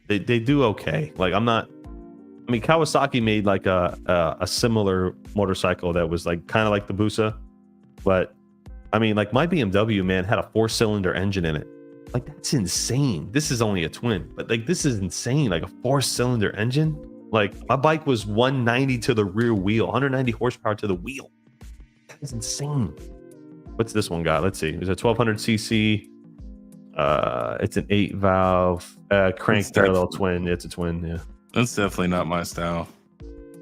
they do okay. Like Kawasaki made like a similar motorcycle that was like kind of like the Busa, but like my BMW, man, had a 4-cylinder engine in it. Like that's insane. This is only a twin, but like this is insane. Like a 4-cylinder engine. Like my bike was 190 to the rear wheel, 190 horsepower to the wheel. That's insane. What's this one got? Let's see. It's a 1200 cc. It's an 8 valve crank parallel twin. It's a twin. Yeah, that's definitely not my style.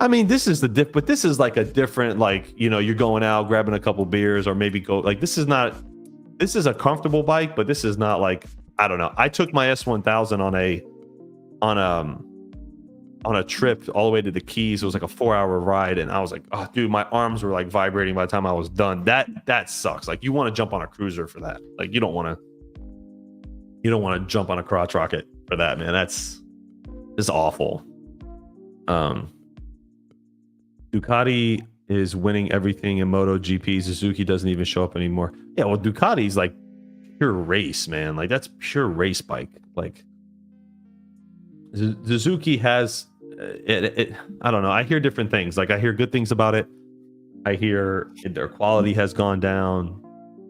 I mean, this is but this is like a different, like, you know, you're going out grabbing a couple beers or maybe go like, this is a comfortable bike, but this is not like, I don't know. I took my S1000 on a trip all the way to the Keys. It was like a 4-hour ride, and I was like, oh dude, my arms were like vibrating by the time I was done. That sucks. Like, you want to jump on a cruiser for that. Like, you don't want to jump on a crotch rocket for that, man. That's just awful. Ducati is winning everything in MotoGP. Suzuki doesn't even show up anymore. Yeah, well, Ducati's like pure race, man. Like, that's pure race bike. Like, Suzuki has it. I don't know. I hear different things. Like, I hear good things about it. I hear their quality has gone down.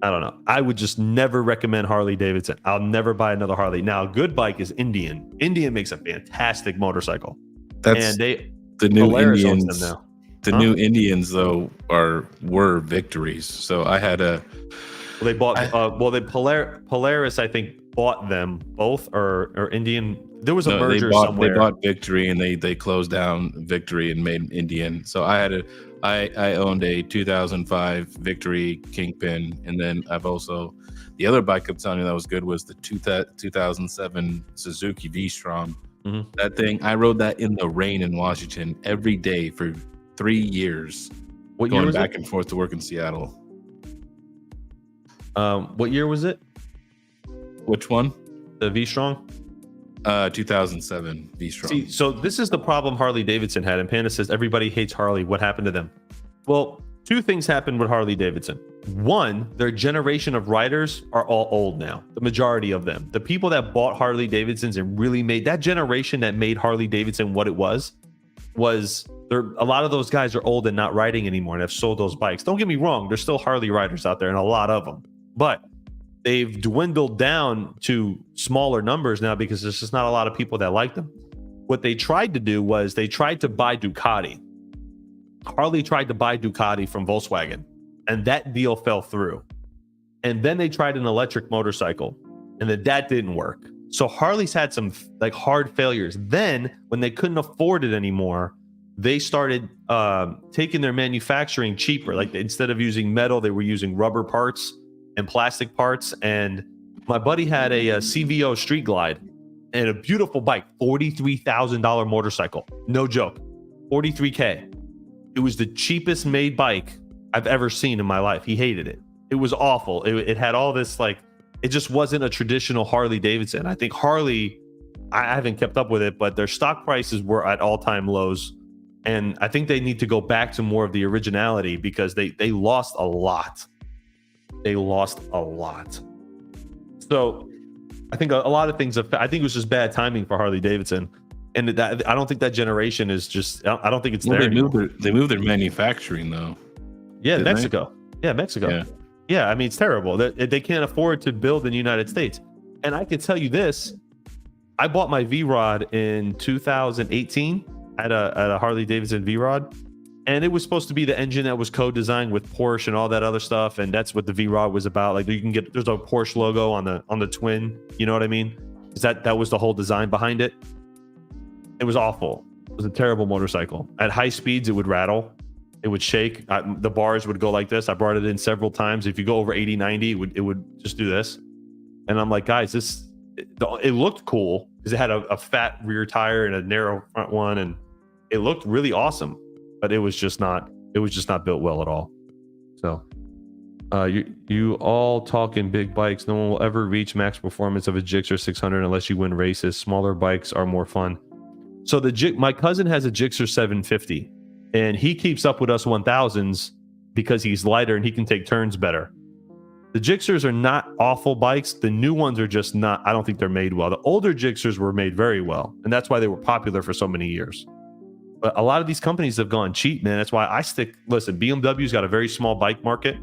I don't know. I would just never recommend Harley Davidson. I'll never buy another Harley. Now, a good bike is Indian. Indian makes a fantastic motorcycle. That's the new Polaris Indians. Them now. The new Indians though were victories. So I had a. Well, they bought. Polaris, I think, bought them both, or Indian. There was a merger somewhere. They bought Victory, and they closed down Victory and made Indian. So I owned a 2005 Victory Kingpin, and then I've also, the other bike I'm telling you that was good was the 2007 Suzuki V-Strom. Mm-hmm. That thing, I rode that in the rain in Washington every day for 3 years. What year was going back and forth to work in Seattle. What year was it? Which one? The V-Strom? 2007 V-Strom. See, so this is the problem Harley Davidson had, and Panda says everybody hates Harley. What happened to them? Well, two things happened with Harley Davidson. One, their generation of riders are all old now. The majority of them. The people that bought Harley Davidsons and really made that generation that made Harley Davidson what it was there. A lot of those guys are old and not riding anymore and have sold those bikes. Don't get me wrong. There's still Harley riders out there and a lot of them, but they've dwindled down to smaller numbers now because there's just not a lot of people that like them. What they tried to do was they tried to buy Ducati. Harley tried to buy Ducati from Volkswagen, and that deal fell through. And then they tried an electric motorcycle, and that didn't work. So Harley's had some like hard failures. Then when they couldn't afford it anymore, they started taking their manufacturing cheaper. Like, instead of using metal, they were using rubber parts and plastic parts. And my buddy had a CVO Street Glide and a beautiful bike, $43,000 motorcycle. No joke, $43K. It was the cheapest made bike I've ever seen in my life. He hated it. It was awful. It had all this, like, it just wasn't a traditional Harley Davidson. I think Harley, I haven't kept up with it, but their stock prices were at all-time lows. And I think they need to go back to more of the originality because they lost a lot. They lost a lot. So I think a lot of things, I think it was just bad timing for Harley Davidson. And that, I don't think that generation is just, I don't think it's there anymore. They moved their manufacturing though. Yeah, Mexico. Yeah, Mexico. Yeah, I mean, it's terrible. They can't afford to build in the United States. And I can tell you this, I bought my V-Rod in 2018 at a Harley Davidson V-Rod. And it was supposed to be the engine that was co-designed with Porsche and all that other stuff, and that's what the V-Rod was about. Like, you can get, there's a Porsche logo on the twin. You know what I mean? Is that was the whole design behind it? It was awful. It was a terrible motorcycle. At high speeds, it would rattle. It would shake. The bars would go like this. I brought it in several times. If you go over 80, 90, it would just do this. And I'm like, guys, it looked cool because it had a fat rear tire and a narrow front one, and it looked really awesome. But it was just not built well at all. So you all talking big bikes. No one will ever reach max performance of a Gixxer 600 unless you win races. Smaller bikes are more fun. So my cousin has a Gixxer 750, and he keeps up with us 1000s because he's lighter and he can take turns better. The Gixxers are not awful bikes. The new ones are just not. I don't think they're made well. The older Gixxers were made very well, and that's why they were popular for so many years. But a lot of these companies have gone cheap, man. That's why listen, BMW's got a very small bike market.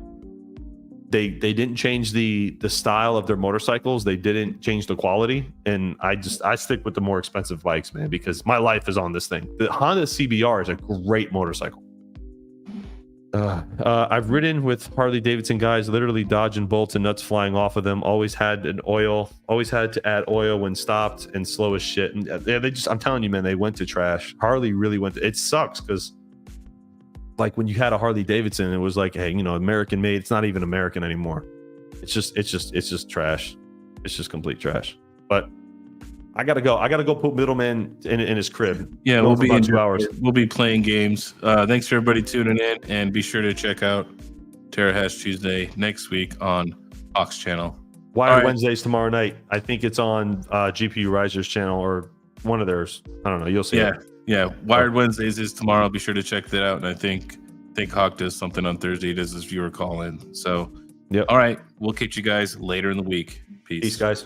They didn't change the style of their motorcycles. They didn't change the quality, and I stick with the more expensive bikes, man, because my life is on this thing. The Honda CBR is a great motorcycle. I've ridden with Harley Davidson guys, literally dodging bolts and nuts flying off of them. Always had to add oil when stopped, and slow as shit. And I'm telling you, man, they went to trash. Harley really went to, it sucks because like when you had a Harley Davidson, it was like, hey, American made. It's not even American anymore. It's just trash. It's just complete trash. But I gotta go put Middleman in his crib. Yeah, we'll be in 2 hours. We'll be playing games. Thanks for everybody tuning in, and be sure to check out Terrahash Tuesday next week on Ox channel. Wired Wednesdays tomorrow night. I think it's on GPU Riser's channel or one of theirs. I don't know. You'll see. Yeah. Wired Wednesdays is tomorrow. Be sure to check that out. And I think Hawk does something on Thursday. He does his viewer call in. So, yep. All right. We'll catch you guys later in the week. Peace, guys.